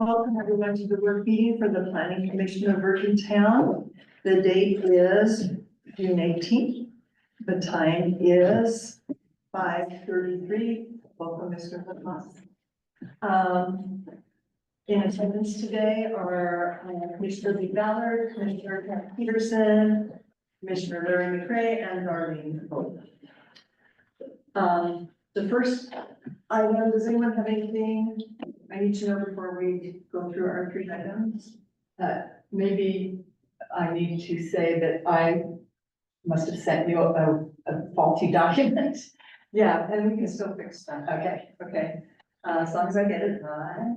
Welcome everyone to the work meeting for the Planning Commission of Virgin Town. The date is June 18th. The time is 5:33. Welcome, Mr. Lamas. In attendance today are Commissioner Lee Ballard, Commissioner Pat Peterson, Commissioner Larry McCray, and Darlene Hope. The first item, does anyone have anything I need to know before we go through our three items? Maybe I need to say that I must have sent you a faulty document. Yeah, and we can still fix that. Okay. Okay, as long as I get it right.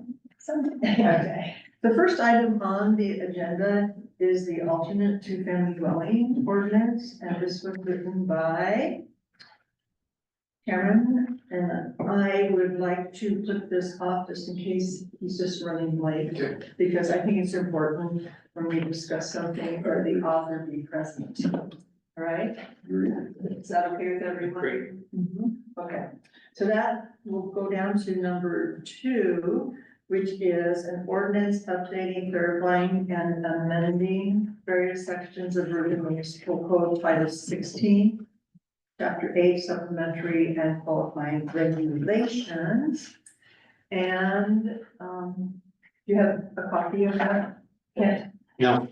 Okay. The first item on the agenda is the alternate two-family dwelling ordinance, and this was written by Karen, and I would like to put this off just in case he's just running late, because I think it's important when we discuss something or the author be present. All right? Is that okay with everyone? Great. Mhm. Okay, so that will go down to number 2, which is an ordinance updating, clarifying, and amending various sections of Virgin Municipal Code Title 16. Chapter 8, supplementary and qualifying regulations. And, you have a copy of that? Kent? No,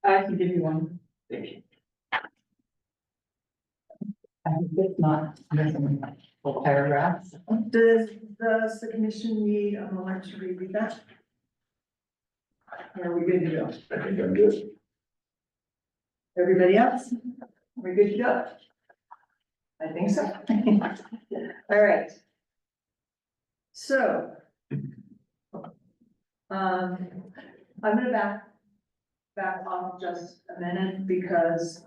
I can give you one. thank you. I think it's not missing full paragraphs. Does the commission need a moment to read that? Or are we good to go? I think I'm good. Everybody else? We're good to go? I think so. All right. So. I'm gonna back off just a minute because,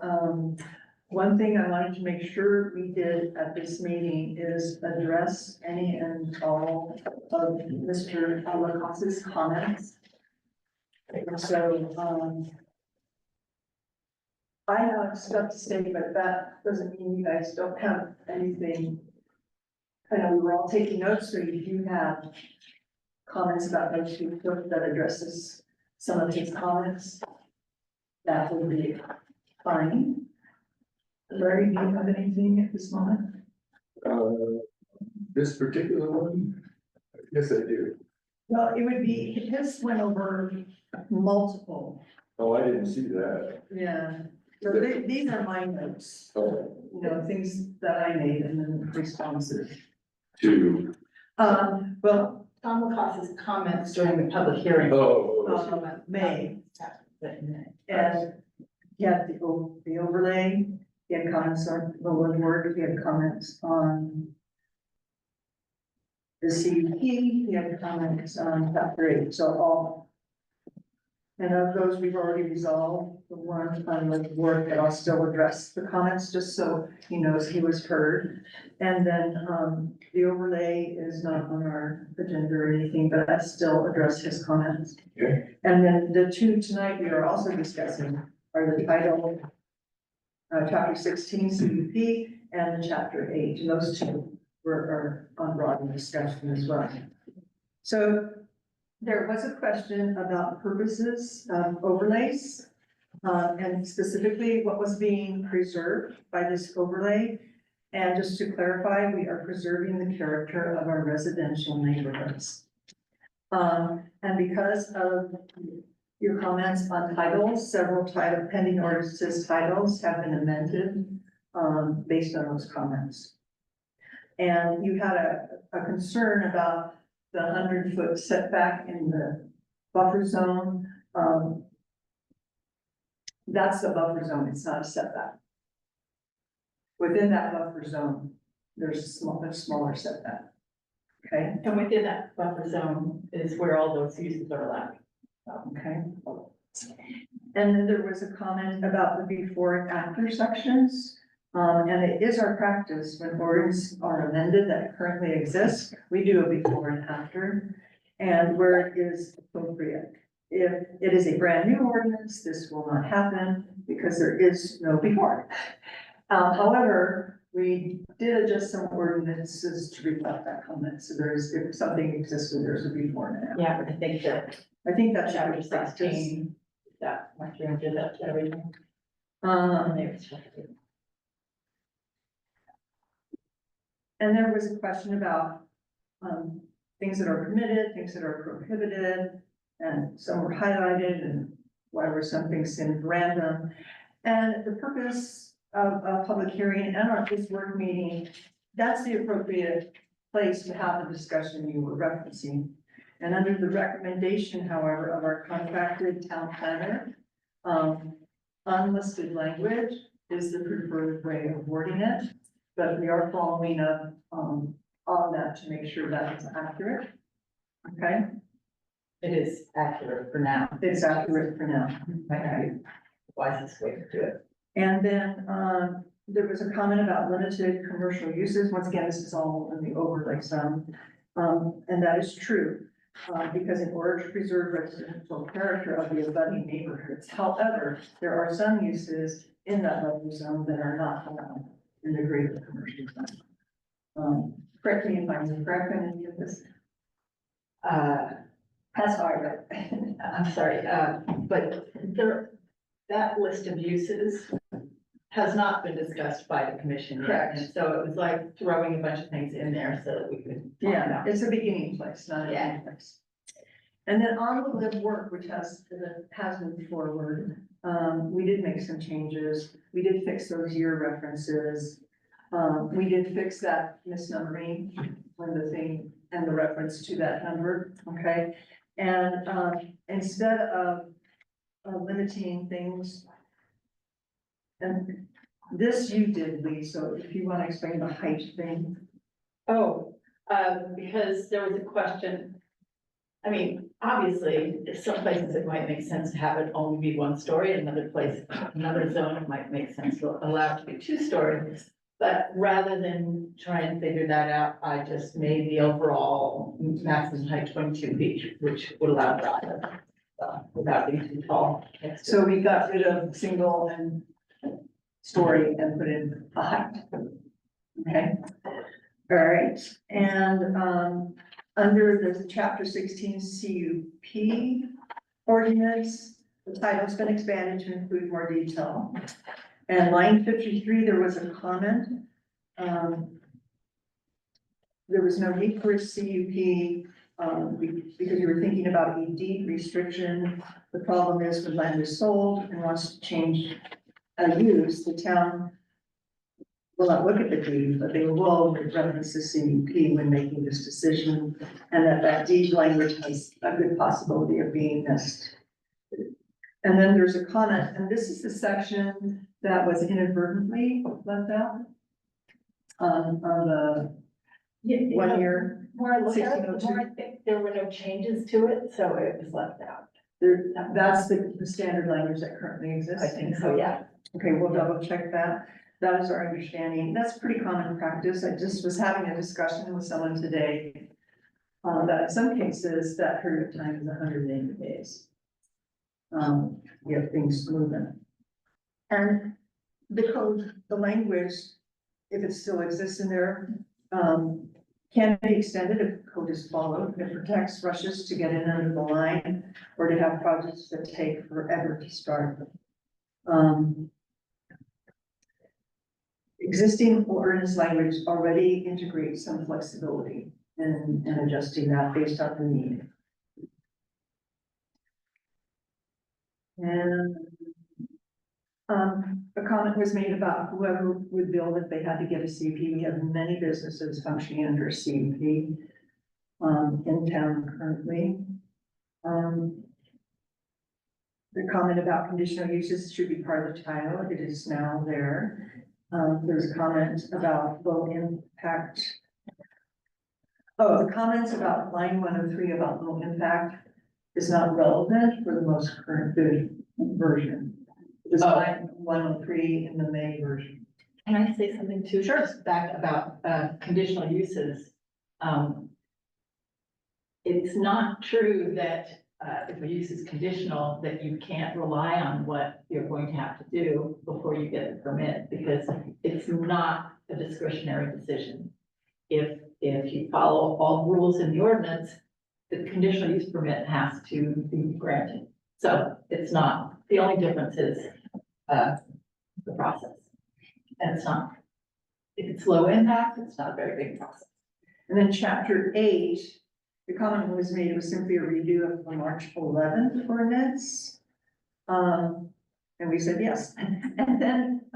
one thing I wanted to make sure we did at this meeting is address any and all of Mr. Alacos's comments. And so, I have stuff to say, but that doesn't mean you guys don't have anything. I know we were all taking notes, so if you have comments about those two that addresses some of his comments, that would be fine. Larry, do you have anything at this moment? This particular one, yes, I do. Well, it would be, his went over multiple, Oh, I didn't see that. yeah. So these are my notes, Oh, you know, things that I made and then responses. two. Well, Tom Lacosse's comments during the public hearing. Oh, May, and he had the overlay, he had comments on the woodwork, he had comments on the CUP, he had comments on chapter 8, so all. And of those, we've already resolved the one on the work, but I'll still address the comments just so he knows he was heard. And then, the overlay is not on our agenda or anything, but I still address his comments. Okay. And then the two tonight we are also discussing are the title, chapter 16 CUP and the chapter 8, and those two are on broad discussion as well. So there was a question about purposes of overlays, and specifically what was being preserved by this overlay. And just to clarify, we are preserving the character of our residential neighborhoods. And because of your comments on titles, several title pending ordinances titles have been amended, based on those comments. And you had a concern about the 100-foot setback in the buffer zone. That's the buffer zone, it's not a setback. Within that buffer zone, there's a much smaller setback. Okay, And within that buffer zone is where all those uses are allowed. okay. And then there was a comment about the before and after sections. And it is our practice when ordinances are amended that currently exist, we do a before and after, and where it is appropriate. If it is a brand new ordinance, this will not happen because there is no before. However, we did adjust some ordinances to reflect that comment. So if something existed, there's a before and after. Yeah, but I think that I think that's chapter chapter 16. 16, that, like, you did that to everything. And there was a question about, things that are permitted, things that are prohibited, and some were highlighted, and why were some things in random? And the purpose of a public hearing and our this work meeting, that's the appropriate place to have the discussion you were referencing. And under the recommendation, however, of our contracted town planner, unlisted language is the preferred way of wording it, but we are following up, on that to make sure that is accurate. Okay, It is accurate for now. it's accurate for now. Okay. Wisest way to do it. And then, there was a comment about limited commercial uses. Once again, this is all in the overlay zone. And that is true, because in order to preserve residential character of the abutting neighborhoods. However, there are some uses in that level zone that are not allowed in the greater commercial zone. Correct me if I'm incorrect on any of this. That's how I read it. I'm sorry, but there, that list of uses has not been discussed by the commission yet. Correct. And so it was like throwing a bunch of things in there so that we could. talk Yeah, about it. it's a beginning place, not an end place. And then on the live work, which has moved forward, we did make some changes. We did fix those year references. We did fix that misnumbering when the thing and the reference to that number, okay? And, instead of limiting things, and this you did, Lee, so if you want to explain the height thing. Oh, because there was a question. I mean, obviously, some places it might make sense to have it only be one story, another place, another zone, it might make sense to allow it to be two stories. But rather than try and figure that out, I just made the overall maximum height 22 feet, which would allow that, without being too tall. So we got rid of single and story and put in a height. Okay, all right, and, under the chapter 16 CUP ordinance, the title's been expanded to include more detail. And line 53, there was a comment. There was no need for a CUP, because you were thinking about a deed restriction. The problem is when land is sold and wants to change a use, the town will not look at the deed, but they will reference the CUP when making this decision. And that deed language has a good possibility of being missed. And then there's a comment, and this is the section that was inadvertently left out. On the You 1 know, year, the more I look at it, the 1602. more I think there were no changes to it, so it was left out. there, that's the standard language that currently exists. I think so, yeah. Okay, we'll double check that. That is our understanding. That's pretty common practice. I just was having a discussion with someone today. That in some cases, that period of time is 180 days. Get things moving. And the code, the language, if it still exists in there, can be extended if code is followed. It protects rushes to get in under the line or to have projects that take forever to start. Existing ordinance language already integrates some flexibility in adjusting that based on the need. And a comment was made about whoever would build if they had to get a CUP. We have many businesses functioning under a CUP in town currently. The comment about conditional uses should be part of the title. It is now there. There's a comment about low impact. Oh, the comments about line 103 about low impact is not relevant for the most current version. It's Oh. line 103 in the May version. Can I say something too? Sure. Just back about conditional uses. It's not true that if a use is conditional, that you can't rely on what you're going to have to do before you get the permit, because it's not a discretionary decision. If you follow all rules in the ordinance, the conditional use permit has to be granted. So it's not, the only difference is, the process. And it's not, if it's low impact, it's not a very big process. And then chapter 8, the comment was made, it was simply a redo of the March 11th ordinance. And we said yes. And then,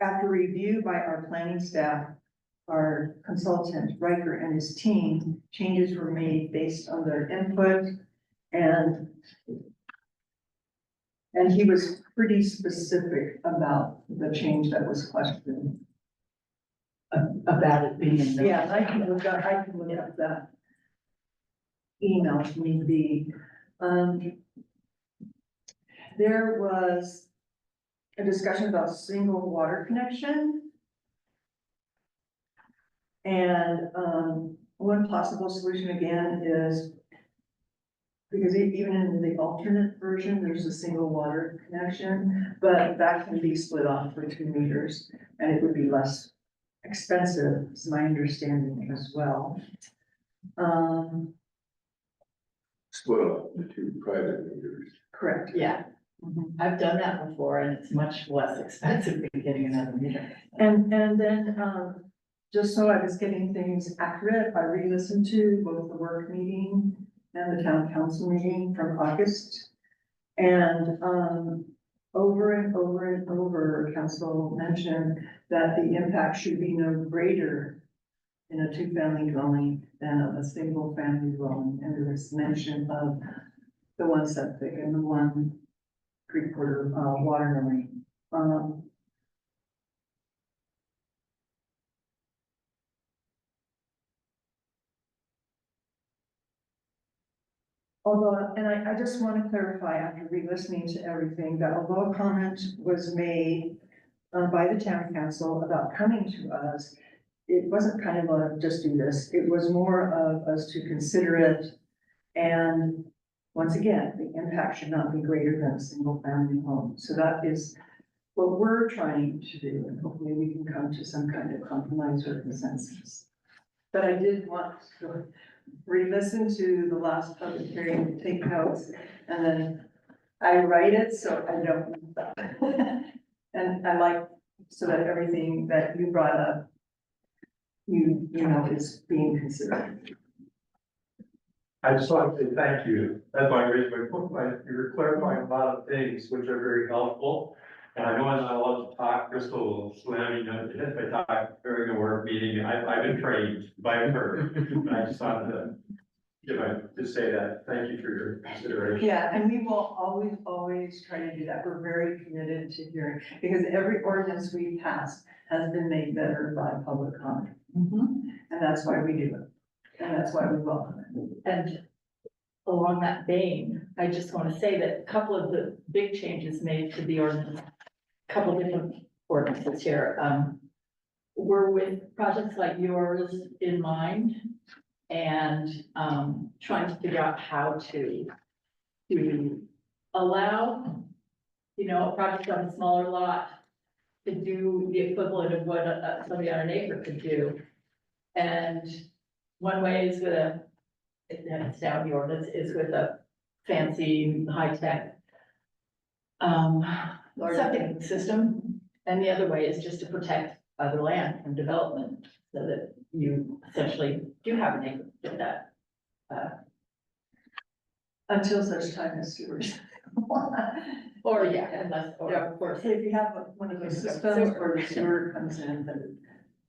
after review by our planning staff, our consultant Riker and his team, changes were made based on their input. And he was pretty specific about the change that was questioned. About it being in the. Yeah, I can look up that email if need be. There was a discussion about single water connection. And, one possible solution again is, because even in the alternate version, there's a single water connection, but that can be split off for 2 meters and it would be less expensive, is my understanding as well. Split up the 2 private meters. Correct. Yeah, Mhm. I've done that before and it's much less expensive than getting another meter. And then, just so I was getting things accurate, I re-listened to both the work meeting and the town council meeting from August. And, over and over and over, council mentioned that the impact should be no greater in a 2-family dwelling than of a single family dwelling. And there was mention of the 1 septic and the 1 3/4 water line. Although, and I just want to clarify after re-listening to everything, that although a comment was made by the town council about coming to us, it wasn't kind of a just do this, it was more of us to consider it. And once again, the impact should not be greater than a single family home. So that is what we're trying to do, and hopefully we can come to some kind of compromise or consensus. But I did want to re-listen to the last public hearing, take notes, and then I write it so I don't mess up. And I like, so that everything that you brought up, you know, is being considered. I just want to say thank you. That's why I raised my book, you're clarifying a lot of things which are very helpful. And I know I'm not allowed to talk, Crystal slamming if I talk during a work meeting. I've been trained by her. But I just wanted to say that, thank you for your consideration. Yeah, and we will always try to do that. We're very committed to hearing, because every ordinance we pass has been made better by public comment. And that's why we do it. And that's why we welcome it. And along that vein, I just want to say that a couple of the big changes made to the ordinance, a couple of different ordinances here, were with projects like yours in mind and, trying to figure out how to allow, you know, a project on a smaller lot to do the equivalent of what somebody on an acre could do. And one way is with it's down the ordinance, is with a fancy, high-tech septic system. And the other way is just to protect other land from development, so that you essentially do have an acre with that. Until such time as sewers. Or, yeah, unless, or Yeah. of course, If you have one of those systems where the sewer comes in, then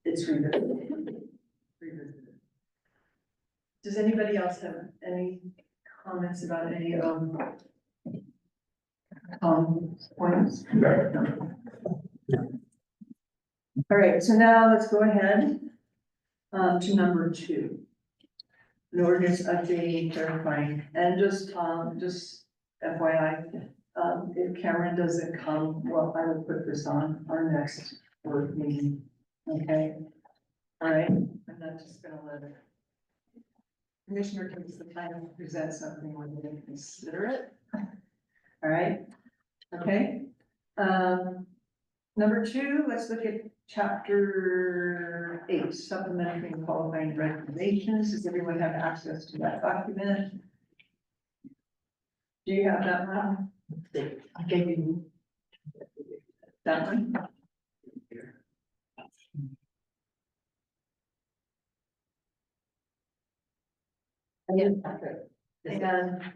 it's revisited. Does anybody else have any comments about any points? All right, so now let's go ahead to number 2. An ordinance updating, clarifying, and just FYI, if Cameron doesn't come, well, I will put this on our next work meeting, okay? All right, I'm not just gonna let it. Commissioner takes the time to present something when they consider it. All right, okay. Number 2, let's look at chapter 8, supplementary and qualifying recommendations. Does everyone have access to that document? Do you have that one? I gave you. That one?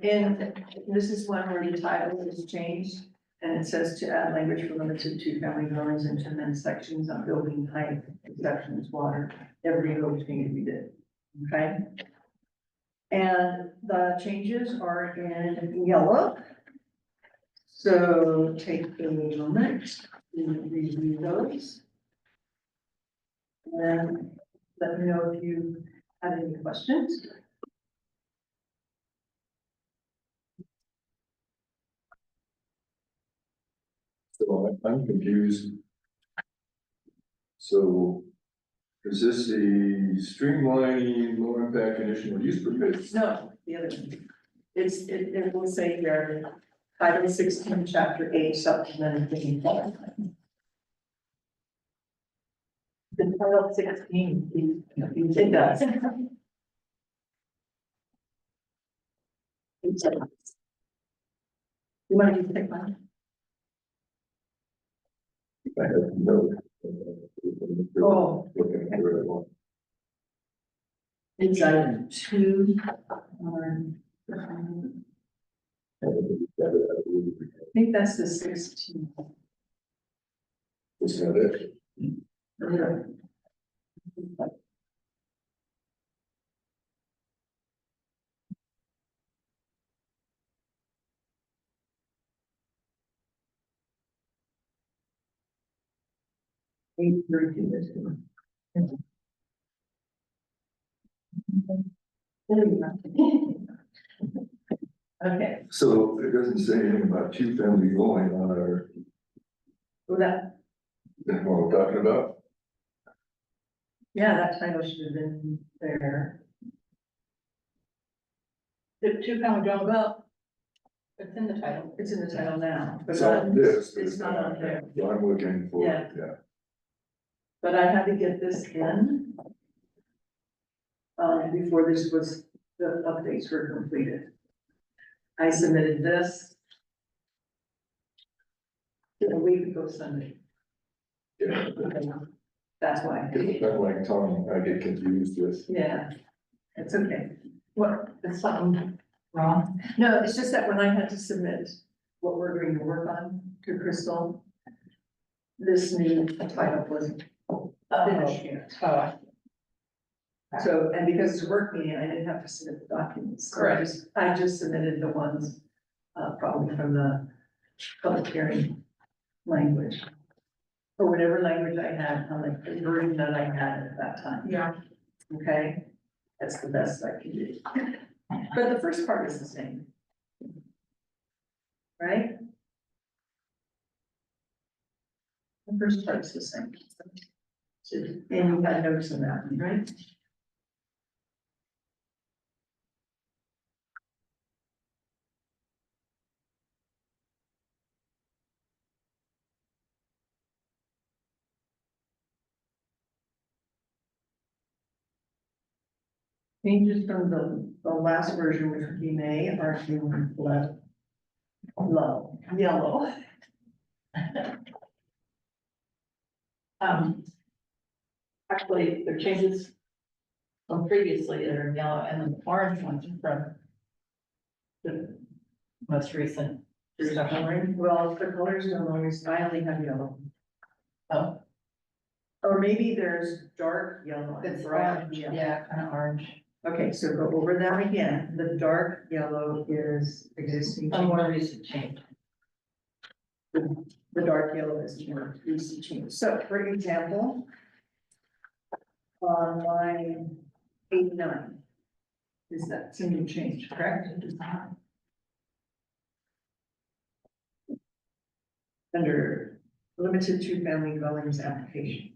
And this is one where the title is changed, and it says to add language for limited to family dwellings into amend sections on building height, exceptions, water, every village can read it, okay? And the changes are in yellow. So take a moment to review those. And let me know if you have any questions. So I'm confused. So is this the streamlining low impact conditional use permits? No, the other one. It will say here, Title 16, Chapter 8, supplemented thinking. The title 16. It does. You want to take mine? I have no. Oh. Looking at where I want. It's item 2. I think that's the 16. Is that it? Okay, So it doesn't say anything about two family dwelling on our, well, that, what we're talking about. yeah, that title should have been there. The two family dwelling, Well, it's in the title. it's in the title now, but It's on this, but it's not on there. So I'm looking for, Yeah. yeah. But I had to get this in. Before this was, the updates were completed. I submitted this. A week ago Sunday, Yeah, that's why. I'm like Tom, I get confused with, Yeah, it's okay. What, is something wrong? No, it's just that when I had to submit what we're going to work on to Crystal, this new title wasn't finished yet. Oh, So, and because it's a work meeting, I didn't have to submit the documents. So Correct. I just submitted the ones, probably from the public hearing language. Or whatever language I had on the version that I had at that time. yeah. Okay? That's the best I can do. But the first part is the same. Right? The first part is the same. So, and you had notes on that, one, right? Changes from the last version, which would be May, are in low, yellow. Actually, there are changes from previously that are in yellow, and then the orange ones are from the most recent. Coloring, well, the colors don't always, I only have yellow. Oh, Or maybe there's dark yellow. and it's bright orange, yellow. yeah, kind of orange. Okay, so go over that again. The dark yellow is existing. A more recent change. The dark yellow is more recent change. So for example, on line 89, is that single change, correct? Under limited to family dwellings application.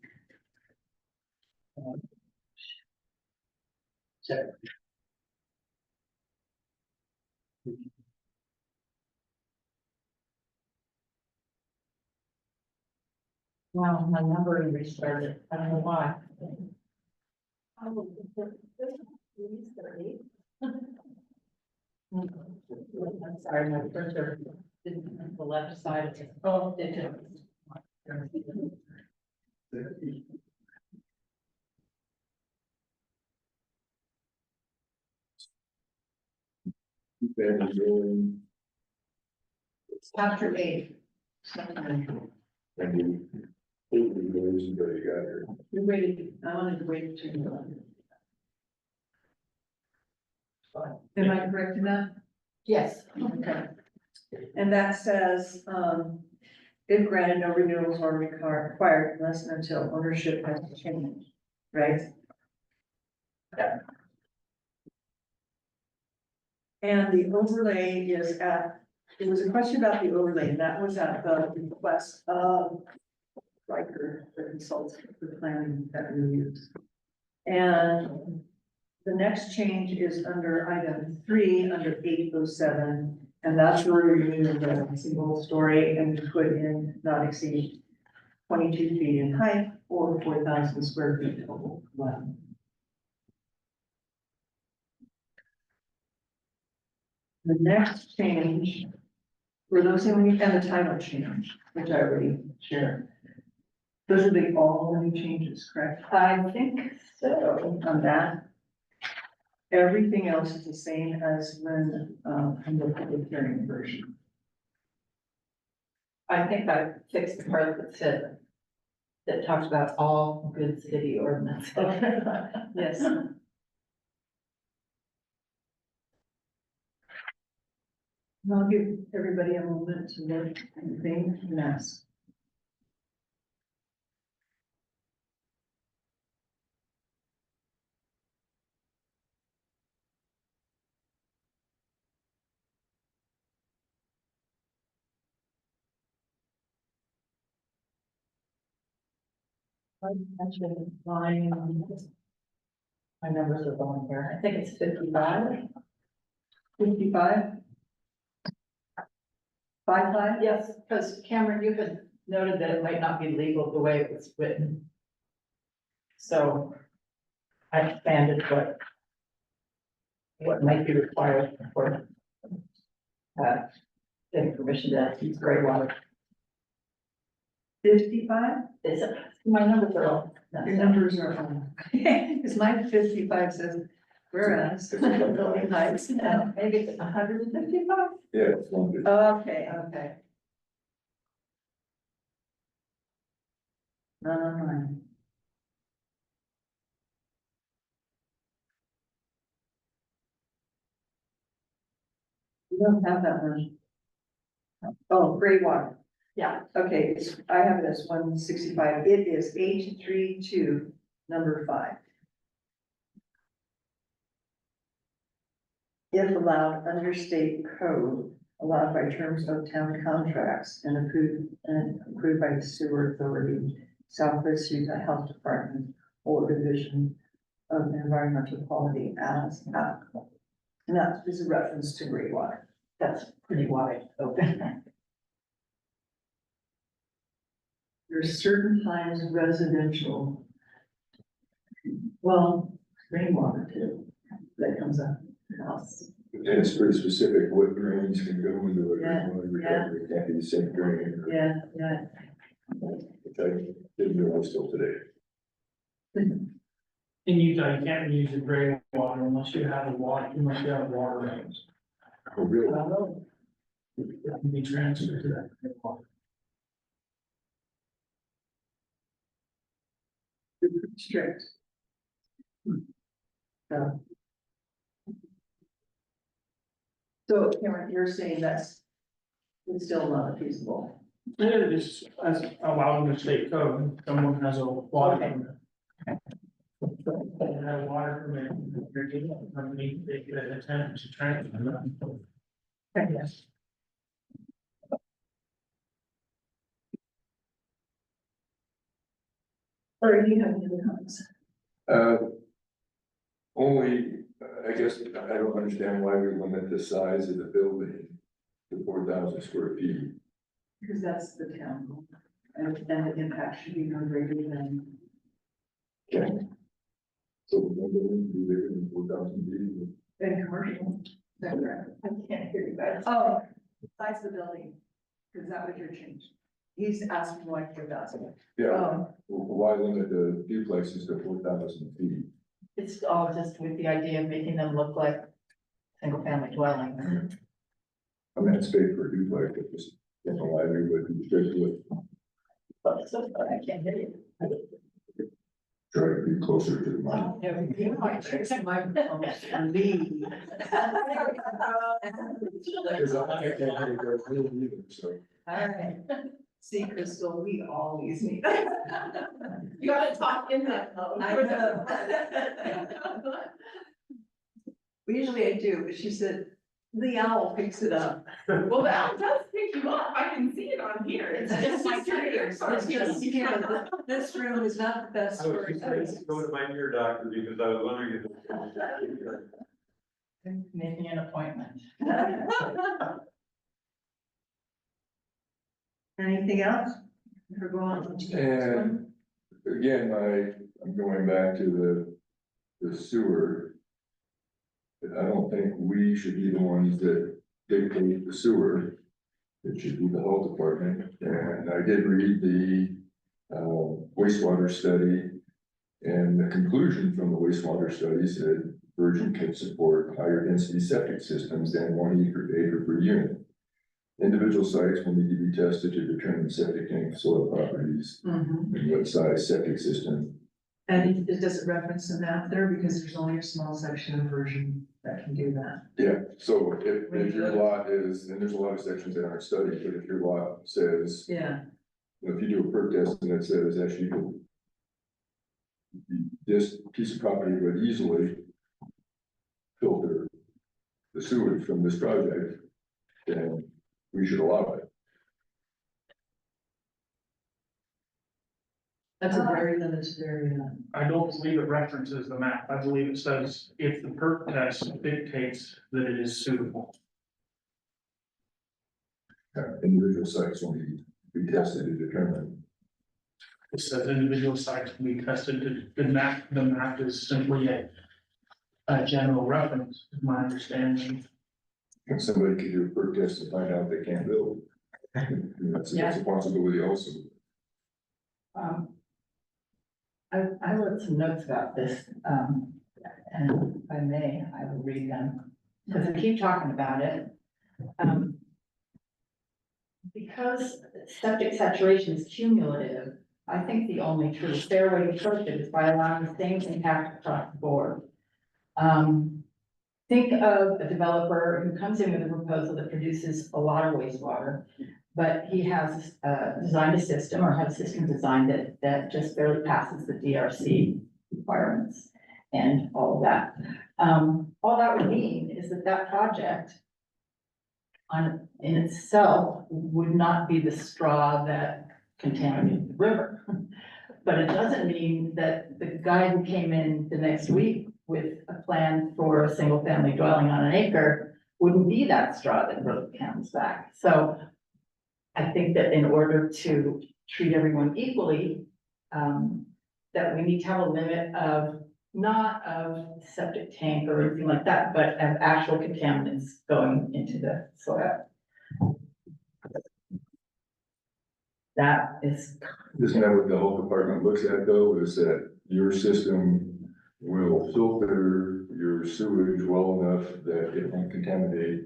Wow, my numbering restarted, I don't know why. I'm sorry, my printer didn't print the left side of it. Oh, it didn't. Family going, Chapter 8. and we, those you got here. We waited, I wanted to wait to. Am I correct in that? Yes. Okay. And that says, if granted, no renewals are required unless and until ownership has changed, right? Yeah. And the overlay is at, there was a question about the overlay, and that was at the request of Riker, the consultant for planning that we use. And the next change is under item 3, under 807, and that's where we remove the single story and we put in not exceed 22 feet in height or 4,000 square feet total. Wow. The next change, were those the only, and the title change, which I already shared. Those are the all new changes, correct? I think so. On that. Everything else is the same as when, in the public hearing version. I think I fixed the part that said, that talks about all good city ordinance. Yes. I'll give everybody a moment to look and think and ask. Mentioned line. My numbers are going here. I think it's 55. 55? 55? Yes, because Cameron, you had noted that it might not be legal the way it was written. So I expanded what might be required for getting permission to use gray water. 55? Is it, my numbers are all. Your numbers are on. Because mine 55 says, whereas. Building heights. Maybe it's 155. Yeah, it's one bit. Okay, okay. None on mine. You don't have that one. Oh, gray water. Yeah, Okay, I have this 165. It is 832, number 5. If allowed under state code, allowed by terms of town contracts and approved by the sewer authority, Southwest Utah Health Department or Division of Environmental Quality as applicable. And that is a reference to gray water. that's pretty wide open. There are certain times residential. Well, rainwater too, that comes up in the house. And it's pretty specific what drains can go into it. Yeah, Recovery can't be the same drain. Yeah, yeah. Which I didn't know still today. In Utah, you can't use the gray water unless you have unless you have water mains. Oh, really? It can be transferred to that gray water. They're pretty strict. So Cameron, you're saying that's it's still not feasible. And it is as allowed in the state code, someone has a water permit. They have a water permit, you're getting a company, they get an attempt to transfer that. Yes. Or do you have any other comments? Only, I guess, I don't understand why we limit the size of the building to 4,000 square feet. Because that's the town. and the impact should be no greater than. So we're going to be there in 4,000 feet. In commercial, is that correct? I can't hear you guys. Oh, size of the building, because that was your change. He's asking why 4,000. Yeah, Oh, why limit the duplexes to 4,000 feet? It's all just with the idea of making them look like single family dwellings. I mean, it's paid for a duplex, but just, you know, why we would restrict it, But so far, I can't hear you. try to be closer to the money. you might check some microphones for me. Because I can't go through either, so. All right. See, Crystal, we always need. You gotta talk in that mode. I know. Usually I do, but she said, the owl picks it up. Well, the owl does pick you up, I can see it on here, it's just my ears. It's just, you know, this room is not the best I was for. just ready to go to my ear doctor because I was wondering if. Making an appointment. Anything else? We're going on to the next one. And again, I'm going back to the sewer. I don't think we should be the ones that dictate the sewer. It should be the health department, and I did read the wastewater study. And the conclusion from the wastewater study said Virgin could support higher density septic systems than 1 acre per unit. Individual sites will need to be tested to determine septic tank soil properties Mhm. and what size septic system. And it doesn't reference the map there because there's only a small section of version that can do that. Yeah, so if your lot is, and there's a lot of sections that aren't studied, but if your lot says, Yeah. you know, if you do a perk test and it says actually this piece of property would easily filter the sewage from this project, then we should allow it. That's a very limited area. I don't believe it references the map. I believe it says if the perk test dictates that it is suitable. Individual sites will need to be tested to determine. It says individual sites can be tested to, the map is simply a general reference, is my understanding. And somebody could do a perk test and find out they can't build. And that's a responsibility also. I wrote some notes about this, and if I may, I will read them, because we keep talking about it. Because septic saturation is cumulative, I think the only true fair way to approach it is by allowing the same impact across the board. Think of a developer who comes in with a proposal that produces a lot of wastewater, but he has designed a system or has a system designed that just barely passes the DRC requirements and all of that. All that would mean is that project in itself would not be the straw that contaminated the river. But it doesn't mean that the guy who came in the next week with a plan for a single family dwelling on an acre wouldn't be that straw that broke the camel's back. So I think that in order to treat everyone equally, that we need to have a limit of, not of septic tank or anything like that, but of actual contaminants going into the soil. That is, Isn't that what the whole department looks at though, is that your system will filter your sewage well enough that it won't contaminate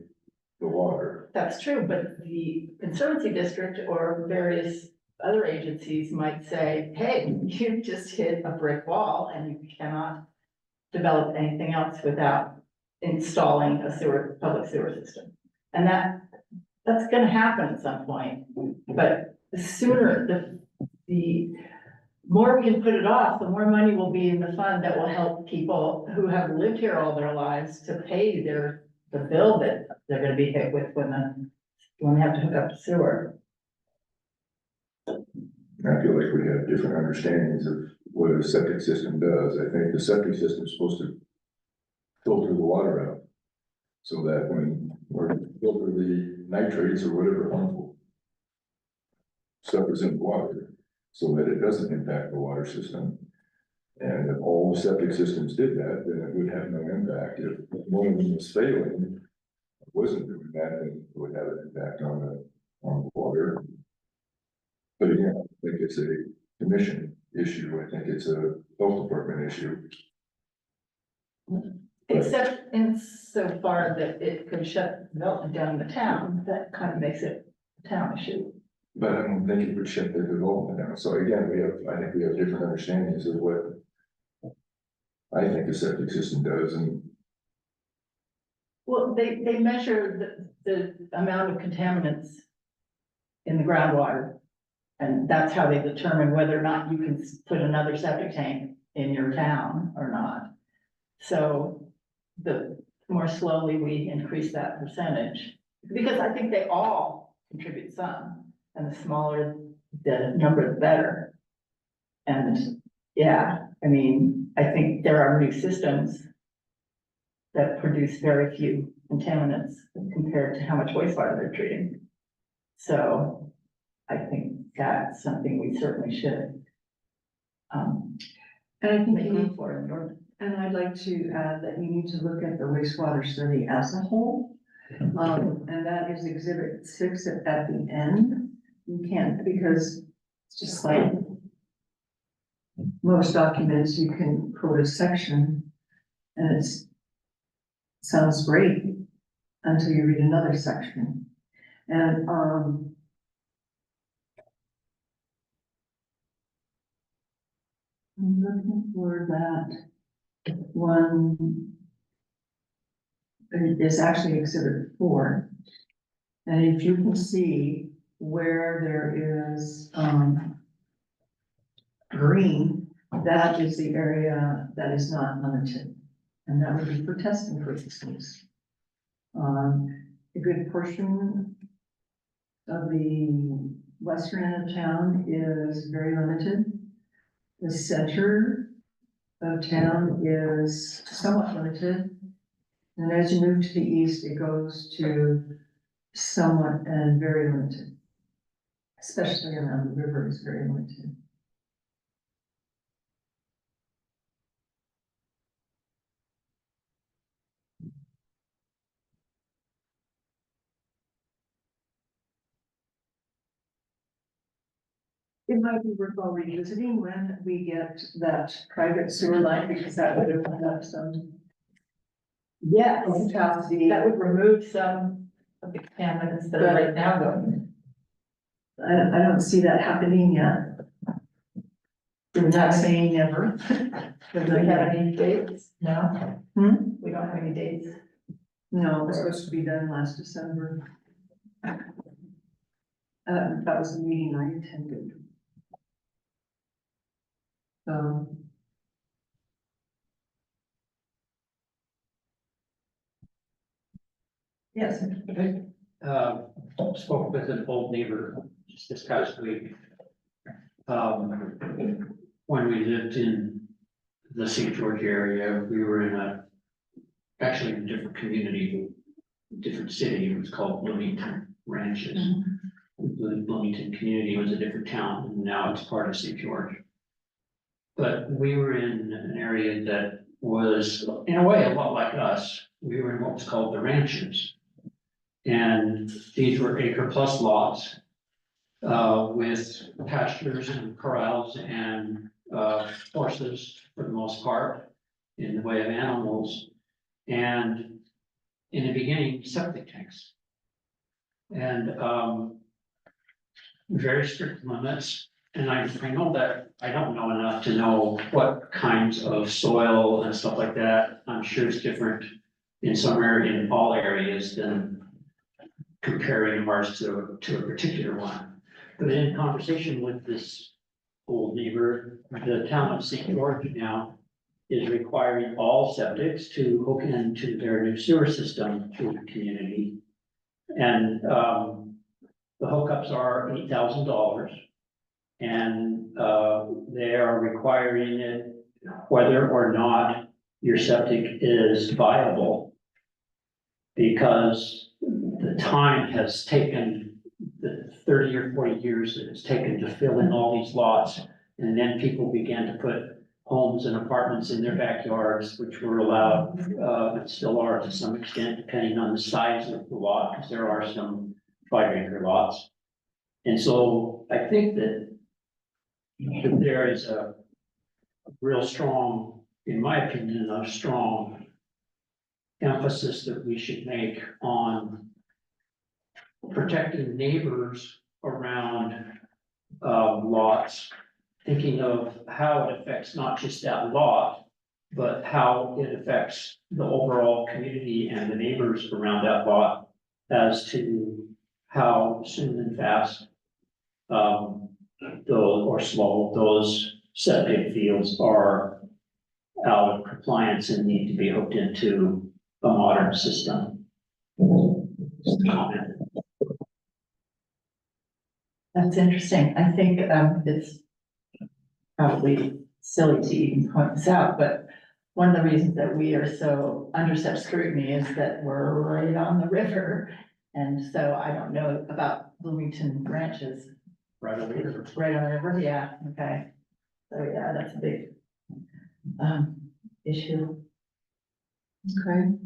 the water? that's true, but the Conservancy District or various other agencies might say, hey, you've just hit a brick wall and you cannot develop anything else without installing a public sewer system. And that's gonna happen at some point, but the sooner, the more we can put it off, the more money will be in the fund that will help people who have lived here all their lives to pay the bill that they're gonna be hit with when they have to hook up to sewer. I feel like we have different understandings of what a septic system does. I think the septic system is supposed to filter the water out. So that or filter the nitrates or whatever harmful stuff is in the water. so that it doesn't impact the water system. And if all the septic systems did that, then it would have no impact. If one of them was failing, wasn't doing that, then it would have an impact on the water. But again, I think it's a commission issue. I think it's a health department issue. Except insofar that it could shut development down in the town, that kind of makes it a town issue. But I don't think it would shut the development down. So again, I think we have different understandings of what I think a septic system does, and Well, they measure the amount of contaminants in the groundwater. And that's how they determine whether or not you can put another septic tank in your town or not. So the more slowly we increase that percentage, because I think they all contribute some, and the smaller the number, the better. And yeah, I mean, I think there are new systems that produce very few contaminants compared to how much wastewater they're treating. So I think that's something we certainly should And I think make you room need, for in the ordinance. and I'd like to add that you need to look at the wastewater study as a whole. And that is exhibit 6 at the end. You can't, because it's just like most documents, you can quote a section and sounds great until you read another section. And, I'm looking for that one. It is actually exhibit 4. And if you can see where there is, green, that is the area that is not limited. And that would be for testing purposes. A good portion of the western end of town is very limited. The center of town is somewhat limited. And as you move to the east, it goes to somewhat and very limited. Especially around the river is very limited. It might be worthwhile revisiting when we get that private sewer line, because that would open up some Yes, capacity. that would remove some of the contaminants that are right now going. I don't see that happening yet. I'm not saying never. Do we have any dates? No? We don't have any dates. No, it was supposed to be done last December. That was a meeting I attended. Yes. Spoke with an old neighbor just this past week. When we lived in the St. George area, we were in actually in a different community, different city. It was called Bloomington Ranches. The Bloomington community was a different town, and now it's part of St. George. But we were in an area that was, in a way, a lot like us. We were in what was called the ranches. And these were acre plus lots with pastures and corrals and horses for the most part in the way of animals. And in the beginning, septic tanks. And very strict limits. And I know that I don't know enough to know what kinds of soil and stuff like that. I'm sure it's different in some area, in all areas, than comparing ours to a particular one. But in conversation with this old neighbor, the town of St. George now is requiring all septics to hook into their new sewer system through the community. And the hookups are $8,000. And they are requiring it whether or not your septic is viable. Because the time has taken the 30 or 40 years that it's taken to fill in all these lots. And then people began to put homes and apartments in their backyards, which were allowed, and still are to some extent, depending on the size of the lot, because there are some 5-acre lots. And so I think that there is a real strong, in my opinion, a strong emphasis that we should make on protecting neighbors around lots, thinking of how it affects not just that lot, but how it affects the overall community and the neighbors around that lot as to how soon and fast or slow those septic fields are out of compliance and need to be hooked into a modern system. Just a comment. That's interesting. I think, it's probably silly to even point this out, but one of the reasons that we are so under such scrutiny is that we're right on the river. And so I don't know about Bloomington Ranches, Right over here. right on the river, yeah, okay. So yeah, that's a big, issue. Okay.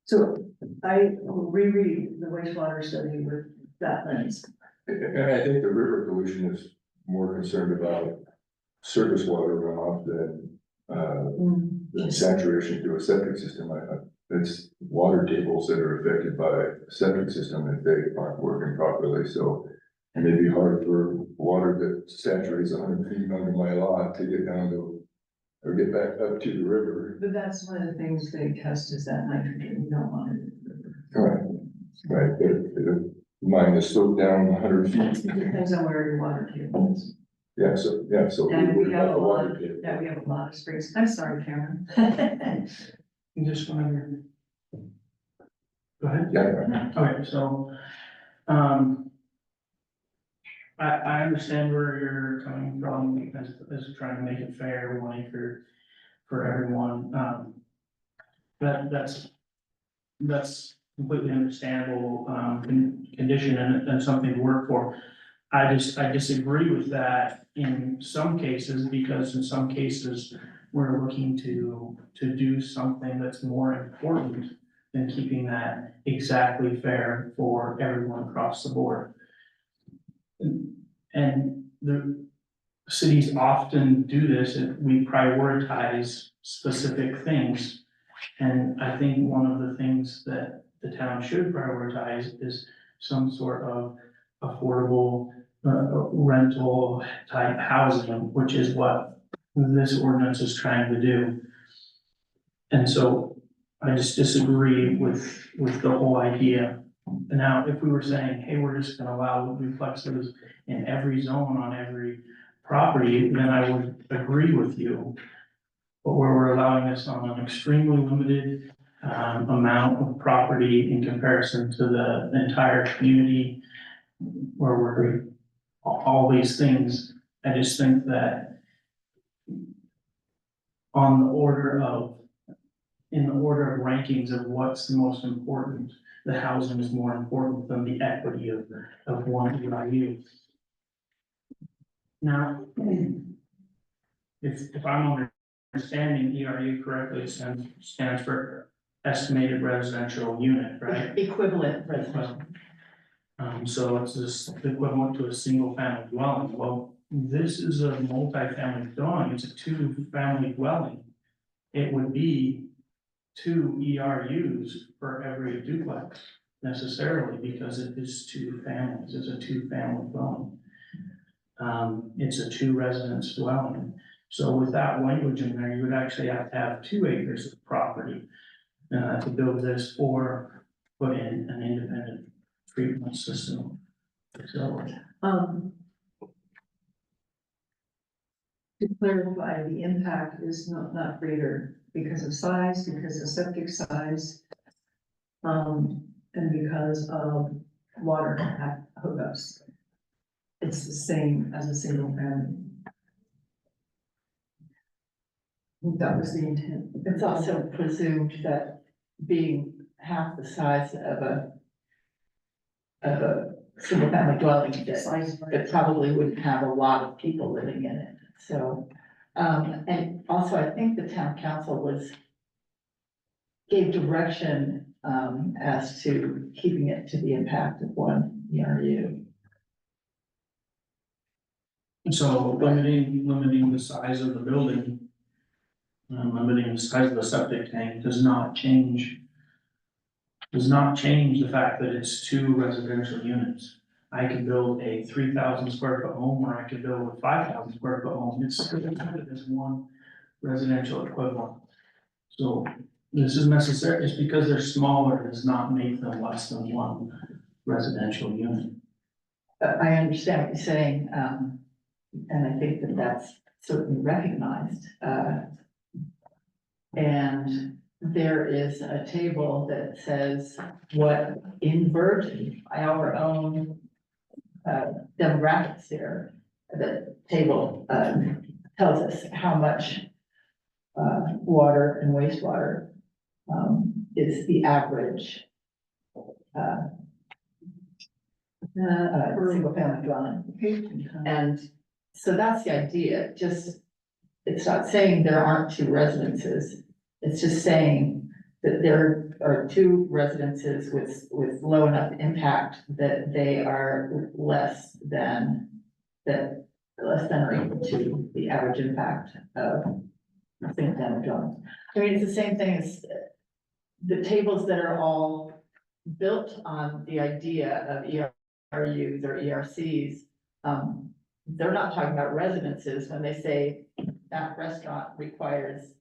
So I will reread the wastewater study with that lens. And I think the river pollution is more concerned about surface water runoff than saturation through a septic system. It's water tables that are affected by a septic system if they aren't working properly, so it may be hard for water that saturates 100 feet under my lot to get down to, or get back up to the river. But that's one of the things they test is that nitrogen, you don't want it. Right, right, but mine is sloped down 100 feet. It depends on where your water table is. Yeah, so. And we worry have about a the lot, water table. yeah, we have a lot of springs. I'm sorry, Karen. Just whenever. Go ahead. Yeah, Okay, so, I understand where you're coming from as trying to make it fair, 1 acre for everyone. That's completely understandable, condition and something to work for. I disagree with that in some cases, because in some cases, we're looking to do something that's more important than keeping that exactly fair for everyone across the board. And the cities often do this, and we prioritize specific things. And I think one of the things that the town should prioritize is some sort of affordable rental type housing, which is what this ordinance is trying to do. And so I just disagree with the whole idea. Now, if we were saying, hey, we're just gonna allow duplexes in every zone on every property, then I would agree with you. But where we're allowing this on an extremely limited amount of property in comparison to the entire community, where we're all these things, I just think that in the order of rankings of what's the most important, the housing is more important than the equity of one EIU. Now, if I'm understanding ERU correctly, it stands for estimated residential unit, right? Equivalent residential. So it's just equivalent to a single family dwelling. Well, this is a multi-family dwelling, it's a 2-family dwelling. It would be 2 ERUs for every duplex necessarily, because it is 2 families, it's a 2-family dwelling. It's a 2-residence dwelling. So with that language in there, you would actually have to have 2 acres of property to build this or put in an independent treatment system. So, To clarify, the impact is not greater because of size, because of septic size, and because of water hookups. It's the same as a single family. That was the intent. It's also presumed that being half the size of a single family dwelling that probably wouldn't have a lot of people living in it, so. And also, I think the town council gave direction, as to keeping it to the impact of one ERU. So limiting the size of the building. Limiting the size of the septic tank does not change the fact that it's 2 residential units. I could build a 3,000 square foot home, or I could build a 5,000 square foot home, it's still counted as 1 residential equivalent. So this is necessary, just because they're smaller does not make them less than 1 residential unit. I understand what you're saying, and I think that that's certainly recognized. And there is a table that says what in Virgin, our own demographics here, the table tells us how much water and wastewater is the average single family dwelling. And so that's the idea, just, it's not saying there aren't 2 residences, it's just saying that there are 2 residences with low enough impact that they are less than or equal to the average impact of single family dwellings. I mean, it's the same thing as the tables that are all built on the idea of ERUs or ERCs. They're not talking about residences when they say that restaurant requires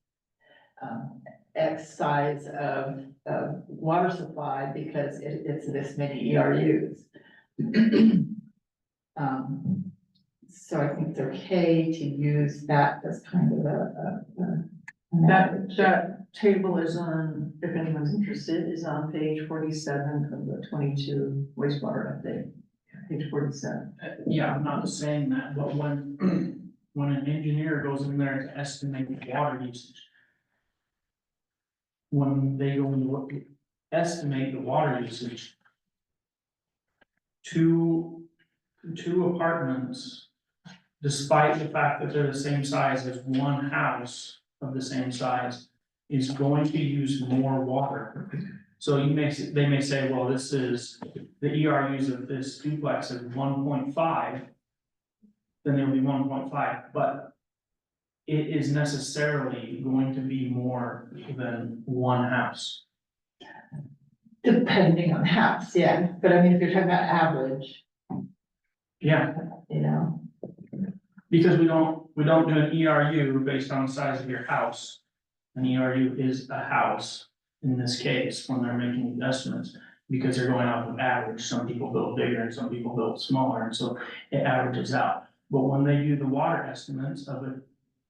X size of water supply because it's this many ERUs. So I think it's okay to use that as kind of That table is on, if anyone's interested, is on page 47 of the 22 wastewater update, page 47. Yeah, I'm not saying that, but when an engineer goes in there to estimate the water usage, when they go and estimate the water usage, two apartments, despite the fact that they're the same size as one house of the same size, is going to use more water. So they may say, well, this is, the ERUs of this duplex is 1.5, then it'll be 1.5, but it is necessarily going to be more than one house. depending on the house, yeah, but I mean, if you're talking about average, Yeah, you know. because we don't do an ERU based on the size of your house. An ERU is a house in this case, when they're making these estimates, because they're going off of average. Some people build bigger and some people build smaller, and so it averages out. But when they do the water estimates of a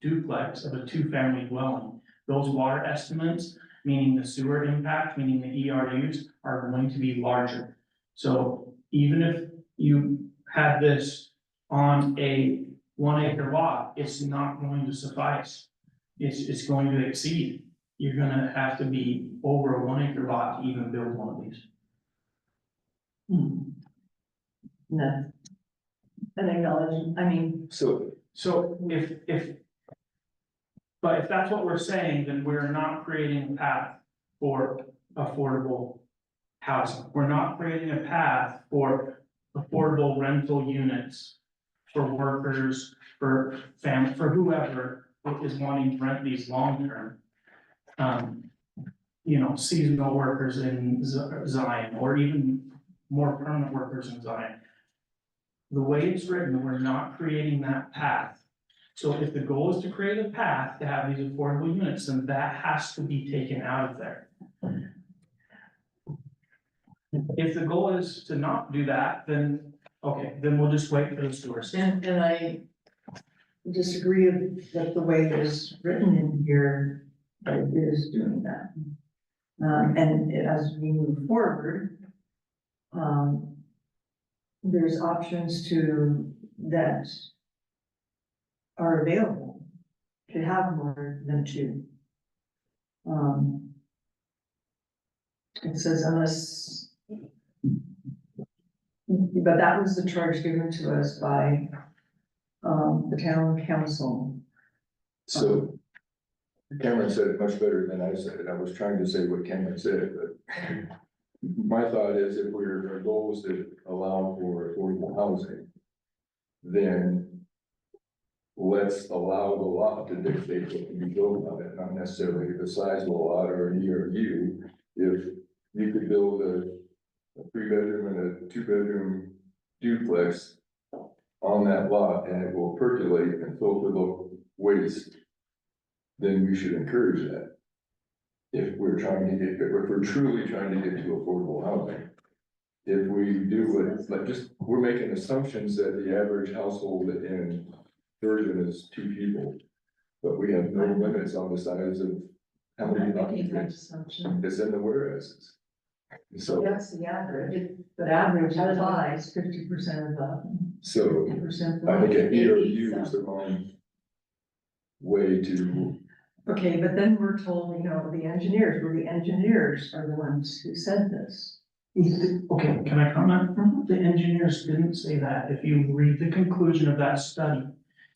duplex, of a 2-family dwelling, those water estimates, meaning the sewer impact, meaning the ERUs, are going to be larger. So even if you had this on a 1-acre lot, it's not going to suffice. It's going to exceed. You're gonna have to be over a 1-acre lot to even build one of these. No. And acknowledge, I mean, So, So but if that's what we're saying, then we're not creating a path for affordable housing. We're not creating a path for affordable rental units for workers, for family, for whoever is wanting to rent these long-term. Seasonal workers in Zion, or even more permanent workers in Zion. The way it's written, we're not creating that path. So if the goal is to create a path to have these affordable units, then that has to be taken out of there. If the goal is to not do that, then, okay, then we'll just wait for the sewer system. and I disagree that the way it is written in here, that it is doing that. And as we move forward, there's options that are available to have more than 2. It says unless. But that was the charge given to us by, the town council. So Cameron said it much better than I said it. I was trying to say what Cameron said, but my thought is if our goal is to allow for affordable housing, then let's allow the lot to dictate what can be built on it, not necessarily the size of the lot or an ERU. If you could build a 3-bedroom and a 2-bedroom duplex on that lot and it will percolate and filter the waste, then we should encourage that. If we're truly trying to get to affordable housing. If we do it, we're making assumptions that the average household in Bergen is 2 people. But we have no limits on the size of how many occupants. Assumption. It's in the whereas. So, That's the average, but average applies 50% of the, so 50%. I think an ERU is the wrong way to, Okay, but then we're told, the engineers are the ones who said this. Okay, can I comment? The engineers didn't say that. If you read the conclusion of that study,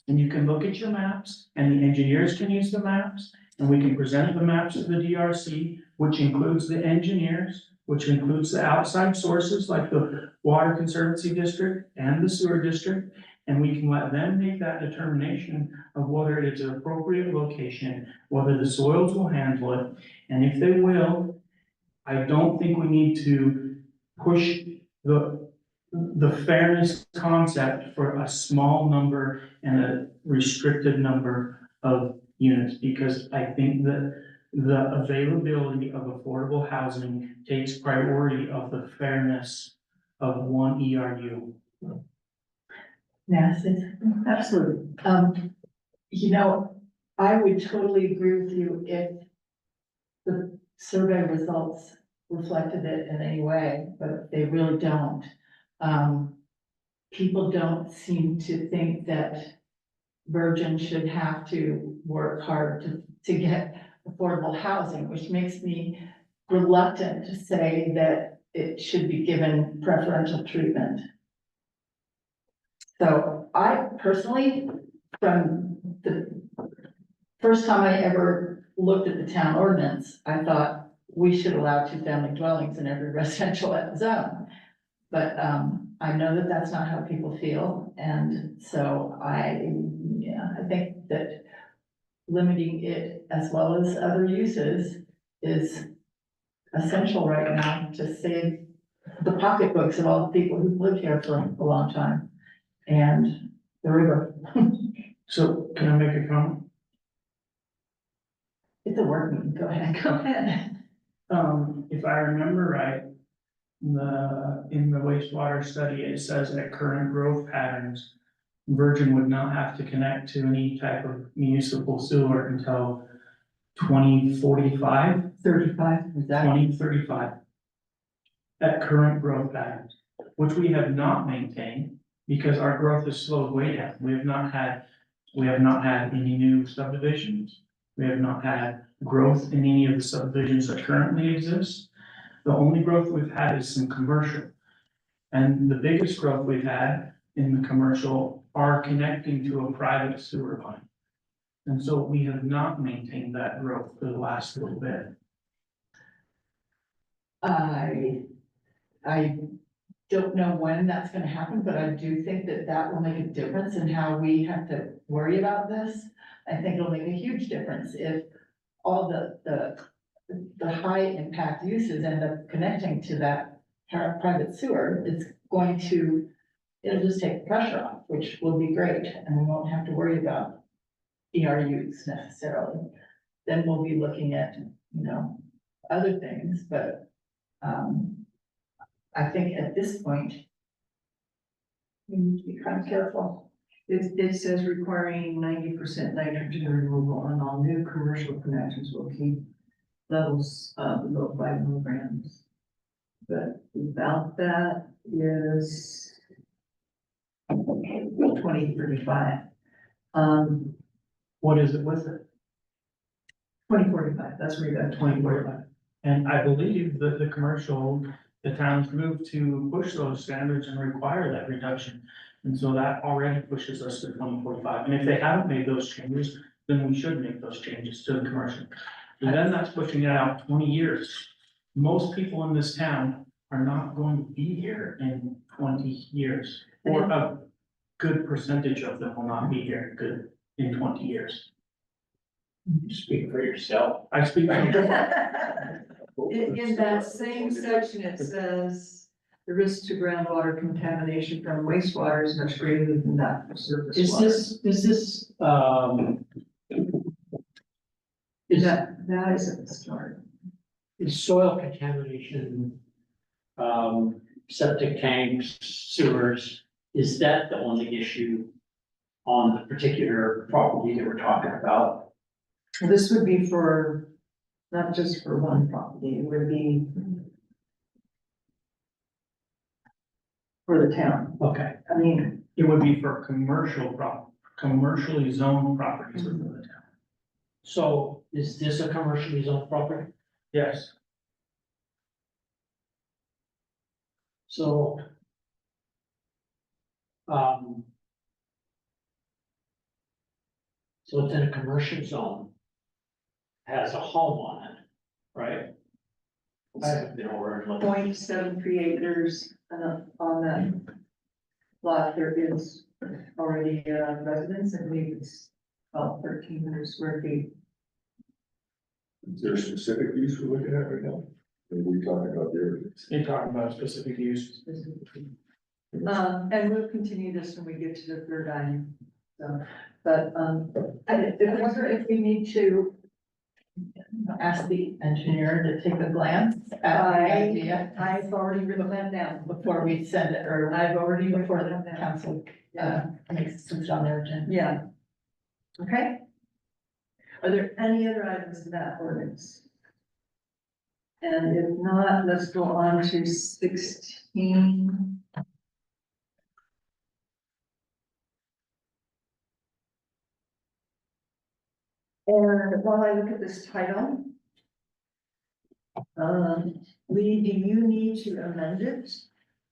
and you can look at your maps, and the engineers can use the maps, and we can present the maps to the DRC, which includes the engineers, which includes the outside sources like the Water Conservancy District and the Sewer District, and we can let them make that determination of whether it is an appropriate location, whether the soils will handle it, and if they will, I don't think we need to push the fairness concept for a small number and a restricted number of units, because I think that the availability of affordable housing takes priority of the fairness of one ERU. Yes, Absolutely. I would totally agree with you if the survey results reflected it in any way, but they really don't. People don't seem to think that Virgin should have to work hard to get affordable housing, which makes me reluctant to say that it should be given preferential treatment. So I personally, from the first time I ever looked at the town ordinance, I thought we should allow 2-family dwellings in every residential zone. But I know that that's not how people feel, and so I think that limiting it as well as other uses is essential right now to save the pocketbooks of all the people who've lived here for a long time and the river. So can I make a comment? It's a work meeting, go ahead. Go ahead. If I remember right, in the wastewater study, it says at current growth patterns, Virgin would not have to connect to any type of municipal sewer until 2045, 35, exactly. 2035. At current growth patterns, which we have not maintained because our growth has slowed way down. We have not had any new subdivisions. We have not had growth in any of the subdivisions that currently exist. The only growth we've had is some commercial. And the biggest growth we've had in the commercial are connecting to a private sewer line. And so we have not maintained that growth for the last little bit. I don't know when that's gonna happen, but I do think that that will make a difference in how we have to worry about this. I think it'll make a huge difference if all the high impact uses end up connecting to that private sewer. It's going to, it'll just take the pressure off, which will be great, and we won't have to worry about ERUs necessarily. Then we'll be looking at, other things, but, I think at this point, we need to be kind of careful. It says requiring 90% nitrogen removal on all new commercial connections will keep levels below 5 milligrams. But without that is 2035. What is it with it? 2045, that's where you got 2045. And I believe that the commercial, the towns moved to push those standards and require that reduction. And so that already pushes us to 2045. And if they haven't made those changes, then we should make those changes to the commercial. And then that's pushing it out 20 years. Most people in this town are not going to be here in 20 years. Or a good percentage of them will not be here good in 20 years. Speak for yourself. I speak. In that same section, it says, the risk to groundwater contamination from wastewater is much greater than that for surface Is water. That is at the start. is soil contamination, septic tanks, sewers, is that the only issue on the particular property that we're talking about? This would be for, not just for one property, it would be for the town. Okay, I mean, It would be for commercially zoned properties within the town. so is this a commercially zoned property? Yes, So. So it's in a commercial zone. Has a home on it, right? I haven't been over and looked. 0.73 acres on that lot, there is already residence, I believe it's about 1,300 square feet. Is there a specific use we're looking at right now? Or are we talking about the areas? you're talking about specific use. And we'll continue this when we get to the third item, so, but, I wonder if we need to ask the engineer to take a glance at the idea I've already written that down. before we send it, or I've already before written the that down. council, makes it on their agenda. Yeah. Okay. Are there any other items in that ordinance? And if not, let's go on to 16. And while I look at this title, Lee, do you need to amend it?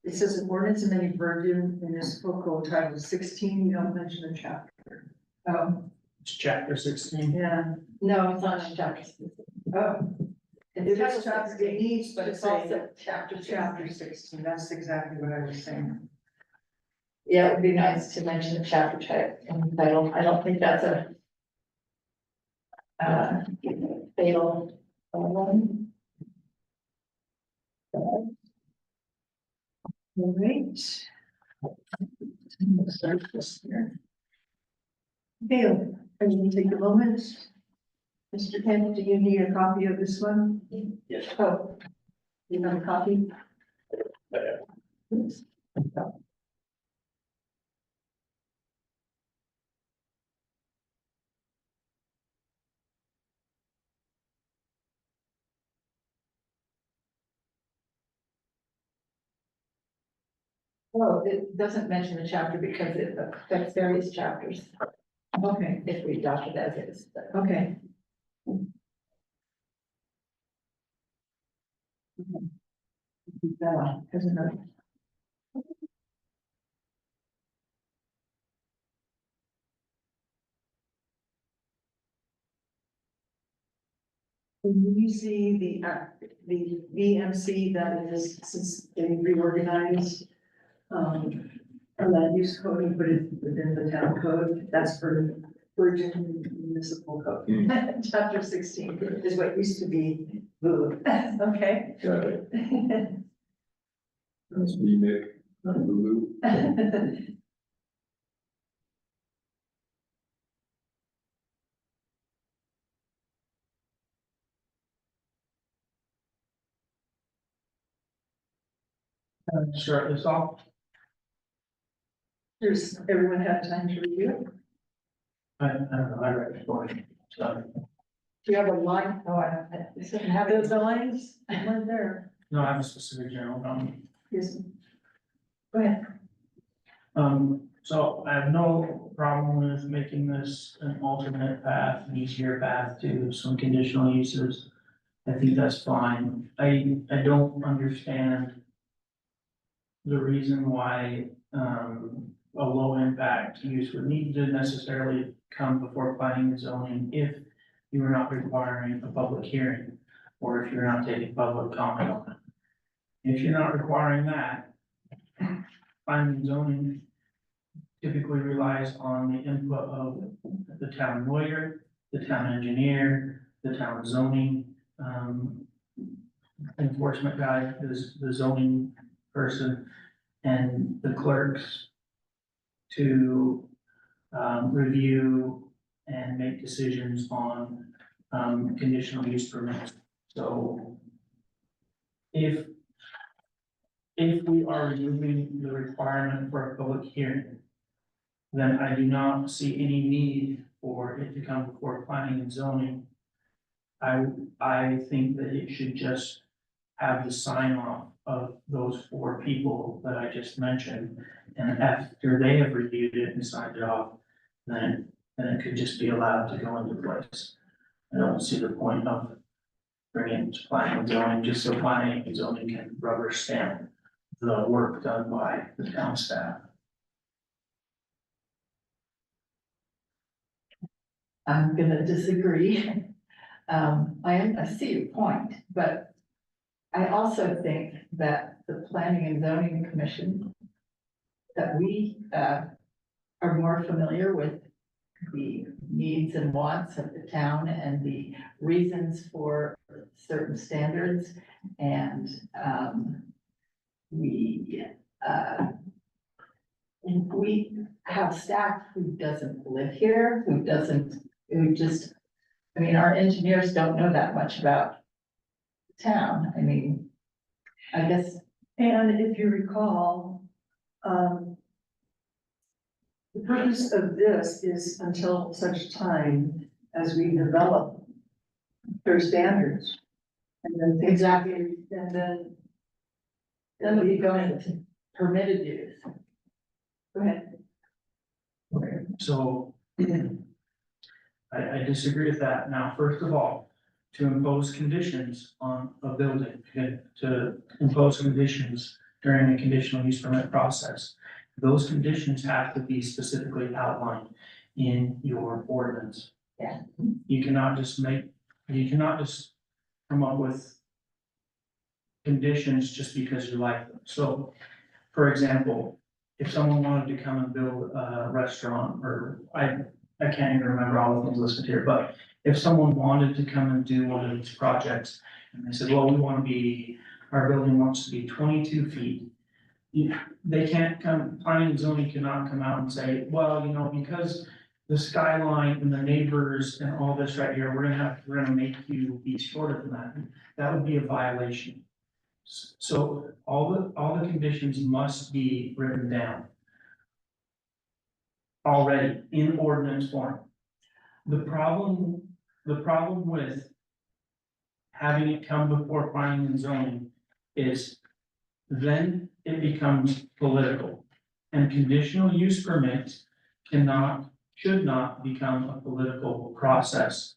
It says an ordinance amending Virgin Municipal Code Title 16, you don't mention a chapter. Oh, It's chapter 16. yeah. No, it's not in chapter. Oh. It is chapter, it needs, but It's it's also chapter chapter. 16, that's exactly what I was saying. Yeah, it would be nice to mention the chapter type and title. I don't think that's a fatal one. All right. Start this here. Dale, are you gonna take a moment? Mr. Kent, do you need a copy of this one? Yes. Oh, you have a copy? Yes. Well, it doesn't mention the chapter because it affects various chapters Okay, if we adopt it as is. okay. Keep that on, as a note. When you see the VMC that is, since they reorganized, our land use code and put it within the town code, that's for Virgin Municipal Code. Chapter 16 is what used to be moved, okay? Got it. That's me, Nick, not Lulu. Start this off. Does everyone have time to review it? I don't know, I read it for you. So, Do you have a line? Oh, I don't, this doesn't have Those it. lines, one there, no, I have a specific general comment. yes. Go ahead. So I have no problem with making this an alternate path, an easier path to some conditional uses. I think that's fine. I don't understand the reason why, a low impact use would need to necessarily come before planning and zoning if you are not requiring a public hearing, or if you're not taking public comment on it. If you're not requiring that, planning and zoning typically relies on the input of the town lawyer, the town engineer, the town zoning, enforcement guy, the zoning person, and the clerks to, review and make decisions on, conditional use permits. So if we are removing the requirement for a public hearing, then I do not see any need for it to come before planning and zoning. I think that it should just have the sign off of those 4 people that I just mentioned. And after they have reviewed it and signed it off, then it could just be allowed to go into place. I don't see the point of bringing it to planning and zoning, just so planning and zoning can rubber stamp the work done by the town staff. I'm gonna disagree. I see your point, but I also think that the Planning and Zoning Commission, that we, are more familiar with the needs and wants of the town and the reasons for certain standards. And, we have staff who doesn't live here, who just, I mean, our engineers don't know that much about the town. I mean, I guess, And if you recall, the purpose of this is until such time as we develop their standards. And then things, exactly, and then. then we'll be going to permitted use. Go ahead. Okay, so I disagree with that. Now, first of all, to impose conditions on a building, to impose conditions during a conditional use permit process, those conditions have to be specifically outlined in your ordinance. Yeah. You cannot just come up with conditions just because you like them. So, for example, if someone wanted to come and build a restaurant, or I can't even remember all the things listed here, but if someone wanted to come and do one of these projects, and they said, well, our building wants to be 22 feet. They can't come, planning and zoning cannot come out and say, well, because the skyline and the neighbors and all this right here, we're gonna make you be shorter than that. That would be a violation. So all the conditions must be written down already in ordinance form. The problem with having it come before planning and zoning is then it becomes political. And conditional use permits should not become a political process.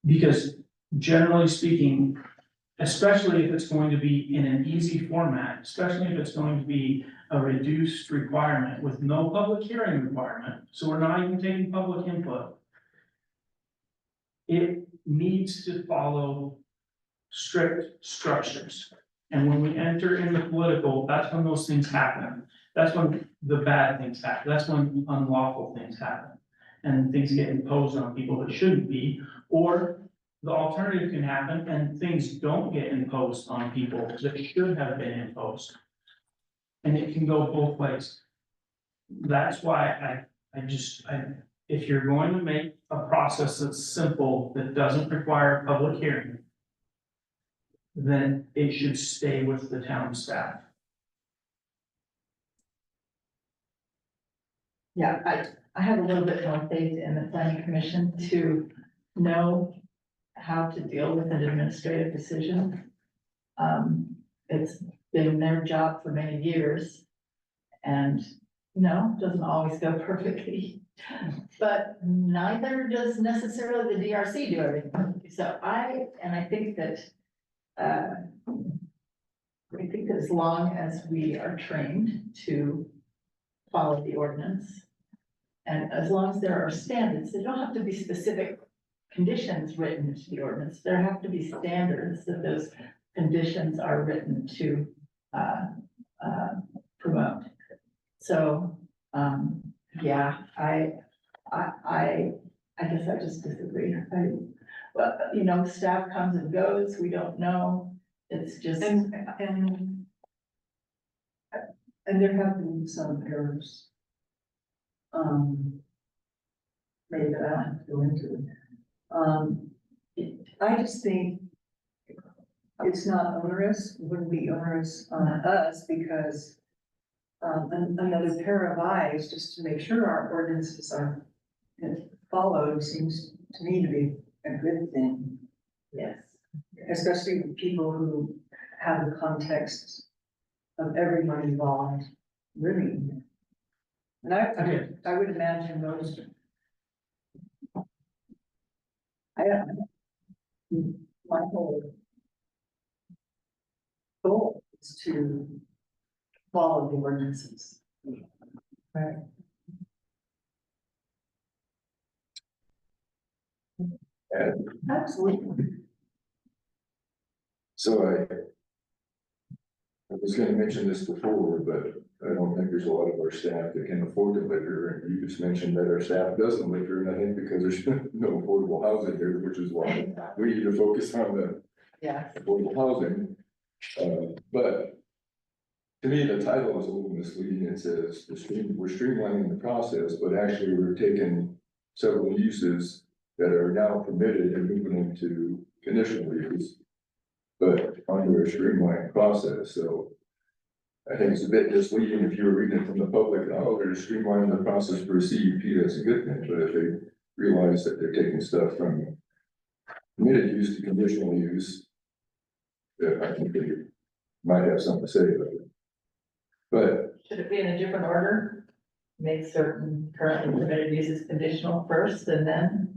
Because generally speaking, especially if it's going to be in an easy format, especially if it's going to be a reduced requirement with no public hearing requirement, so we're not even taking public input. It needs to follow strict structures. And when we enter in the political, that's when those things happen. That's when the bad things happen. That's when unlawful things happen. And things get imposed on people that shouldn't be, or the alternative can happen and things don't get imposed on people that should have been imposed. And it can go both ways. That's why if you're going to make a process that's simple, that doesn't require a public hearing, then it should stay with the town staff. Yeah, I have a little bit more faith in the planning commission to know how to deal with an administrative decision. It's been their job for many years. And, doesn't always go perfectly. But neither does necessarily the DRC do everything. So I think that, I think that as long as we are trained to follow the ordinance, and as long as there are standards, there don't have to be specific conditions written into the ordinance. There have to be standards that those conditions are written to, promote. So, yeah, I guess I just disagree. Well, you know, staff comes and goes, we don't know, it's just. And there have been some errors. Maybe that I don't have to go into. I just think it's not onerous, wouldn't be onerous on us because another pair of eyes just to make sure our ordinances are followed seems to me to be a good thing, Yes. especially with people who have the context of everyone involved living. And I would imagine most. My whole goal is to follow the ordinances. Right. And Absolutely. so I was gonna mention this before, but I don't think there's a lot of our staff that can afford the liquor, and you just mentioned that our staff doesn't liquor, and I think because there's no affordable housing here, which is why we need to focus on the Yeah. affordable housing. But to me, the title is a little misleading. It says we're streamlining the process, but actually we're taking several uses that are now permitted and moving them to conditional use, but under a streamlined process. So I think it's a bit misleading if you were reading it from the public, oh, they're streamlining the process for a CUP, that's a good thing. But if they realize that they're taking stuff from permitted use to conditional use, yeah, I think they might have something to say about it. But Should it be in a different order? Make certain currently permitted uses conditional first and then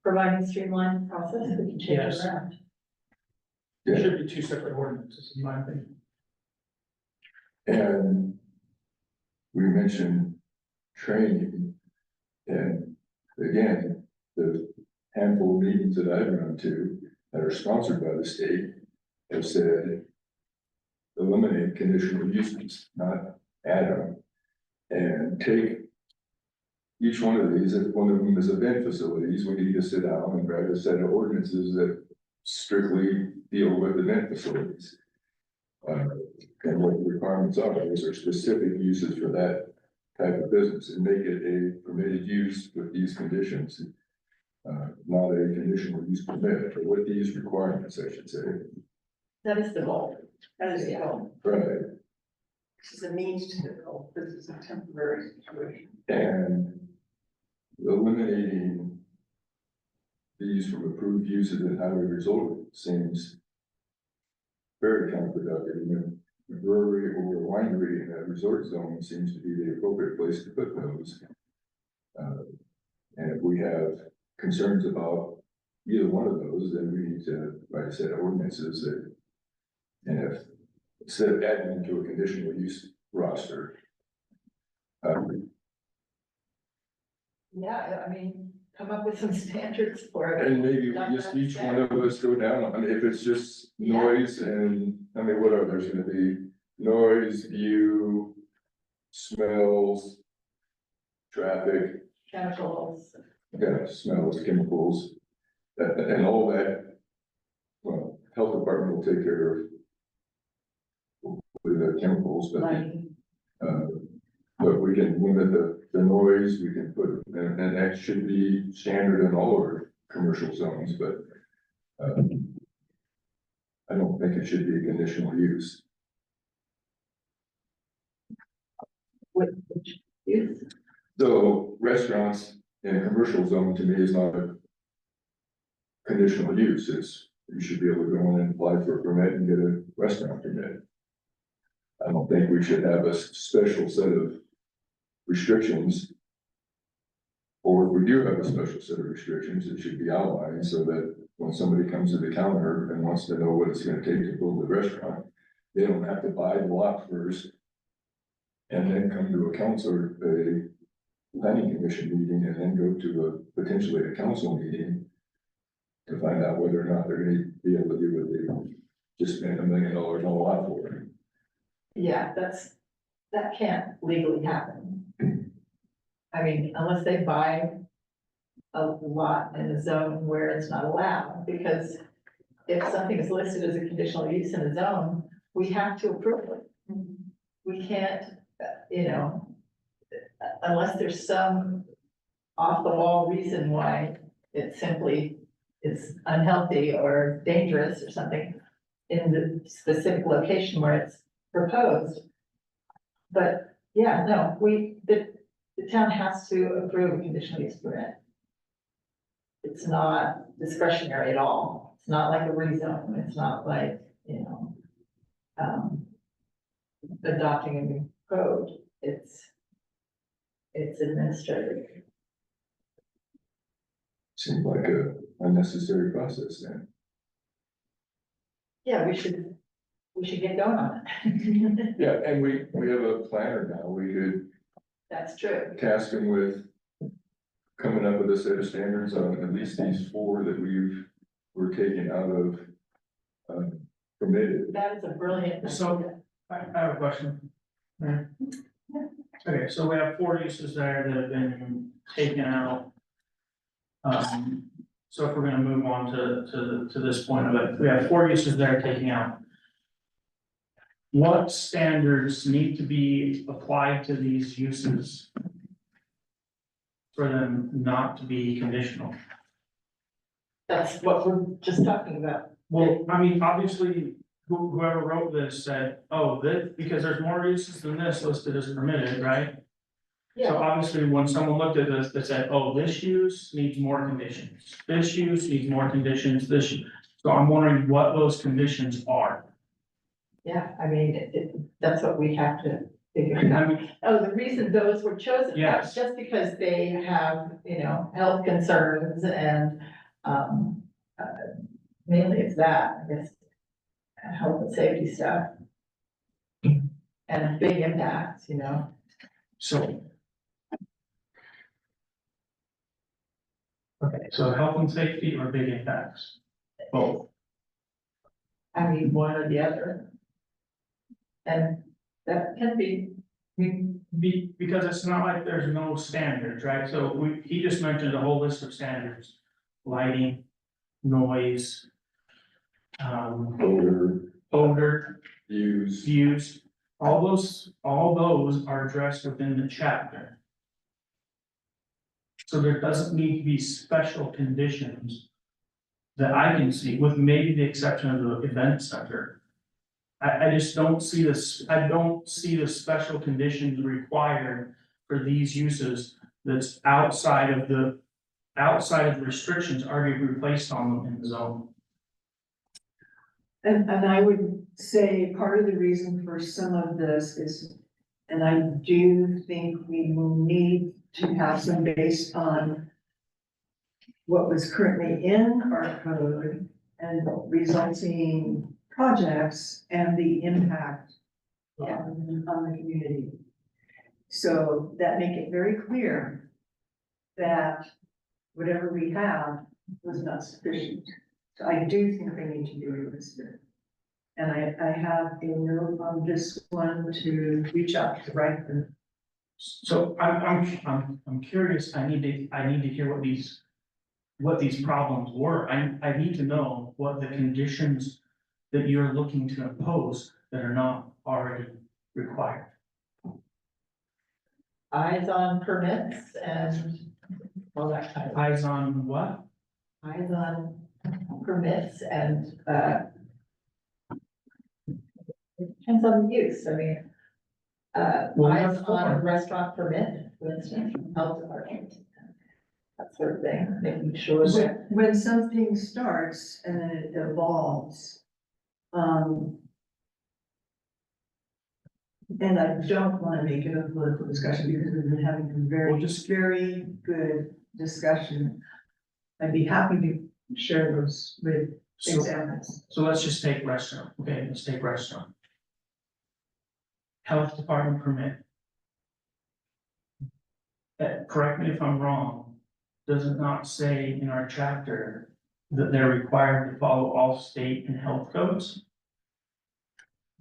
providing streamlined process, we can change Yes. it around. There should be two separate ordinances, in my opinion. And we mentioned training, and again, the handful of meetings that I've run to that are sponsored by the state have said eliminate conditional uses, not add them. And take each one of these, if one of them is event facilities, we need to sit down and write a set of ordinances that strictly deal with event facilities. And what the requirements are, those are specific uses for that type of business, and make it a permitted use with these conditions. Not a conditional use permit, but with these requirements, I should say. That is the goal. That is the goal. Right, This is a means to the goal. This is a temporary situation. and eliminating these from approved uses in highway resort seems very counterproductive. I mean, a brewery or a winery in a resort zone seems to be the appropriate place to put those. And if we have concerns about either one of those, then we need to write a set of ordinances that, and if, instead of adding them to a conditional use roster. Yeah, I mean, come up with some standards for it. And maybe we just, each one of us go down, I mean, if it's just noise and, I mean, what are there's gonna be? Noise, view, smells, traffic, Chemicals. yeah, smells, chemicals, and all that. Well, health department will take care of with the chemicals, but, Lighting. but we can limit the noise, we can put, and that should be standard in all our commercial zones, but I don't think it should be a conditional use. Which use? So restaurants in a commercial zone to me is not a conditional use, it's, you should be able to go in and apply for a permit and get a restaurant permit. I don't think we should have a special set of restrictions Or if we do have a special set of restrictions, it should be outlined so that when somebody comes to the counter and wants to know what it's gonna take to build the restaurant, they don't have to buy the lot first. And then come to a council, a planning commission meeting, and then go to a potentially a council meeting. To find out whether or not they're gonna be able to do what they just spent $1 million on a lot for. Yeah, that can't legally happen. I mean, unless they buy a lot in a zone where it's not allowed, because if something is listed as a conditional use in a zone, we have to approve it. We can't, you know, unless there's some off the wall reason why it simply is unhealthy or dangerous or something in the specific location where it's proposed. But yeah, no, the town has to approve a conditional use permit. It's not discretionary at all. It's not like a rezone. It's not like, you know, adopting a new code. It's administrative. Seems like a unnecessary process then. Yeah, we should get going on it. Yeah, and we have a planner now, we could That's true. task him with coming up with a set of standards on at least these 4 that we're taking out of permitted. That is a brilliant. So- I have a question. Okay, so we have 4 uses there that have been taken out. So if we're gonna move on to this point of it, we have 4 uses there taking out. What standards need to be applied to these uses for them not to be conditional? That's what we're just talking about. Well, I mean, obviously, whoever wrote this said, oh, that, because there's more uses than this listed as permitted, right? So obviously, when someone looked at this, they said, oh, this use needs more conditions, this use needs more conditions, so I'm wondering what those conditions are. Yeah, I mean, that's what we have to figure I out. mean, Oh, the reason those were chosen, Yes. just because they have, you know, health concerns and, mainly it's that, I guess. Health and safety stuff. And big impacts, you know. so. Okay, so health and safety or big impacts? Both. I mean, one or the other. And that can be, Because it's not like there's no standards, right? So he just mentioned a whole list of standards, lighting, noise. Odor, Use, views, all those are addressed within the chapter. So there doesn't need to be special conditions that I can see, with maybe the exception of the event center. I just don't see this, I don't see the special conditions required for these uses that's outside of the restrictions already placed on them in the zone. And I would say part of the reason for some of this is, and I do think we will need to have some based on what was currently in our code and resulting projects and the impact on the community. So that make it very clear that whatever we have was not sufficient. So I do think they need to be relisted. And I have a note on this one to reach out to Riker. So I'm curious, I need to hear what these problems were. I need to know what the conditions that you're looking to impose that are not already required. eyes on permits and all that kind of, Eyes on what? eyes on permits and, it depends on the use, I mean. Well, Eyes that's on a fine. restaurant permit, for instance, health department. That sort of thing, making sure that, When something starts and then it evolves. And I don't want to make it a political discussion because we've been having a Well, very, just- very good discussion, I'd be happy to share those with So, examples. so let's just take restaurant, okay, let's take restaurant. Health department permit. Correct me if I'm wrong, does it not say in our chapter that they're required to follow all state and health codes?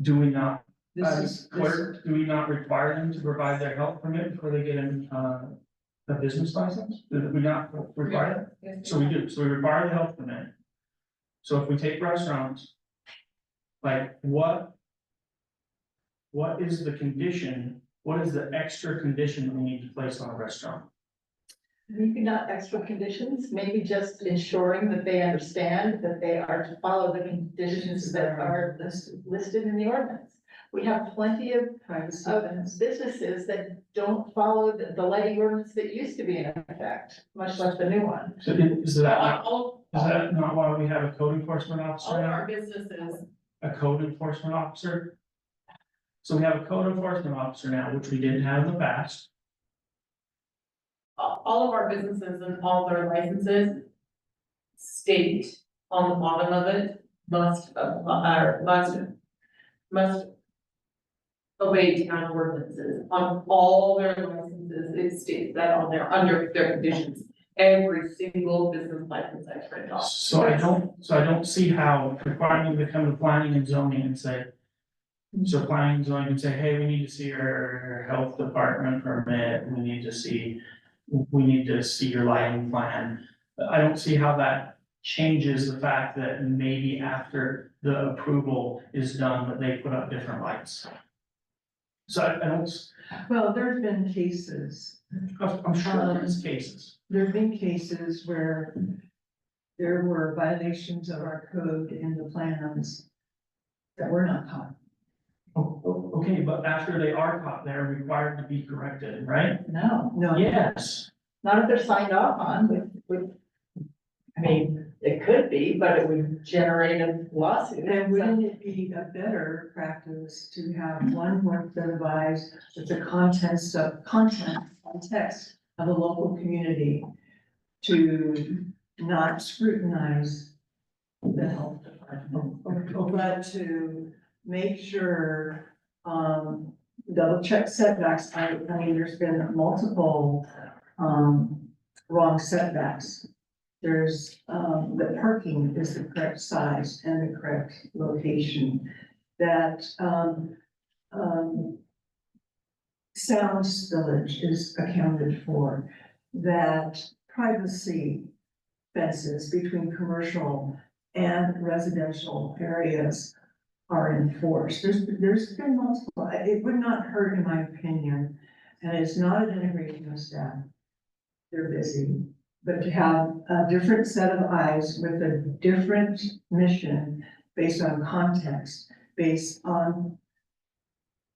Do we not, This clerk, do we not require them to provide their health permit before they get a business license? Do we not require it? So we do, so we require the health permit. So if we take restaurants, like what is the condition, what is the extra condition that we need to place on a restaurant? Maybe not extra conditions, maybe just ensuring that they understand that they are to follow the conditions that are listed in the ordinance. We have plenty of privacy of events. businesses that don't follow the lighting ordinance that used to be in effect, much less the new one. So is that, All is that not why we have a code enforcement of officer now? our businesses, A code enforcement officer? So we have a code enforcement officer now, which we didn't have in the past. all of our businesses and all their licenses state on the bottom of it, must obey town ordinances. On all their licenses, it states that on their, under their conditions. Every single business license I printed off. So I don't see how requiring them to come to planning and zoning and say. So planning and zoning can say, hey, we need to see your health department permit, we need to see your lighting plan. I don't see how that changes the fact that maybe after the approval is done, that they put up different lights. So I don't, Well, there's been cases, I'm sure there's cases. there've been cases where there were violations of our code in the plans that were not caught. Okay, but after they are caught, they're required to be corrected, right? No, No. Yes. not if they're signed off on I mean, it could be, but it would generate a lawsuit. And wouldn't it be a better practice to have one work that advise that the context of a local community to not scrutinize the health department, but to make sure, double check setbacks. I mean, there's been multiple, wrong setbacks. There's, the parking is the correct size and the correct location. That, sound spillage is accounted for. That privacy fences between commercial and residential areas are enforced. There's been multiple, it would not hurt, in my opinion, and it's not a denigration of staff. They're busy. But to have a different set of eyes with a different mission based on context, based on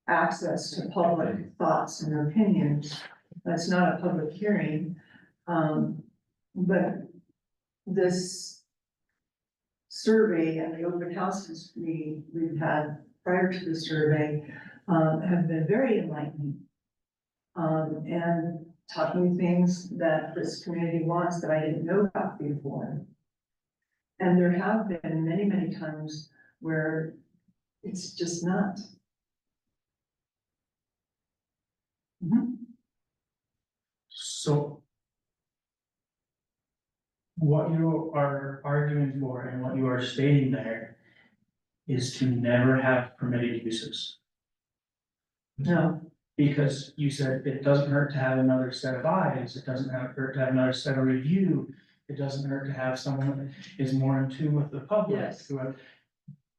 access to public thoughts and opinions. That's not a public hearing. But this survey and the open houses we've had prior to the survey have been very enlightening. And taught me things that this community wants that I didn't know about before. And there have been many, many times where it's just not. So. What you are arguing for and what you are stating there is to never have permitted uses. No, Because you said it doesn't hurt to have another set of eyes, it doesn't hurt to have another set of review. It doesn't hurt to have someone that is more in tune with the public. Yes.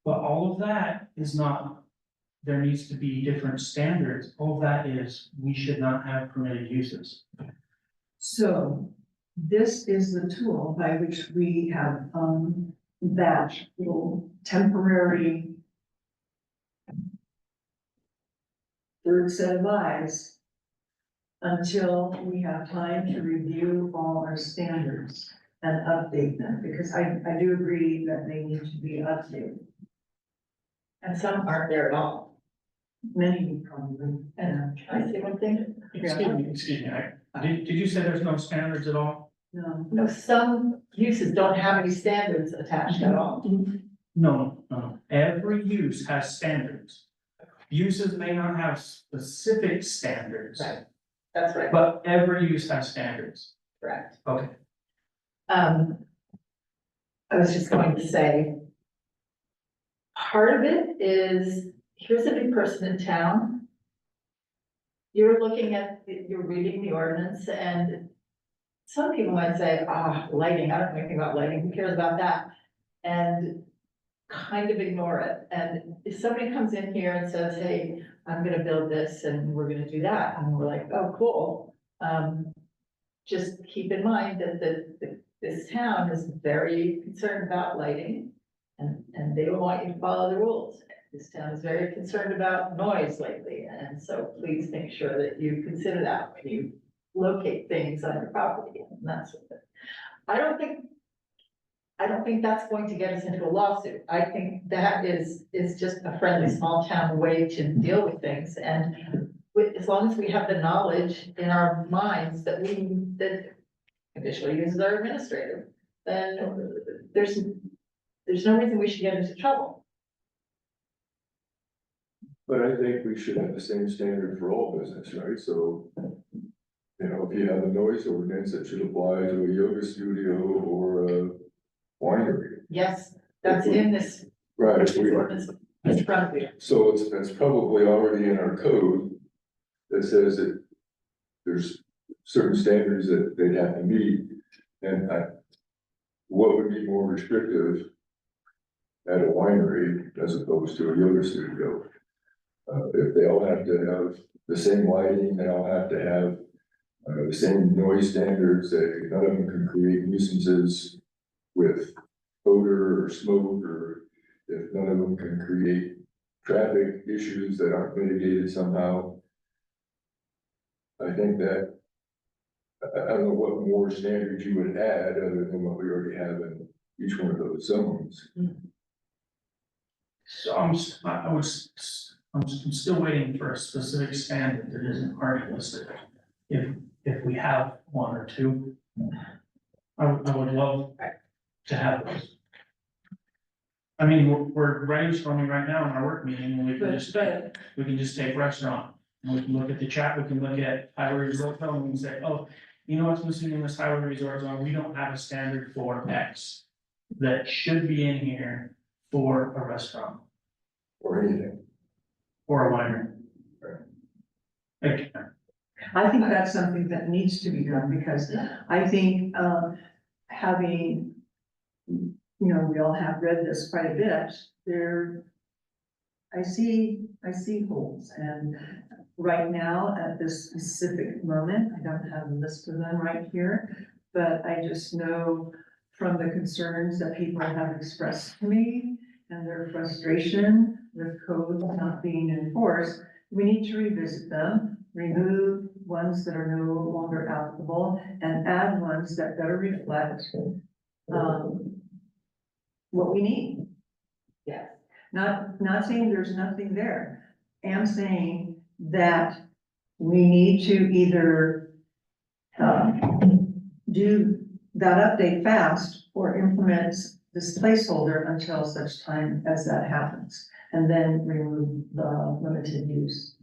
But all of that is not, there needs to be different standards, all of that is, we should not have permitted uses. so this is the tool by which we have, that little temporary third set of eyes until we have time to review all our standards and update them, because I do agree that they need to be updated. And some aren't there at all. Many probably, And can I say one thing? Excuse me, did you say there's no standards at all? No. No, some uses don't have any standards attached at all. No, every use has standards. Uses may not have specific standards, Right. That's right, but every use has standards. correct. Okay. I was just going to say, part of it is, here's a new person in town. You're reading the ordinance, and some people might say, lighting, I don't know anything about lighting, who cares about that? And kind of ignore it. And if somebody comes in here and says, hey, I'm gonna build this and we're gonna do that, and we're like, oh, cool. Just keep in mind that this town is very concerned about lighting, and they want you to follow the rules. This town is very concerned about noise lately, and so please make sure that you consider that when you locate things on your property, and that sort of thing. I don't think that's going to get us into a lawsuit. I think that is just a friendly, small town way to deal with things, and as long as we have the knowledge in our minds that conditional uses are administrative, then there's no reason we should get into trouble. But I think we should have the same standard for all business, right? So, you know, if you have a noise ordinance, it should apply to a yoga studio or a winery. Yes, that's in this Right. ordinance in front of you. So it's probably already in our code that says that there's certain standards that they'd have to meet. And what would be more restrictive at a winery as opposed to a yoga studio? If they all have to have the same lighting, they all have to have the same noise standards, that none of them can create nuisances with odor or smoke, or if none of them can create traffic issues that aren't mitigated somehow. I think that, I don't know what more standards you would add other than what we already have in each one of those zones. So I'm still waiting for a specific standard that isn't already listed. If we have one or two, I would love to have those. I mean, we're brainstorming right now in our work meeting, and we can just take restaurant. And we can look at the chat, we can look at highway resort zone, and we can say, oh, you know what's missing in this highway resort zone? We don't have a standard for X that should be in here for a restaurant Or anything. or a winery. Like, I think that's something that needs to be done, because I think, having, we all have read this quite a bit, I see holes, and right now, at this specific moment, I don't have a list of them right here, but I just know from the concerns that people have expressed to me and their frustration with codes not being enforced, we need to revisit them, remove ones that are no longer applicable, and add ones that better reflect what we need. Yes. Not saying there's nothing there. I'm saying that we need to either do that update fast or implement this placeholder until such time as that happens, and then remove the limited use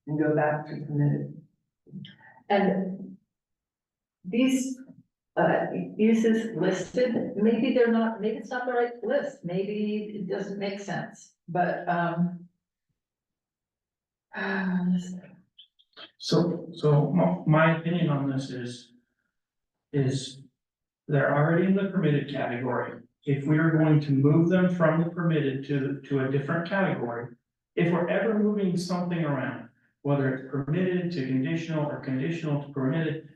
and go back to permitted. And these uses listed, maybe it's not the right list, maybe it doesn't make sense, but so my opinion on this is they're already in the permitted category. If we are going to move them from the permitted to a different category, if we're ever moving something around, whether it's permitted to conditional or conditional to permitted,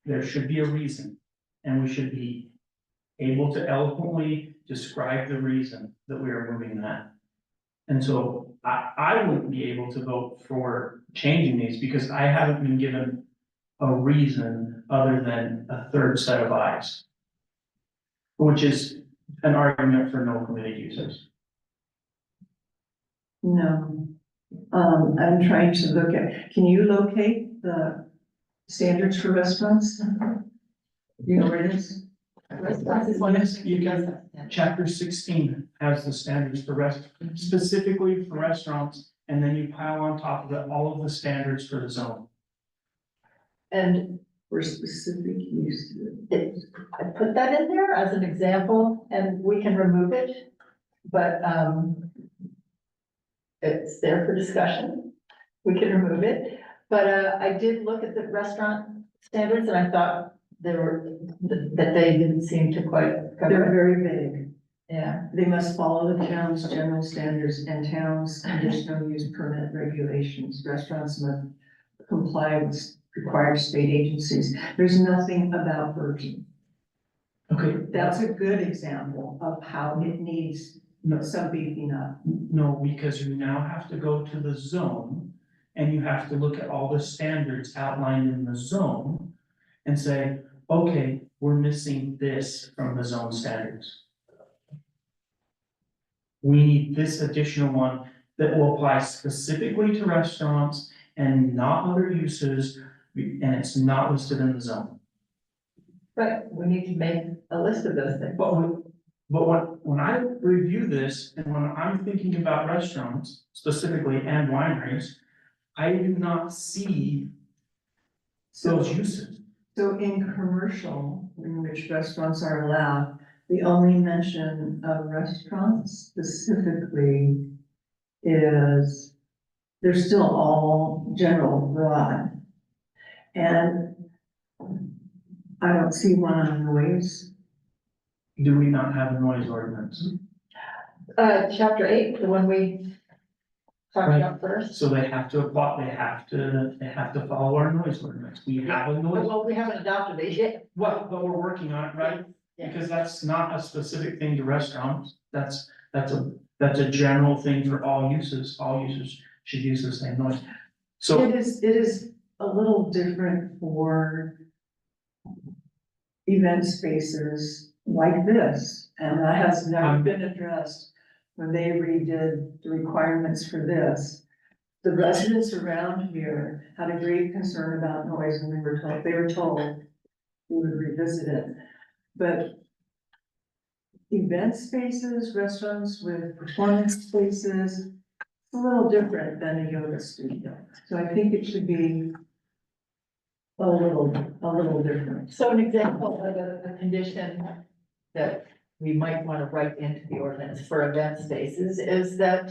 there should be a reason, and we should be able to eloquently describe the reason that we are moving that. And so I wouldn't be able to vote for changing these because I haven't been given a reason other than a third set of eyes, which is an argument for no permitted users. No. I'm trying to look at, can you locate the standards for restaurants? You know where it is? Restaurants is one of Yes, the. you can. Chapter 16 has the standards for specifically for restaurants, and then you pile on top of it all of the standards for the zone. And For specific use. I put that in there as an example, and we can remove it, but, it's there for discussion. We can remove it, but, I did look at the restaurant standards, and I thought that they didn't seem to quite They're cover very vague. it. Yeah, They must follow the town's general standards and town's conditional use permit regulations. Restaurants must comply with required state agencies. There's nothing about version. Okay, That's a good example of how it needs some beefing up. no, because you now have to go to the zone and you have to look at all the standards outlined in the zone and say, okay, we're missing this from the zone standards. We need this additional one that will apply specifically to restaurants and not other uses, and it's not listed in the zone. but we need to make a list of those things. But when I review this, and when I'm thinking about restaurants specifically and wineries, I do not see those uses. So in commercial, in which restaurants are allowed, the only mention of restaurants specifically is, they're still all general broad. And I don't see one on noise. Do we not have a noise ordinance? Chapter 8, the one we talked about first. So they have to apply, they have to follow our noise ordinance. We have a noise, Well, we haven't adopted it yet. well, but we're working on it, right? Yeah. Because that's not a specific thing to restaurants. That's a general thing for all uses. All users should use the same noise. So, It is a little different for event spaces like this, and that has never been addressed when they redid the requirements for this. The residents around here had a great concern about noise, and they were told we would revisit it. But event spaces, restaurants with performance spaces, a little different than a yoga studio. So I think it should be a little different. So an example of a condition that we might want to write into the ordinance for event spaces is that,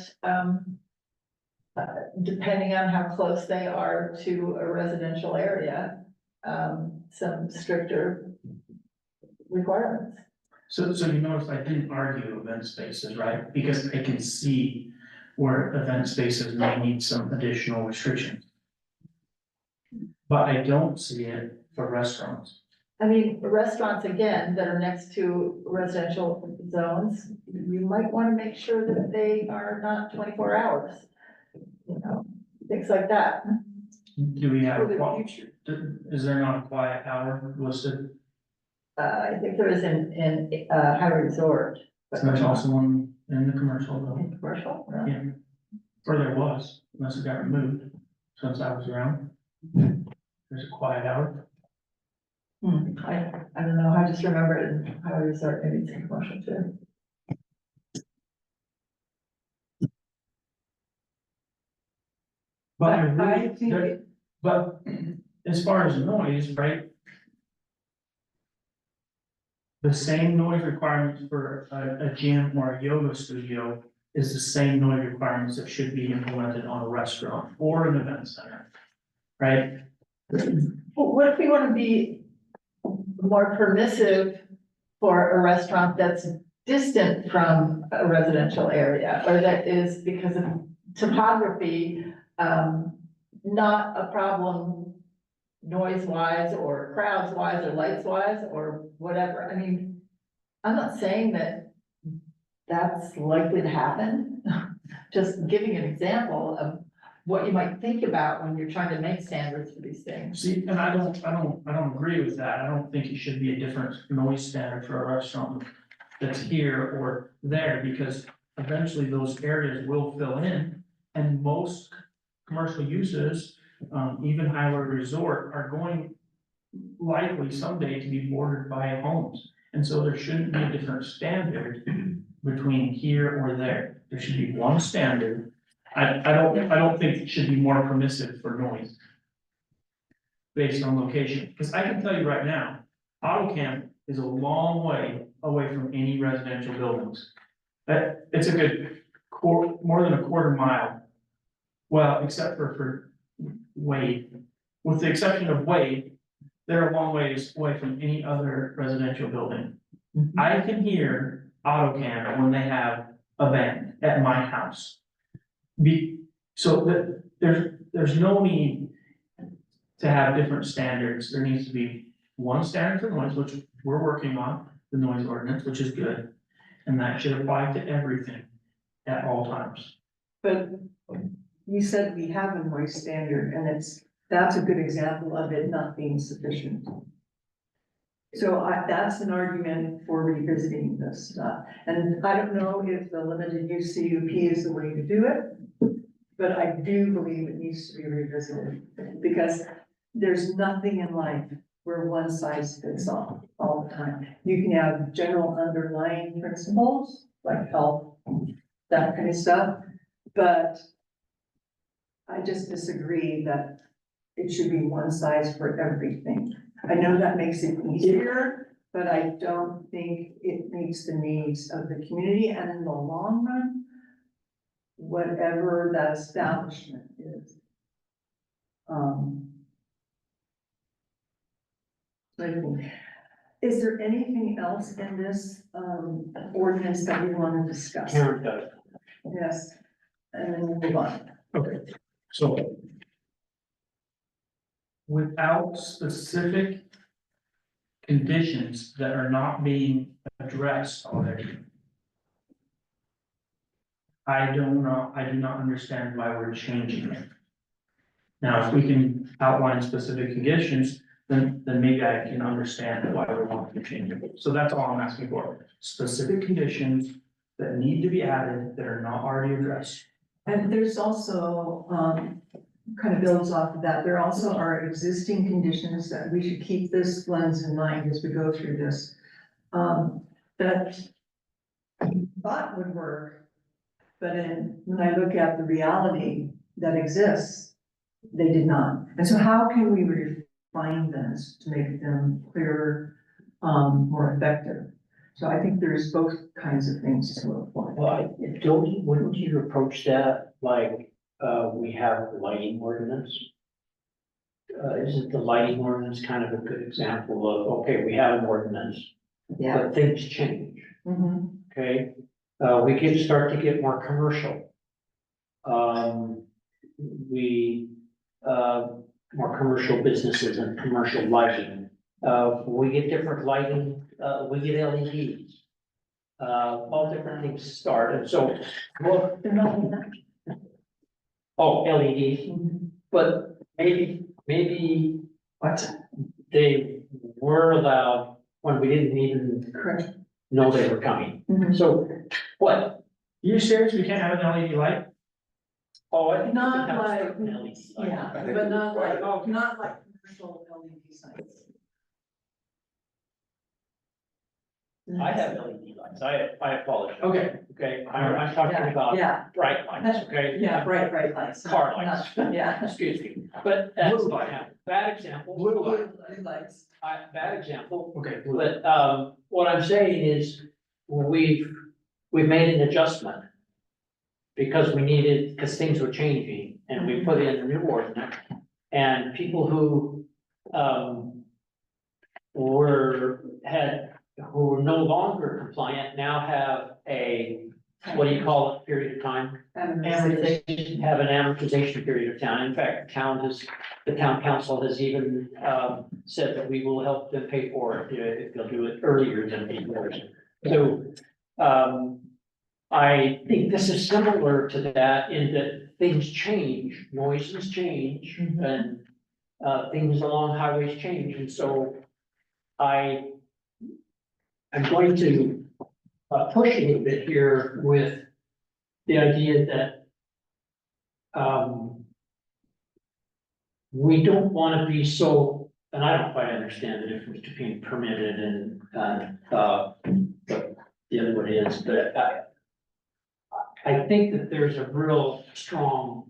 depending on how close they are to a residential area, some stricter requirements. so you notice I didn't argue event spaces, right? Because I can see where event spaces may need some additional restrictions. But I don't see it for restaurants. I mean, restaurants, again, that are next to residential zones, you might want to make sure that they are not 24 hours. You know, things like that. Do we have, For the future. is there not a quiet hour listed? I think there is in Highway Resort. But There's also one in the commercial though. in commercial, no? Yeah, or there was, unless it got removed since I was around. There's a quiet hour. I don't know, I just remember it in Highway Resort, maybe it's in commercial too. But I I really, think it- but as far as noise, right? The same noise requirements for a gym or a yoga studio is the same noise requirements that should be implemented on a restaurant or an event center. Right? Well, what if we want to be more permissive for a restaurant that's distant from a residential area, or that is because of topography, not a problem noise wise or crowds wise or lights wise or whatever. I mean, I'm not saying that that's likely to happen. Just giving an example of what you might think about when you're trying to make standards for these things. See, and I don't agree with that. I don't think it should be a different noise standard for a restaurant that's here or there, because eventually those areas will fill in. And most commercial uses, even Highway Resort, are going likely someday to be bordered by homes. And so there shouldn't be a different standard between here or there. There should be one standard. I don't think it should be more permissive for noise based on location, because I can tell you right now, auto camp is a long way away from any residential buildings. It's a good more than a quarter mile. Well, except for Wade, with the exception of Wade, they're a long ways away from any other residential building. I can hear auto camp when they have a band at my house. So that there's no need to have different standards. There needs to be one standard for noise, which we're working on, the noise ordinance, which is good. And that should apply to everything at all times. But you said we have a noise standard, and that's a good example of it not being sufficient. So that's an argument for revisiting this stuff. And I don't know if the limited use CUP is the way to do it, but I do believe it needs to be revisited, because there's nothing in life where one size fits all the time. You can have general underlying principles like health, that kind of stuff, but I just disagree that it should be one size for everything. I know that makes it easier, but I don't think it meets the needs of the community, and in the long run, whatever that establishment is. I think, is there anything else in this, ordinance that we want to discuss? Karen does. Yes, and then we'll move on. Okay, so. Without specific conditions that are not being addressed already. I do not understand why we're changing it. Now, if we can outline specific conditions, then maybe I can understand why we want to change it. So that's all I'm asking for, specific conditions that need to be added that are not already addressed. And there's also, kind of builds off of that, there also are existing conditions that we should keep this lens in mind as we go through this. That I thought would work, but when I look at the reality that exists, they did not. And so how can we refine this to make them clearer, more effective? So I think there's both kinds of things to look for. Well, wouldn't you approach that like, we have the lighting ordinance? Isn't the lighting ordinance kind of a good example of, okay, we have an ordinance, but things change, Mhm. okay? We can start to get more commercial. More commercial businesses and commercial lighting. We get different lighting, we get LEDs. All different things start, and so, well, They're not in that. oh, LEDs, Mhm. but maybe What? they were allowed when we didn't even Correct. know they were coming. Mhm. So, what? You serious? We can't have an LED light? Oh, I think. we Not can have like- certain LEDs, like- Yeah, I think but we not like, require not like commercial LED signs. I have LED lights, I apologize. Okay. Okay, I'm talking Yeah, about yeah, bright lights, okay? yeah, bright lights. Car not- lights. not- Yeah. Excuse me, but that's Blue light. bad example. Blue light. Blue lights. Bad example, Okay. but, what I'm saying is, we've made an adjustment. Because we needed, because things were changing, and we put in a new ordinance, and people who, who were no longer compliant now have a, what do you call it, period of time? Amortization. Have an amortization period of time. In fact, the town council has even, said that we will help them pay for it, if they'll do it earlier than 8 years. So, I think this is similar to that in that things change, noises change, Mhm. and, things along highways change, and so I'm going to, push a little bit here with the idea that, we don't want to be so and I don't quite understand the difference between permitted and, what the other one is, but I think that there's a real strong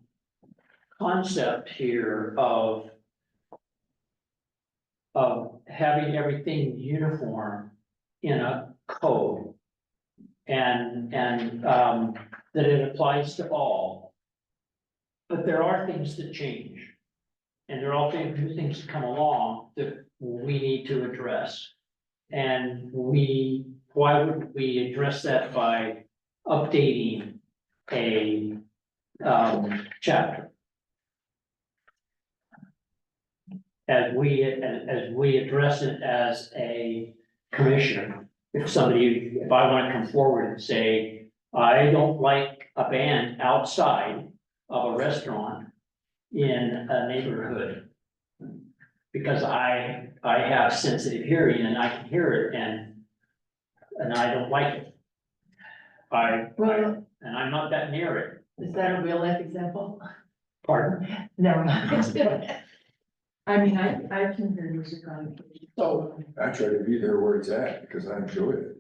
concept here of having everything uniform in a code. And, that it applies to all. But there are things that change. And there are all new things that come along that we need to address. And why would we address that by updating a, chapter? As we address it as a commissioner, if I want to come forward and say, I don't like a band outside of a restaurant in a neighborhood. Because I have sensitive hearing and I can hear it and I don't like it. Well, And I'm not that near it, is that a real life example? pardon? Never mind. I mean, I can hear music on occasion. So, I try to be there where it's at because I enjoy it.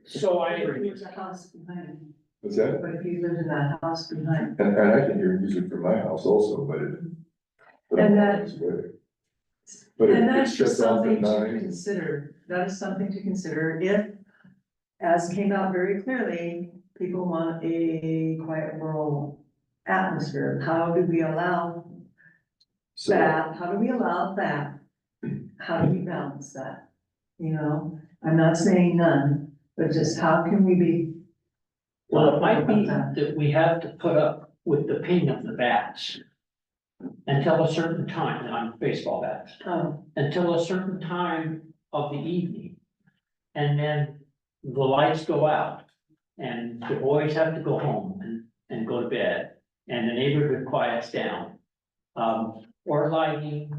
so There's a house behind, What's that? but if you live in that house behind, And I can hear music from my house also, but And that- it's way. But and it that's just shuts off at something to 9. consider. That is something to consider if, as came out very clearly, people want a quiet rural atmosphere. How do we allow So, that? How do we allow that? How do we balance that? You know, I'm not saying none, but just how can we be? well, it might be that we have to put up with the ping of the bats. Until a certain time, on baseball bats, Oh, until a certain time of the evening. And then the lights go out and the boys have to go home and go to bed and the neighborhood quiets down. Or lighting,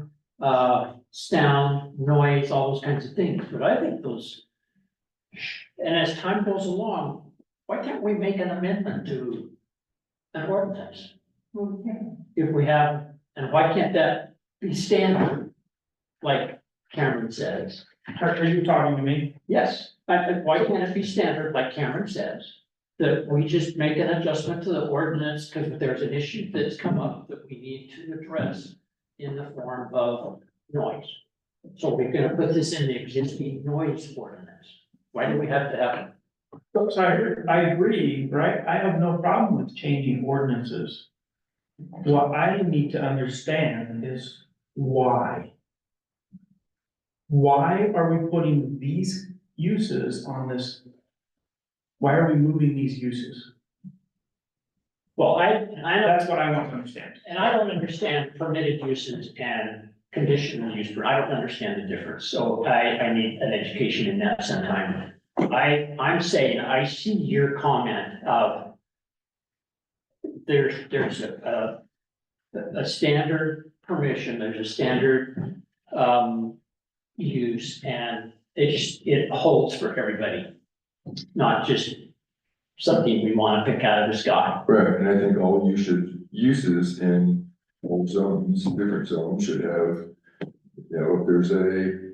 sound, noise, all those kinds of things, but I think those. And as time goes along, why can't we make an amendment to an ordinance? okay. If we have, and why can't that be standard? Like Cameron says, Are you talking to me? yes, why can't it be standard like Cameron says? That we just make an adjustment to the ordinance because there's an issue that's come up that we need to address in the form of noise. So we're gonna put this in the existing noise ordinance. Why do we have to have it? So I agree, right? I have no problem with changing ordinances. What I need to understand is why. Why are we putting these uses on this? Why are we moving these uses? Well, I don't, That's what I want to understand. and I don't understand permitted uses and conditional use, I don't understand the difference, so I need an education in that sometime. I'm saying, I see your comment of there's a standard permission, there's a standard, use, and it holds for everybody, not just something we want to pick out of the sky. right, and I think all uses in all zones, different zones should have, you know, if there's a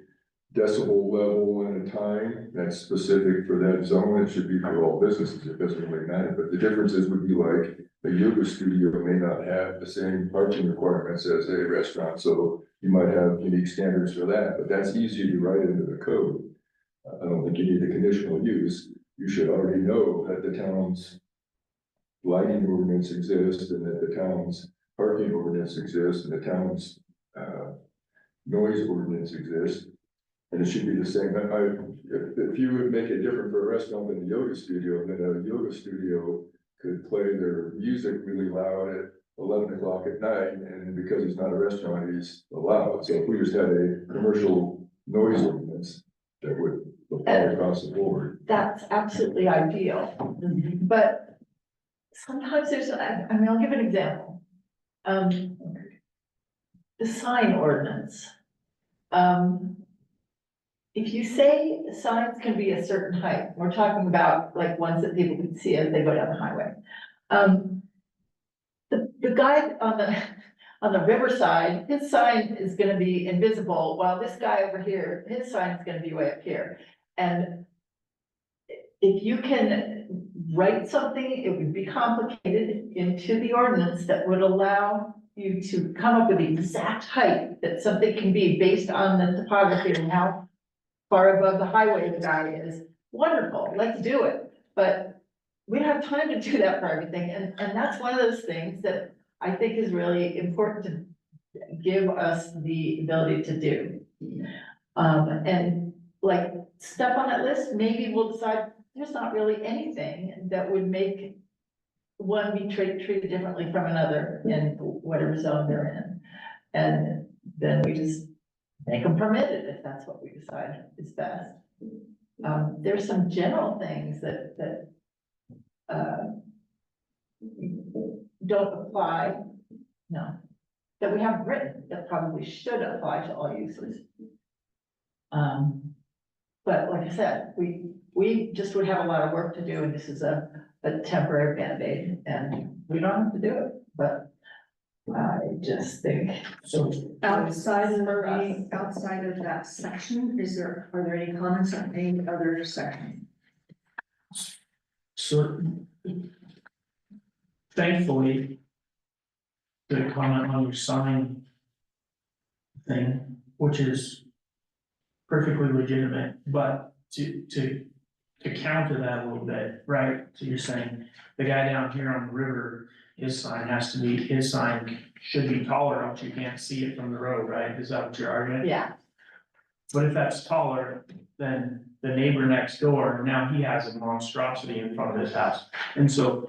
decibel level and a time that's specific for that zone, it should be for all businesses, it doesn't really matter, but the differences would be like a yoga studio may not have the same parking requirements as a restaurant, so you might have unique standards for that, but that's easy to write into the code. I don't think you need a conditional use, you should already know that the town's lighting ordinance exists and that the town's parking ordinance exists and the town's noise ordinance exists. And it should be the same, if you would make it different for a restaurant than a yoga studio, then a yoga studio could play their music really loud at 11 o'clock at night, and because he's not a restaurant, he's allowed. So if we just had a commercial noise ordinance, that would apply across the board. That's absolutely ideal, but sometimes I mean, I'll give an example. The sign ordinance. If you say signs can be a certain height, we're talking about like ones that people can see as they go down the highway. The guy on the riverside, his sign is gonna be invisible, while this guy over here, his sign is gonna be way up here. And if you can write something, it would be complicated into the ordinance that would allow you to come up with the exact height that something can be based on the topography and how far above the highway the guy is. Wonderful, let's do it. But we don't have time to do that for everything, and that's one of those things that I think is really important to give us the ability to do. And like stuff on that list, maybe we'll decide there's not really anything that would make one be treated differently from another in whatever zone they're in. And then we just make them permitted if that's what we decide is best. There's some general things that don't apply, no, that we haven't written, that probably should apply to all uses. But like I said, we just would have a lot of work to do, and this is a temporary Band-Aid, and we don't have to do it, but I just think. So, Outside of For us. outside of that section, are there any comments on any other section? so thankfully, the comment on your sign thing, which is perfectly legitimate, but to counter that a little bit, right? So you're saying the guy down here on the river, his sign should be taller, else you can't see it from the road, right? Is that what you're arguing? Yeah, But if that's taller than the neighbor next door, now he has a monstrosity in front of his house. And so,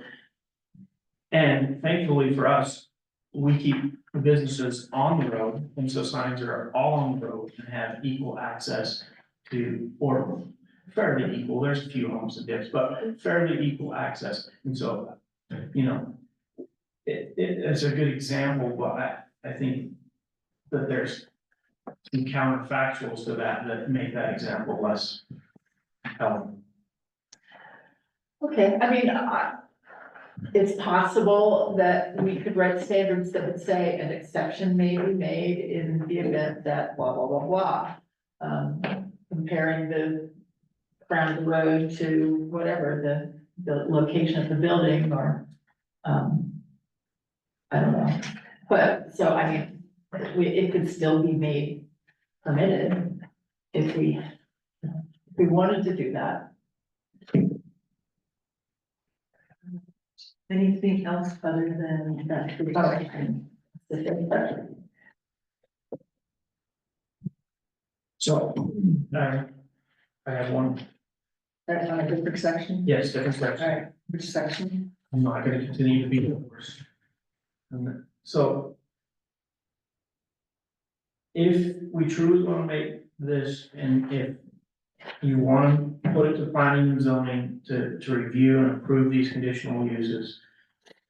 and thankfully for us, we keep the businesses on the road, and so signs are all on the road and have equal access to, or fairly equal, there's a few homes and dips, but fairly equal access. And so, you know, it's a good example, but I think that there's some counterfactuals to that make that example less compelling. okay, I mean, it's possible that we could write standards that would say an exception may be made in the event that blah, blah, blah, blah. Comparing the ground of the road to whatever, the location of the building or, I don't know. But, so I mean, it could still be made permitted if we wanted to do that. Anything else other than that? So, I have one, That's on a different section? yes, different All section. right, which section? I'm not gonna continue to be the worst. And so. If we truly wanna make this, and if you want to put it to planning and zoning to review and approve these conditional uses.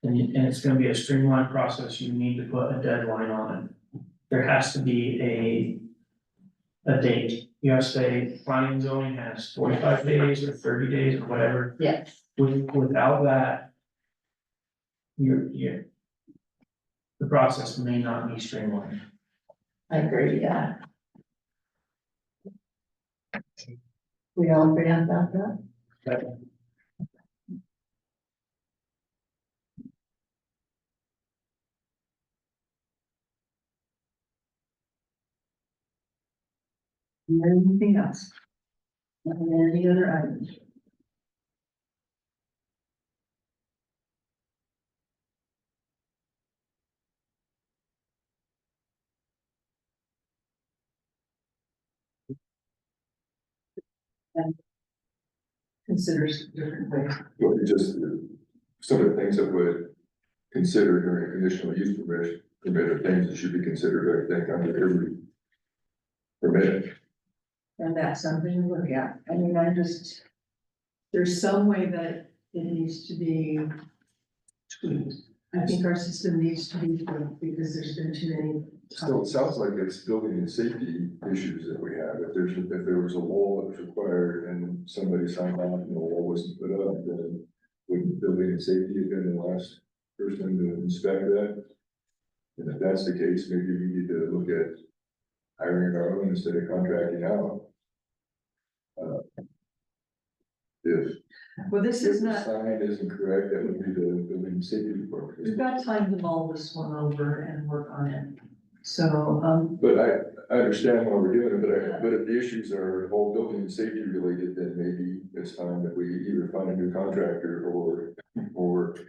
And it's gonna be a streamlined process, you need to put a deadline on it. There has to be a date. You have to say, planning and zoning has 45 days or 30 days or whatever. Yes. Without that, the process may not be streamlined. I agree, yeah. We all agree on that? Anything else? Any other items? And considers different ways. Well, it just, some of the things that would consider during a conditional use permit are things that should be considered, I think, under every permit. And that's something to look at. I mean, there's some way that it needs to be tweaked. I think our system needs to be tweaked because there's been too many. Still, it sounds like it's building and safety issues that we have. If there was a wall that was required and somebody signed off and the wall wasn't put up, then wouldn't building and safety have been the last person to inspect that? And if that's the case, maybe we need to look at hiring our own instead of contracting out. If Well, this if is the not, sign isn't correct, that would be the building safety department. we've got time to mull this one over and work on it. So, But I understand why we're doing it, but if the issues are all building and safety related, then maybe it's time that we either find a new contractor or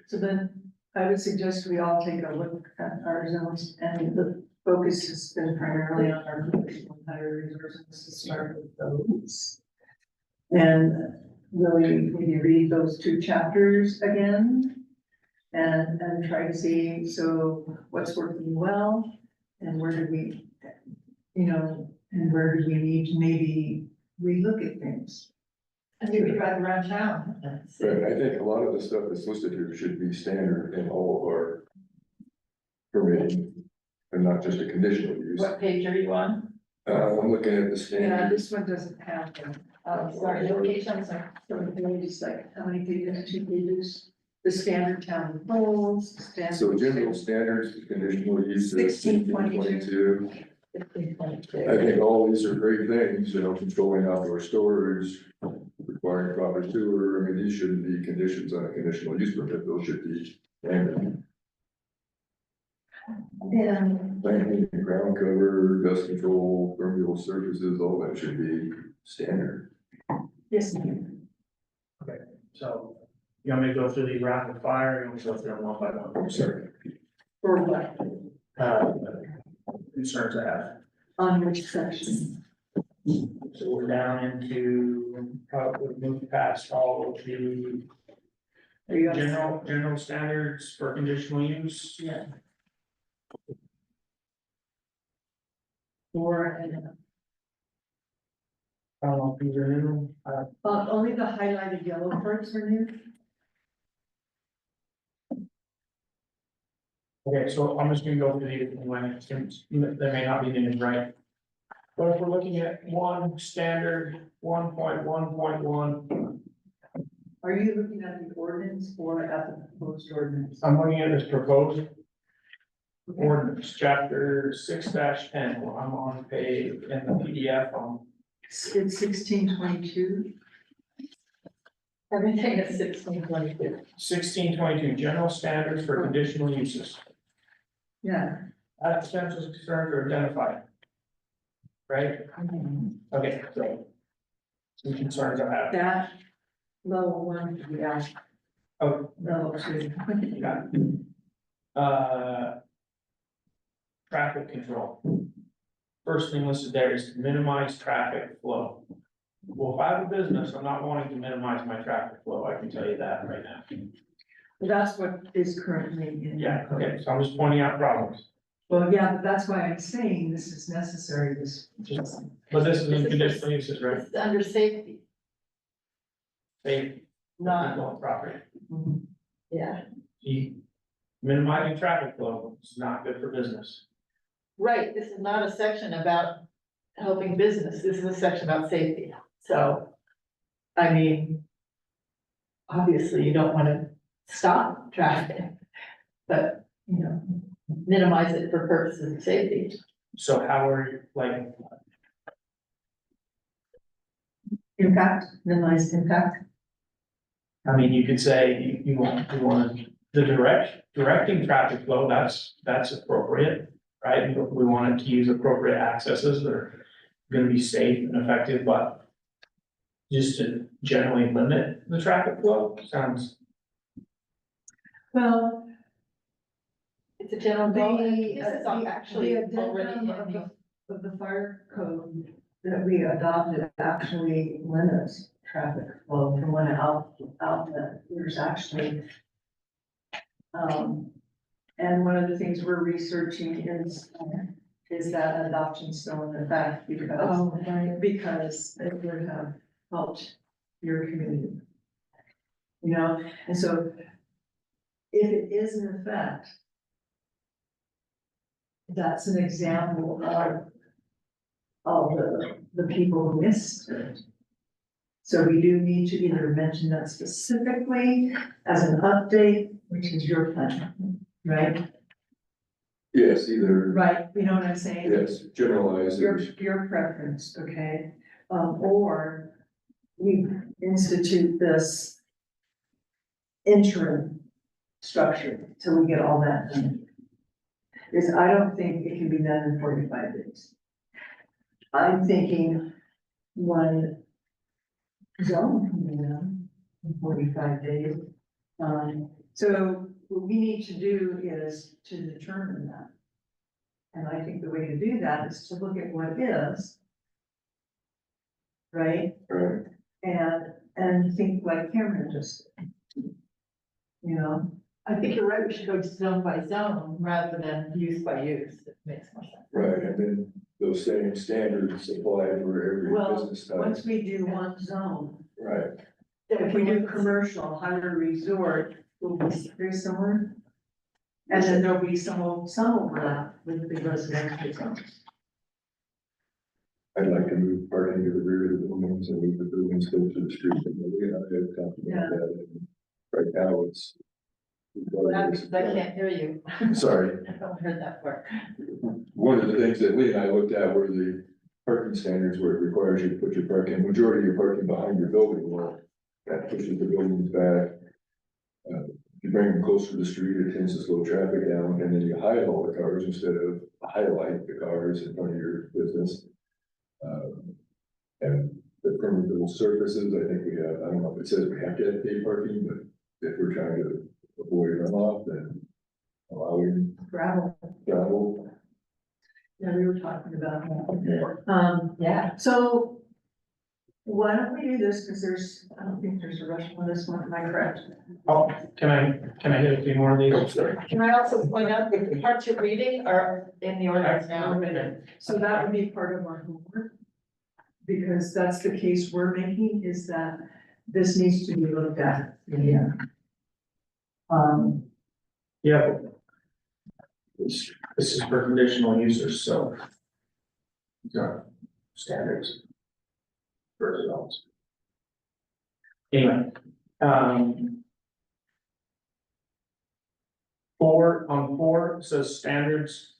so then I would suggest we all take a look at our zones, and the focus has been primarily on our professional hire resources to start with those. And really, maybe read those two chapters again and try to see, so what's working well and where do we, and where do we need to maybe relook at things? And maybe drive around town. and see. But I think a lot of the stuff that's listed here should be standard in all of our permitting, and not just a conditional use. What page are you on? I'm looking at the Yeah, standard. this one doesn't have them. Sorry, what page, I'm sorry. Just like, how many pages, 2 pages? The standard town rules, standard. So general standards, conditional uses, 1622. 1622. I think all these are great things, controlling outdoor storage, requiring proper sewer. I mean, these shouldn't be conditions on a conditional use permit. Those should be standard. And Planting, ground cover, dust control, permeable surfaces, all that should be standard. yes, So, you want me to go through these rapid fire, or you want me to go through them one by one? Sorry. for what, Uh, concerns I have. on which section? So we're down into, probably move past all of the Are you on- general standards for conditional use. Yeah. Or, These are new, only the highlighted yellow parts are new. okay, so I'm just gonna go through these when since they may not be named right. But if we're looking at one standard, 1.1.1, Are you looking at the ordinance or at the proposed ordinance? I'm looking at this proposed ordinance, chapter 6-10. I'm on page in the PDF on It's 1622. Everything is 1622. 1622, general standards for conditional uses. Yeah. Potential concerns are identified. Right? Okay, so. Some concerns I have. That level one, yeah. Oh. Level two. Got it. Traffic control. First thing listed there is to minimize traffic flow. Well, if I have a business, I'm not wanting to minimize my traffic flow, I can tell you that right now. That's what is currently in. the Yeah, code. okay, so I'm just pointing out problems, Well, yeah, but that's why I'm saying this is necessary, this. but this is in This is- conditional uses, right? This is under safety. Safe, Not, people and property. yeah, Minimizing traffic flow is not good for business. right, this is not a section about helping business, this is a section about safety, so. I mean. Obviously, you don't wanna stop traffic, but, minimize it for purposes of safety. So how are you, like, Impact, minimize impact. I mean, you could say you want the directing traffic flow, that's appropriate, right? We want it to use appropriate accesses that are gonna be safe and effective, but just to generally limit the traffic flow sounds, Well, It's a general goal, and the, this is the actually already addendum in the. of the fire code that we adopted actually limits traffic flow from one outlet. There's actually. And one of the things we're researching is that adoption still in effect because it would have helped your community. And so if it is in effect, that's an example of the people who missed it. So we do need to either mention that specifically as an update, which is your plan, right? Yes, either, right, you know what I'm saying? yes, generalize Your, it. your preference, okay? Or we institute this interim structure till we get all that done. Because I don't think it can be done in 45 days. I'm thinking one zone can be done in 45 days. So what we need to do is to determine that. And I think the way to do that is to look at what is. Right? Right, And think like Cameron just. did. You know, I think you're right, we should go zone by zone rather than use by use, it makes more sense. right, and then those same standards apply for every well, business type. once we do one zone, Right, if we do commercial, highway resort, will be very similar. And then there'll be some overlap with the residential zones. I'd like to move parking to the rear of the buildings and move the buildings close to the street. And I have talked about that. And right now, it's. I can't hear you. Sorry, I haven't heard that part. one of the things that Lee and I looked at were the parking standards where it requires you to put your parking, majority of your parking behind your building. Well, that pushes the buildings back. If you bring them closer to the street, it tends to slow traffic down, and then you hide all the cars instead of highlight the cars in front of your business. And the permeable surfaces, I think we have, I don't know if it says we have to have paid parking, but if we're trying to avoid runoff, then allowing Gravel, travel. yeah, we were talking about that. Yeah. So why don't we do this, because I don't think there's a rush on this one, am I correct? Oh, can I hit a few more of these? Sorry. Can I also point out that the parts you're reading are in the ordinance now? So that would be part of our homework. Because that's the case we're making, is that this needs to be looked at. Yeah. Yeah. This is for conditional users, so. These are standards. For results. Anyway, four it says standards.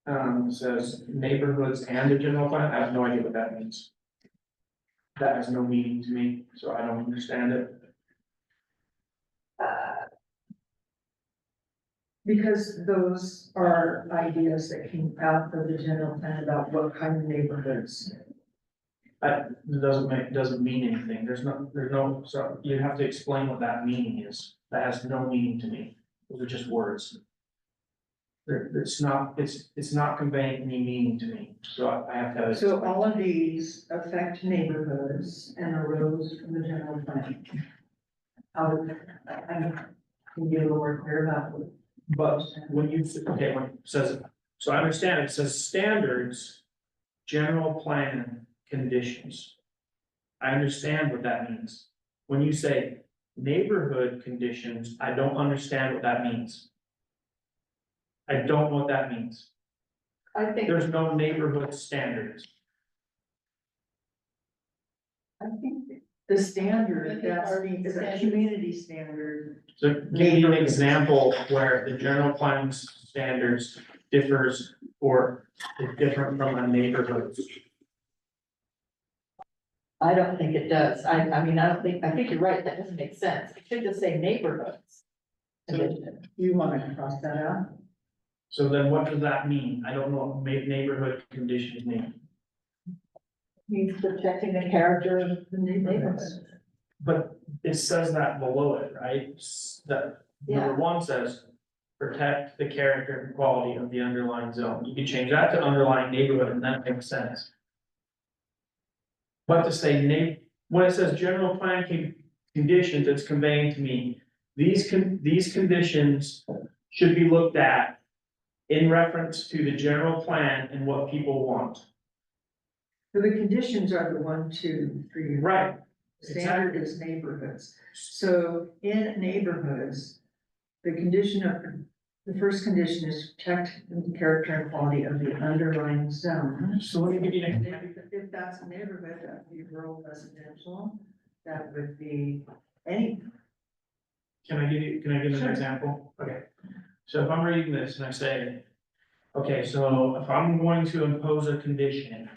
It says neighborhoods and the general plan, I have no idea what that means. That has no meaning to me, so I don't understand it. Because those are ideas that came out of the general plan about what kind of neighborhoods. It doesn't mean anything, there's no, so you have to explain what that meaning is, that has no meaning to me, those are just words. It's not conveying any meaning to me, so I have to. So all of these affect neighborhoods and arose from the general plan. I can get a little more clear about it. But when you, okay, when it says, so I understand, it says standards, general plan, conditions. I understand what that means. When you say neighborhood conditions, I don't understand what that means. I don't know what that means. I think, There's no neighborhood standards. I think the standard, that's is a community standard. So give me an example where the general plan standards differs or is different from a neighborhood. I don't think it does. I mean, I think you're right, that doesn't make sense. It should just say neighborhoods. You want to cross that out? So then what does that mean? I don't know what neighborhood conditions mean. Means protecting the character of the Neighborhoods. But it says that below it, right? That number one says, protect the character and quality of the underlying zone. You can change that to underlying neighborhood and that makes sense. But to say when it says general plan conditions, it's conveying to me, these conditions should be looked at in reference to the general plan and what people want. So the conditions are the 1, 2, 3. Right. Standard is neighborhoods. So in neighborhoods, the condition of, the first condition is protect the character and quality of the underlying zone. So let me give you an example. If that's a neighborhood, that would be rural residential, that would be any, Can I give an Sure. example? Okay. So if I'm reading this and I say, Okay, so if I'm going to impose a condition.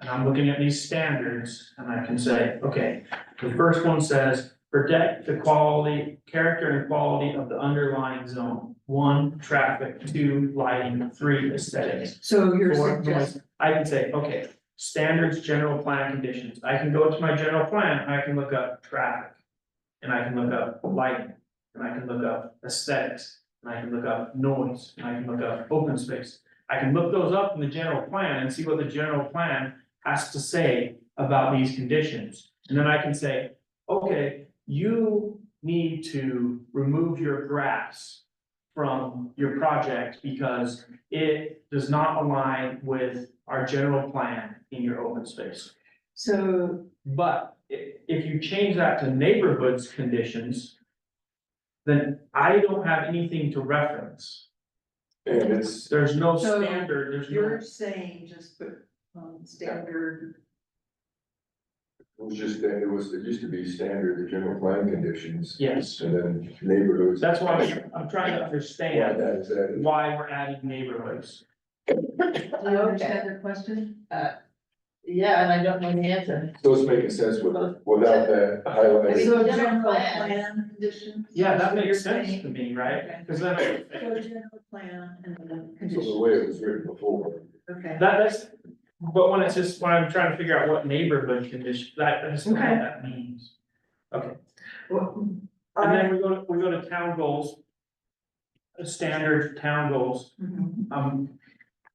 And I'm looking at these standards and I can say, okay, the first one says, protect the quality, character and quality of the underlying zone. 1, traffic, 2, lighting, 3, aesthetics. So you're 4, suggesting, noise. I can say, okay, standards, general plan conditions. I can go to my general plan, I can look up traffic. And I can look up lighting, and I can look up aesthetics, and I can look up noise, and I can look up open space. I can look those up in the general plan and see what the general plan has to say about these conditions. And then I can say, okay, you need to remove your grass from your project because it does not align with our general plan in your open space. so, But if you change that to neighborhoods conditions, then I don't have anything to reference. And it's, There's no So standard, there's no, you're saying just put, standard, it was just, that it used to be standard, the general plan conditions, yes. and then neighborhoods. That's why I'm trying to Why understand that is that. why we're adding neighborhoods. do you understand their question? Yeah, and I don't know the answer. So it's making sense without that I highlighting. mean, So general general plan. plan conditions? Yeah, that That's what makes you're sense saying? to me, right? Okay. Because then, So general plan and then So the conditions, way it was written before. okay. that's, but when it's just, when I'm trying to figure out what neighborhood condition, I just don't know what that means. Okay, Well, and then we go to town goals. Standard town goals. Mhm. I'm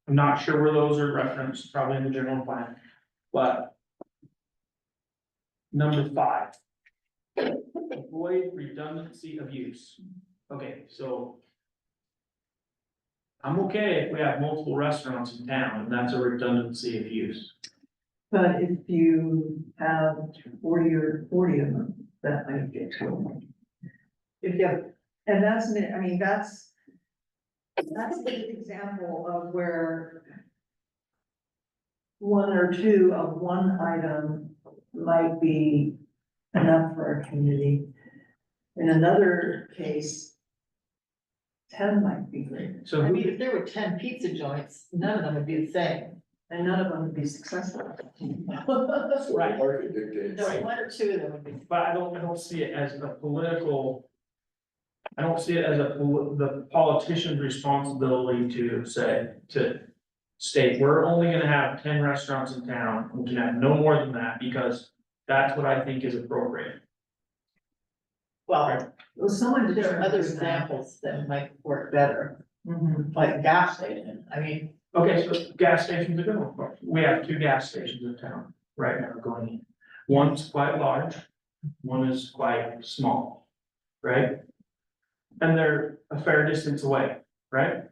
not sure where those are referenced, probably in the general plan, but. Number 5. Avoid redundancy of use. Okay, so. I'm okay if we have multiple restaurants in town, and that's a redundancy of use. But if you have 40 or 40 of them, that might get too much. If you have, and that's, I mean, that's a good example of where 1 or 2 of one item might be enough for our community. In another case, 10 might be great, So I who, mean, if there were 10 pizza joints, none of them would be the same. and none of them would be successful. So the Right. market dictates. No, 1 or 2 of them would be. but I don't see it as a political. I don't see it as the politician's responsibility to say, to state, we're only gonna have 10 restaurants in town, we can have no more than that, because that's what I think is appropriate. Well, Well, someone there are other determines that. examples that might work better, Mhm. like a gas station, I mean, Okay, so gas stations are good, of course. We have 2 gas stations in town right now going in. One's quite large, one is quite small, right? And they're a fair distance away, right?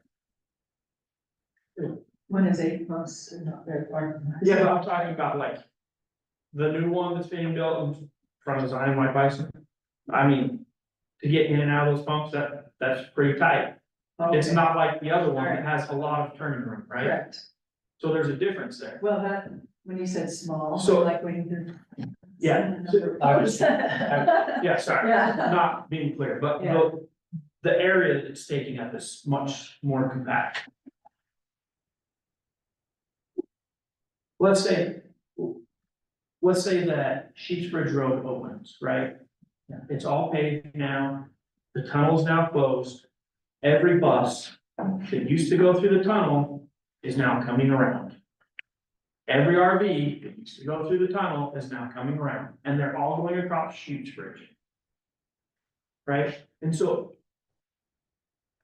One is 8 months and not very far from us. Yeah, but I'm talking about like the new one that's being built in front of Zion White Bison. I mean, to get in and out of those pumps, that's pretty tight. It's Okay, not like the other one that has a lot of turning room, right? correct. So there's a difference there. Well, that, when you said small, So- like when you did. Yeah, I was- Yeah, sorry, Yeah. not being clear, but Yeah. the area that it's taking up is much more compact. Let's say that Sheets Bridge Road opens, right? It's all paved now, the tunnel's now closed. Every bus that used to go through the tunnel is now coming around. Every RV that used to go through the tunnel is now coming around, and they're all going across Sheets Bridge. Right, and so.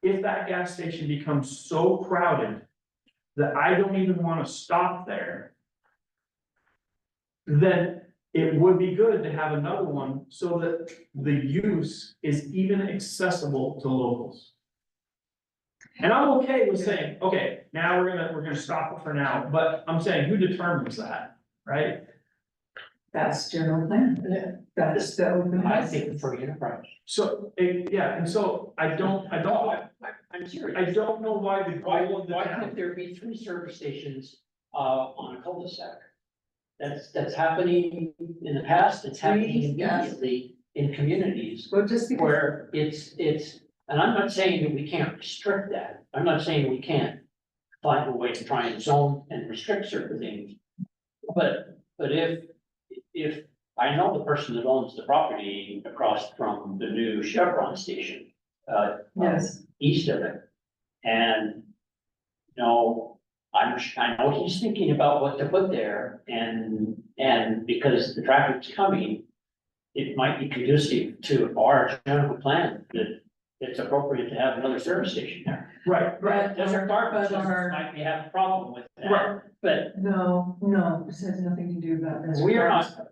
If that gas station becomes so crowded that I don't even wanna stop there. Then it would be good to have another one so that the use is even accessible to locals. And I'm okay with saying, okay, now we're gonna stop it for now, but I'm saying, who determines that, right? That's general plan. That's the open. I house. think for enterprise. So, yeah, and so I don't I'm serious. I don't know why the Why, goal of the why town. can't there be 3 service stations, on a cul-de-sac? That's happening in the past, it's happening Three gas- immediately in communities Well, just because, where it's, and I'm not saying that we can't restrict that. I'm not saying we can't find a way to try and zone and restrict certain things. But if I know the person that owns the property across from the new Chevron station, Yes. east of it. And, you know, I know he's thinking about what to put there and because the traffic's coming, it might be conducive to our general plan that it's appropriate to have another service station there. Right, But Desert Garden but Systems our- might be having a problem with that, Right. but No, this has nothing to do about this. we are not,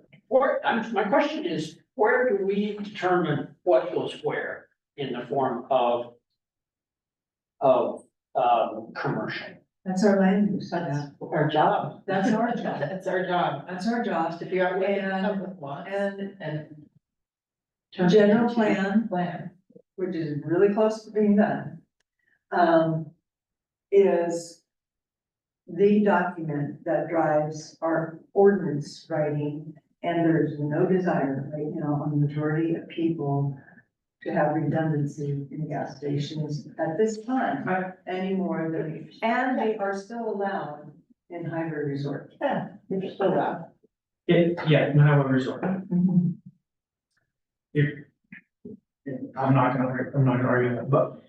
my question is, where do we determine what goes where in the form of commercial? That's our land use. That's our job. That's our job. That's our job, That's our job. to figure out what the And- public wants And and. general plan, Plan. which is really close to being done, is the document that drives our ordinance writing. And there's no desire right now on the majority of people to have redundancy in gas stations at this time any more than, and they are still allowed in highway resort. Yeah, they're still allowed. yeah, no highway resort. I'm not gonna argue that, but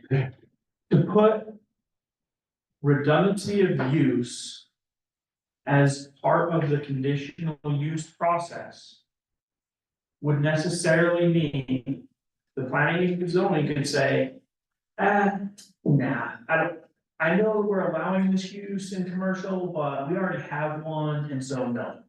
to put redundancy of use as part of the conditional use process would necessarily mean the planning and zoning could say, nah, I know we're allowing this use in commercial, but we already have one, and so no.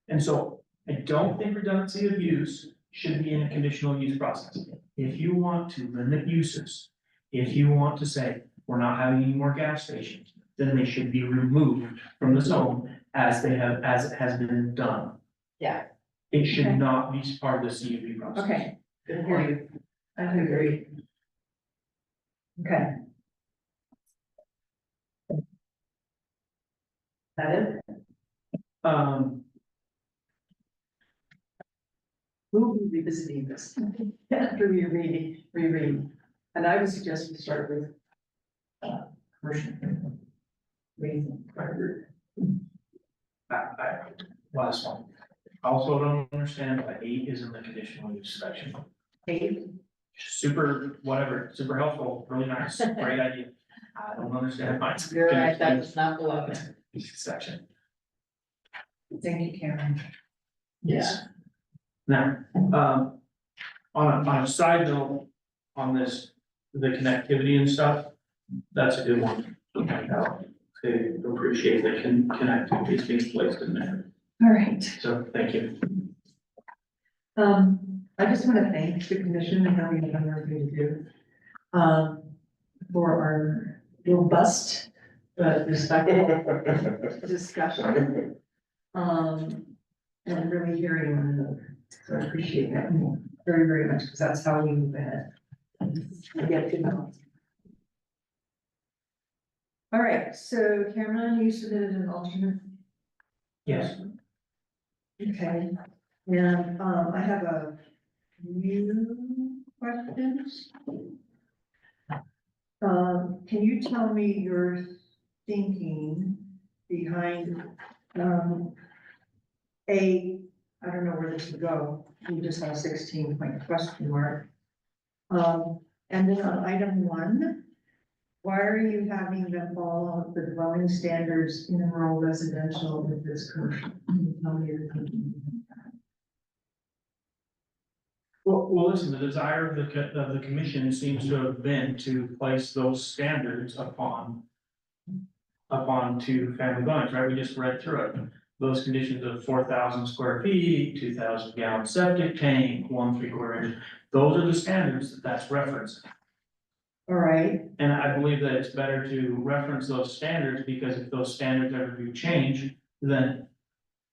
And so I don't think redundancy of use should be in a conditional use process. If you want to limit uses, if you want to say, we're not having any more gas stations, then they should be removed from the zone as it has been done. Yeah. It should Okay. not be part of the CUP process. Okay, Good point. I agree. okay. That is. We'll be revisiting this after we reread. And I would suggest we start with commercial. Reason. Last one. Also don't understand why 8 is in the conditional use section. Super, whatever, super helpful, really nice, great idea. I don't understand why it's. You're right, that conditional was not below there. use Section. Thank you, Karen. Yeah. Now, on a side note, on this, the connectivity and stuff, that's a good one. to point out. They appreciate the connectivity being placed in there, All right. so thank you. I just want to thank the commission and how we have done everything to do. For our robust, but respectful discussion. And really hearing one another. So I appreciate that very, very much, because that's how we move ahead. We get to know. All right, so Cameron, you submitted an alternate. Yes. Okay, and, I have a few questions. Can you tell me your thinking behind, I don't know where this would go, we just have a 16-point question mark. And then on item 1, why are you having them follow the dwelling standards in rural residential with this commercial? Can you tell me your thinking? Well, listen, the desire of the commission seems to have been to place those standards upon two family dwellings, right? We just read through it. Those conditions of 4,000 square feet, 2,000 gallon septic tank, 1 3/4 inch. Those are the standards that's referenced. All right, And I believe that it's better to reference those standards, because if those standards ever do change, then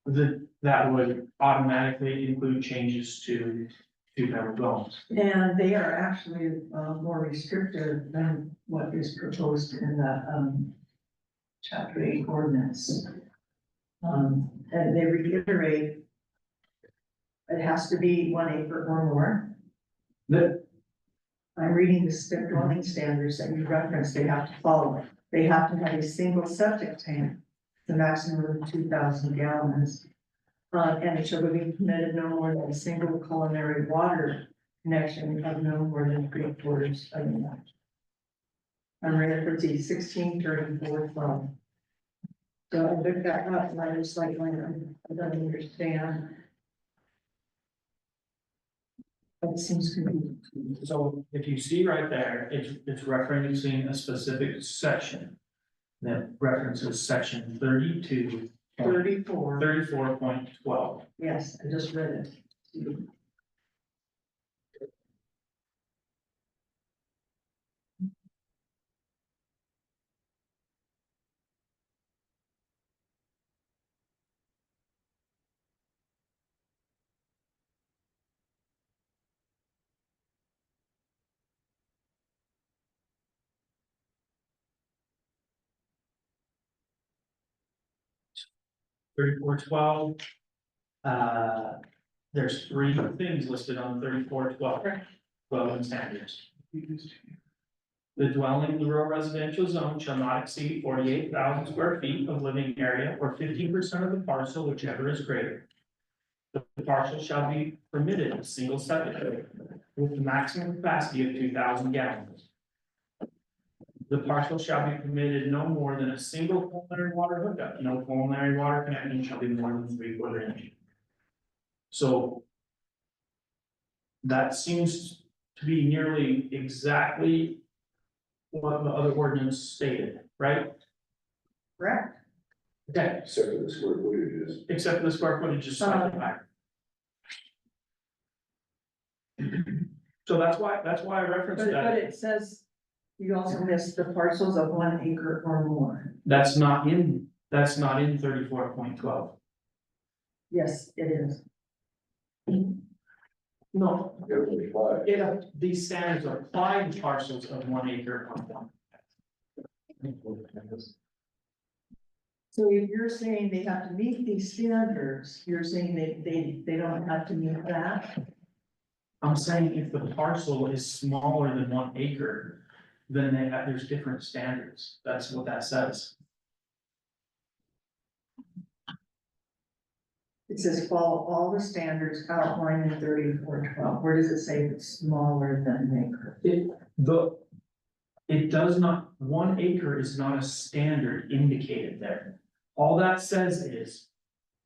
that would automatically include changes to two-family dwellings. and they are actually, more restrictive than what is proposed in the, chapter 8 ordinance. And they reiterate it has to be 1 acre or more. I'm reading the dwelling standards that you referenced, they have to follow. They have to have a single septic tank, the maximum of 2,000 gallons. And it shall be permitted no more than a single culinary water connection of no more than 3/4 of an inch. I'm ready for D 1634 So I looked that up and I was like, I don't understand. It seems confusing. So if you see right there, it's referencing a specific section. That references section 34.12. Yes, I just read it. There's three things listed on 34.12 dwelling standards. The dwelling in the rural residential zone shall not exceed 48,000 square feet of living area or 15% of the parcel, whichever is greater. The parcel shall be permitted a single septic tank with the maximum capacity of 2,000 gallons. The parcel shall be permitted no more than a single culinary water hookup. No culinary water connection shall be more than 3/4 inch. So that seems to be nearly exactly what the other ordinance stated, right? Correct. Okay, Except for the square footages. except for the square footage is slightly higher. So that's why I referenced But that. it says you also missed the parcels of 1 acre or more. That's not in 34.12. Yes, it is. No, Every five. these standards apply to parcels of 1 acre or more. So if you're saying they have to meet these standards, you're saying they don't have to meet that? I'm saying if the parcel is smaller than 1 acre, then there's different standards. That's what that says. It says follow all the standards outlined in 3412. Where does it say it's smaller than an acre? It does not, 1 acre is not a standard indicated there. All that says is,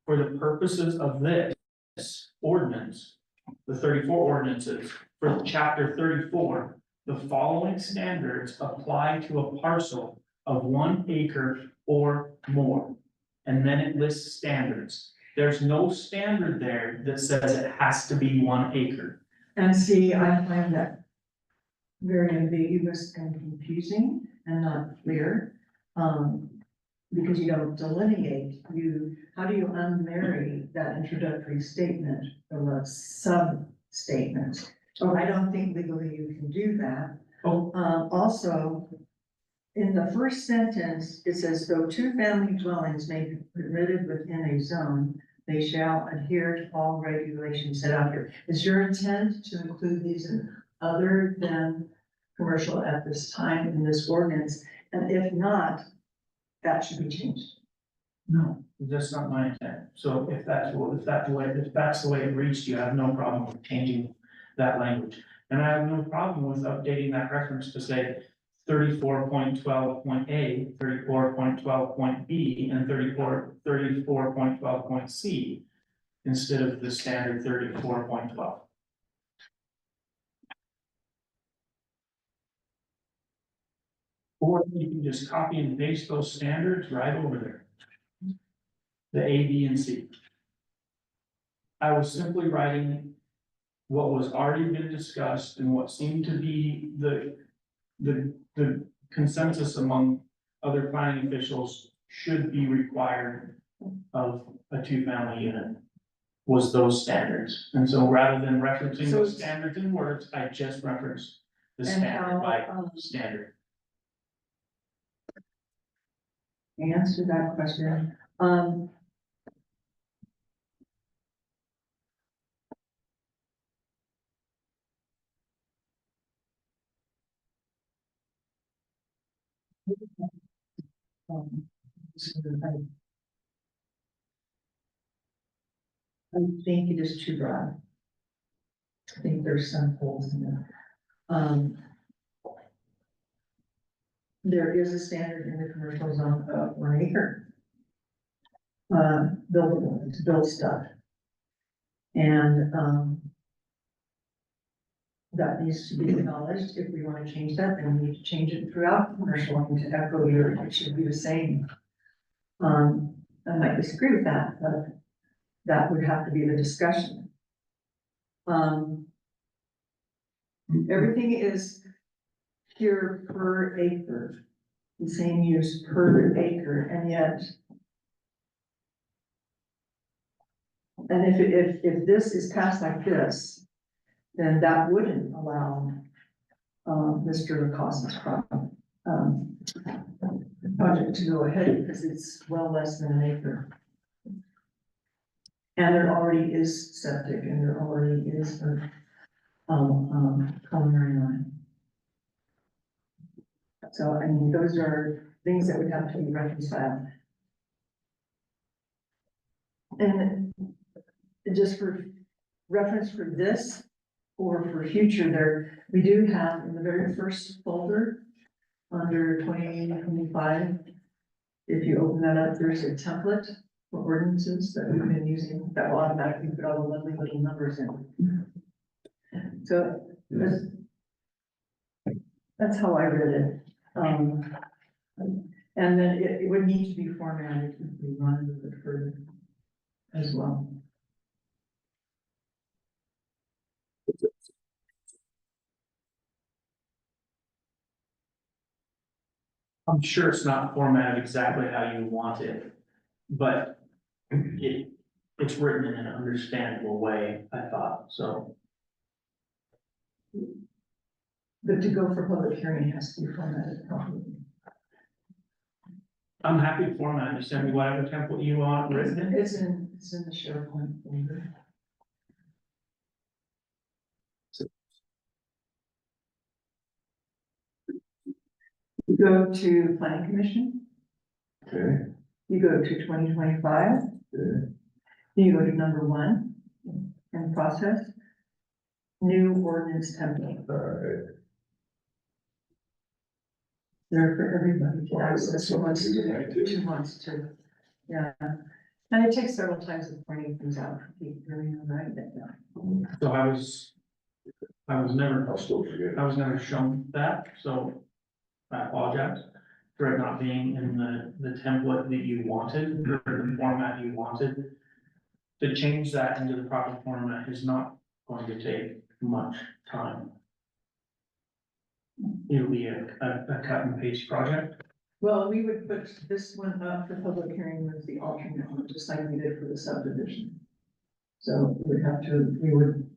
for the purposes of this ordinance, the 34 ordinances, for chapter 34, the following standards apply to a parcel of 1 acre or more. And then it lists standards. There's no standard there that says it has to be 1 acre. And see, I find that very ambiguous and confusing and not clear. Because you don't delineate, how do you unmarry that introductory statement from a sub-statement? So I don't think legally you can do that. Oh. Also, in the first sentence, it says, though 2 family dwellings may be permitted within a zone, they shall adhere to all regulations set out here. Is your intent to include these in other than commercial at this time in this ordinance? And if not, that should be changed. No, that's not my intent. So if that's the way it reads, you have no problem with changing that language. And I have no problem with updating that reference to say 34.12.A, 34.12.B, and 34.12.C instead of the standard 34.12. Or you can just copy and paste those standards right over there. The A, B, and C. I was simply writing what was already been discussed and what seemed to be the consensus among other planning officials should be required of a 2-family unit was those standards. And so rather than referencing So those it's- standards in words, I just referenced the And standard by how, standard. answer that question. I think it is too broad. I think there's some holes in it. There is a standard in the commercial zone of 1 acre. Buildable, to build stuff. And, that needs to be acknowledged. If we want to change that, then we need to change it throughout commercial, and to echo your, it should be the same. I might disagree with that, but that would have to be the discussion. Everything is here per acre, the same use per acre, and yet. And if this is passed like this, then that wouldn't allow, Mr. Lacoste's project to go ahead, because it's well less than an acre. And there already is septic, and there already is a, culinary line. So, I mean, those are things that would have to be reconciled. And just for reference for this, or for future, there, we do have in the very first folder, under 2025, if you open that up, there's a template for ordinances that we've been using, that will automatically put all the lovely little numbers in. So, that's how I read it. And then it would need to be formatted if we wanted to look further as well. I'm sure it's not formatted exactly how you want it, but it's written in an understandable way, I thought, so. But to go for public hearing, it has to be formatted properly. I'm happy to format it, send me whatever template you want written in. It's in the SharePoint folder. You go to planning commission, Okay, you go to 2025, okay, you go to number 1 and process. New ordinance template, all right. there for everybody to access who wants to, yeah. And it takes several times of pointing things out for people, right, that, yeah. So I was never, I'll still forget. I was never shown that, so I apologize for it not being in the template that you wanted, or the format you wanted. To change that into the proper format is not going to take much time. It'll be a cut and paste project. Well, we would put this one up for public hearing with the alternate one, just like we did for the subdivision. So we would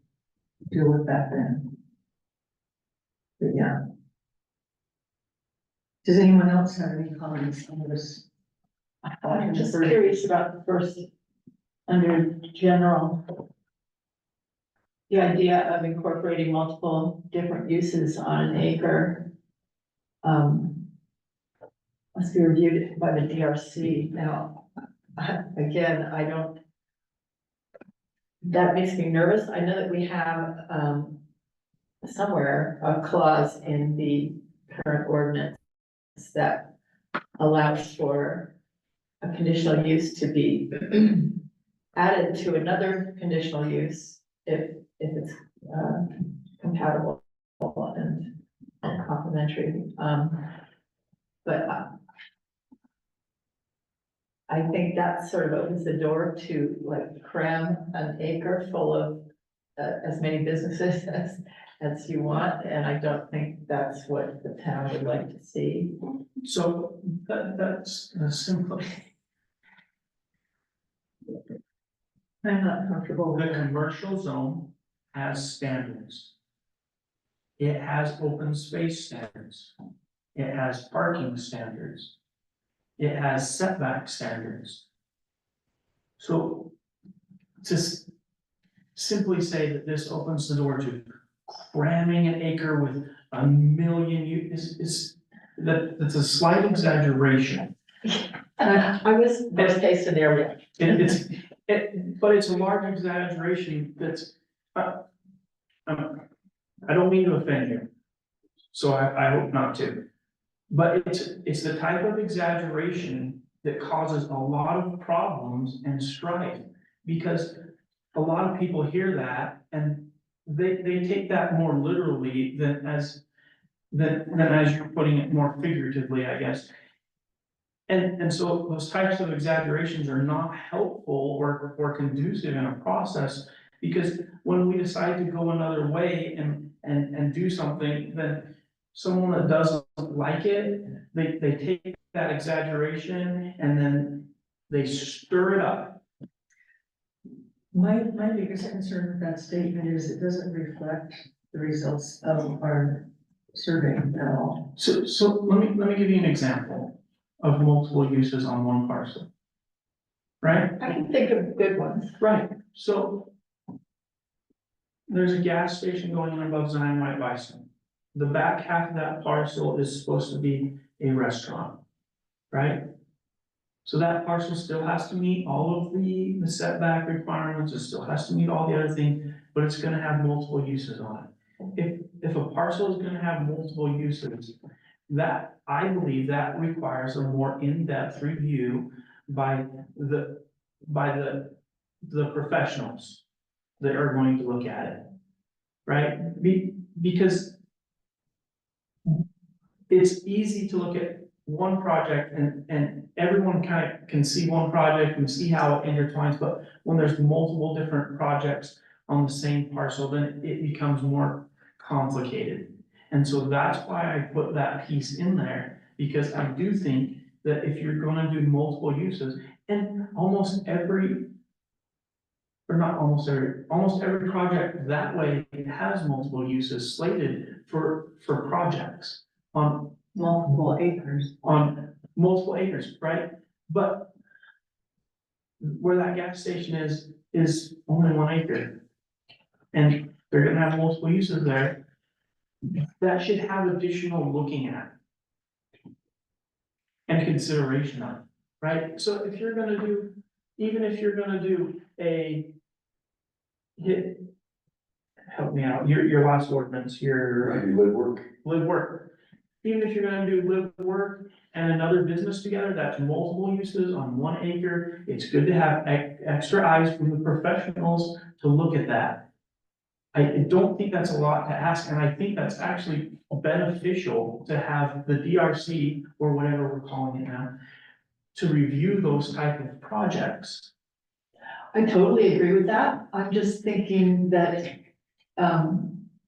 deal with that then. But yeah. Does anyone else have any comments on this? I'm just curious about the first, under general. The idea of incorporating multiple different uses on an acre. Must be reviewed by the DRC. Now, again, I don't. That makes me nervous. I know that we have, somewhere a clause in the current ordinance that allows for a conditional use to be added to another conditional use if it's compatible and complementary. But I think that sort of opens the door to like cram an acre full of as many businesses as you want, and I don't think that's what the town would like to see. So that's simply, I'm not comfortable with the that. commercial zone has standards. It has open space standards. It has parking standards. It has setback standards. So just simply say that this opens the door to cramming an acre with a million is that's a slight exaggeration. I was worst case scenario. But it's a large exaggeration that's, I don't mean to offend you. So I hope not to. But it's the type of exaggeration that causes a lot of problems and strife. Because a lot of people hear that and they take that more literally than as you're putting it more figuratively, I guess. And so those types of exaggerations are not helpful or conducive in a process. Because when we decide to go another way and do something, then someone that doesn't like it, they take that exaggeration and then they stir it up. My biggest concern with that statement is it doesn't reflect the results of our survey at all. So let me give you an example of multiple uses on one parcel. Right? I can think of good ones. Right, so there's a gas station going on above Zion White Bison. The back half of that parcel is supposed to be a restaurant, right? So that parcel still has to meet all of the setback requirements, it still has to meet all the other things, but it's gonna have multiple uses on it. If a parcel is gonna have multiple uses, that, I believe that requires a more in-depth review by the professionals that are going to look at it. Right? Because it's easy to look at one project and everyone kind of can see one project and see how it intertwines, but when there's multiple different projects on the same parcel, then it becomes more complicated. And so that's why I put that piece in there, because I do think that if you're gonna do multiple uses, and almost every project that way has multiple uses slated for projects on Multiple acres. multiple acres, right? But where that gas station is only 1 acre. And they're gonna have multiple uses there. That should have additional looking at. And consideration of, right? So if you're gonna do, even if you're gonna do help me out, your last ordinance, Maybe live work. live work. Even if you're gonna do live work and another business together, that's multiple uses on 1 acre. It's good to have extra eyes from the professionals to look at that. I don't think that's a lot to ask, and I think that's actually beneficial to have the DRC, or whatever we're calling it now, to review those type of projects. I totally agree with that. I'm just thinking that,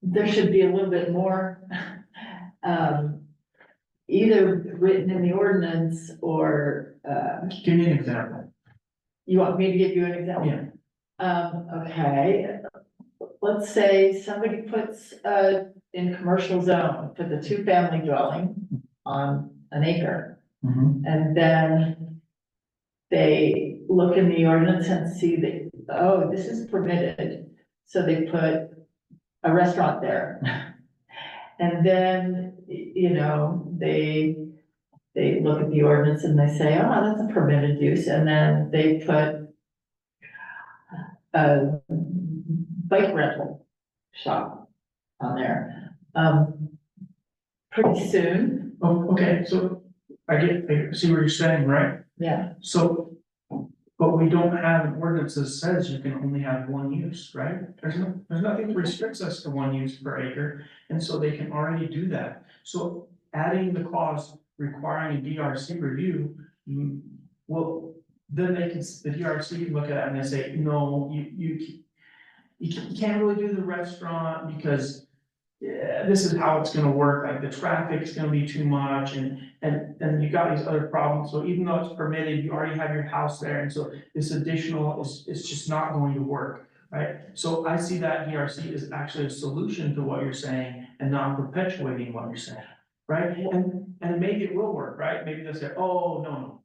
there should be a little bit more, either written in the ordinance or, Give me an example. you want me to give you an example? Yeah. Okay, let's say somebody puts, in commercial zone, put the 2-family dwelling on an acre. And then they look in the ordinance and see that, oh, this is permitted, so they put a restaurant there. And then, you know, they look at the ordinance and they say, oh, that's a permitted use, and then they put a bike rental shop on there. Pretty soon, Oh, okay, so I see what you're saying, right? yeah, So, but we don't have an ordinance that says you can only have 1 use, right? There's nothing that restricts us to 1 use per acre, and so they can already do that. So adding the clause requiring a DRC review, well, then the DRC can look at it and they say, no, you can't really do the restaurant because yeah, this is how it's gonna work, like the traffic's gonna be too much and you got these other problems, so even though it's permitted, you already have your house there, and so this additional is just not going to work, right? So I see that DRC is actually a solution to what you're saying and not perpetuating what you're saying, right? And maybe it will work, right? Maybe they'll say, oh, no,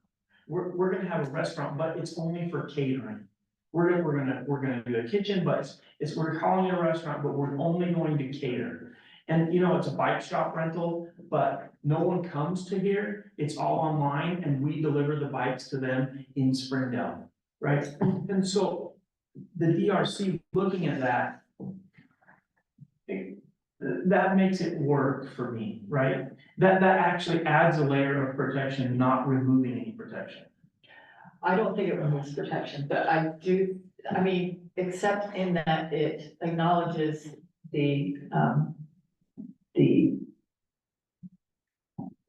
we're gonna have a restaurant, but it's only for catering. We're gonna do a kitchen, but we're calling it a restaurant, but we're only going to cater. And you know, it's a bike shop rental, but no one comes to here, it's all online and we deliver the bikes to them in Springdale, right? And so the DRC looking at that, that makes it work for me, right? That actually adds a layer of protection, not removing any protection. I don't think it removes protection, but I do, I mean, except in that it acknowledges the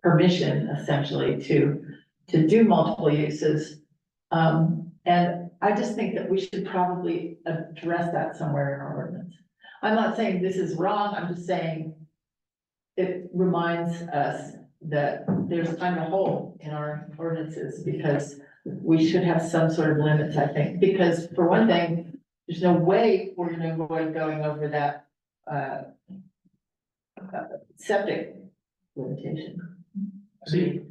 permission essentially to do multiple uses. And I just think that we should probably address that somewhere in our ordinance. I'm not saying this is wrong, I'm just saying it reminds us that there's kind of a hole in our ordinances because we should have some sort of limits, I think, because for one thing, there's no way we're gonna avoid going over that, septic limitation. See,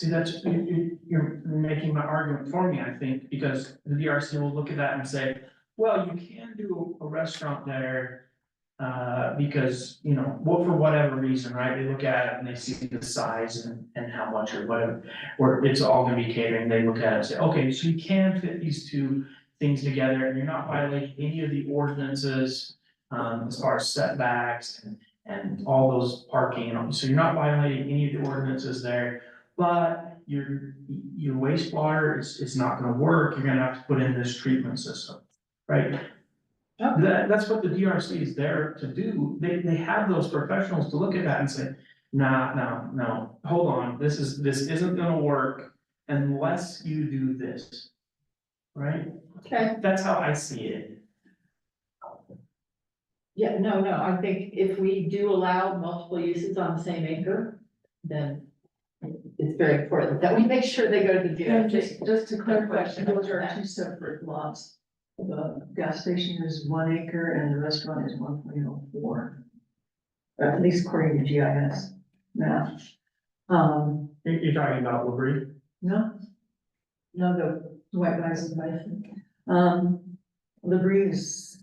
that's, you're making my argument for me, I think, because the DRC will look at that and say, well, you can do a restaurant there. Because, you know, well, for whatever reason, right, they look at it and they see the size and how much or whatever. Or it's all gonna be catering, they look at it and say, okay, so you can fit these two things together, and you're not violating any of the ordinances. As far as setbacks and all those parking, and so you're not violating any of the ordinances there. But your wastewater is not gonna work, you're gonna have to put in this treatment system, right? That's what the DRC is there to do. They have those professionals to look at that and say, nah, no, hold on, this isn't gonna work unless you do this. Right? Okay. That's how I see it. Yeah, no, I think if we do allow multiple uses on the same acre, then it's very important that we make sure they go to the And DRC. just to clarify, those are two separate lots. The gas station is 1 acre and the restaurant is 1.04. At least according to GIS map. You're talking about Labrie? No, the White Bison Bison. Labrie is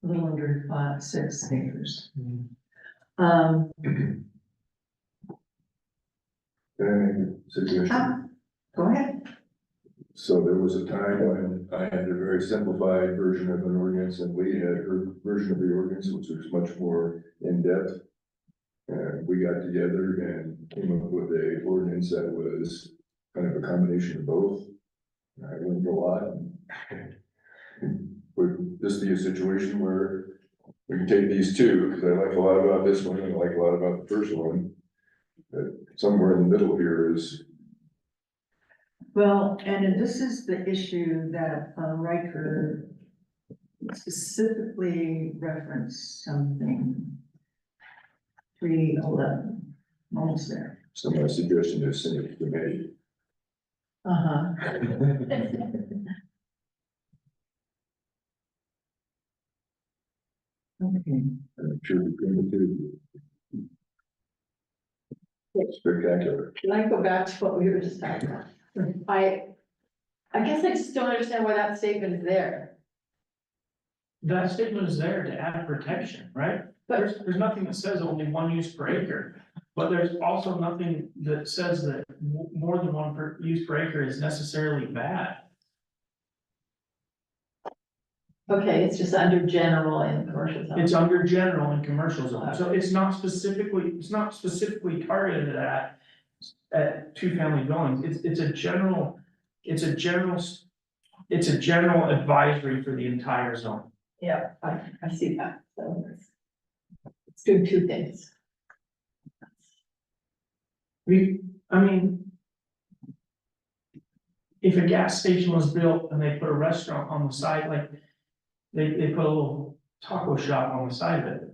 a little under 6 acres. Can I make a suggestion? Go ahead. So there was a time when I had a very simplified version of an ordinance and Lee had her version of the ordinance, which was much more in-depth. And we got together and came up with a ordinance that was kind of a combination of both. I learned a lot. Would this be a situation where we can take these two, because I like a lot about this one and I like a lot about the first one. But somewhere in the middle here is. Well, and this is the issue that Riker specifically referenced something. 311, almost there. So my suggestion is send it to committee. Uh-huh. Okay. I'm sure between the two. Spectacular. Can I go back to what we were just talking about? I guess I just don't understand why that statement is there. That statement is there to add protection, right? There's nothing that says only 1 use per acre, but there's also nothing that says that more than 1 use per acre is necessarily bad. Okay, it's just under general in commercial zone. It's under general and commercial zone, so it's not specifically targeted at 2-family dwellings, it's a general advisory for the entire zone. Yeah, I see that, so it's doing 2 things. I mean, if a gas station was built and they put a restaurant on the side, like they put a little taco shop on the side of it.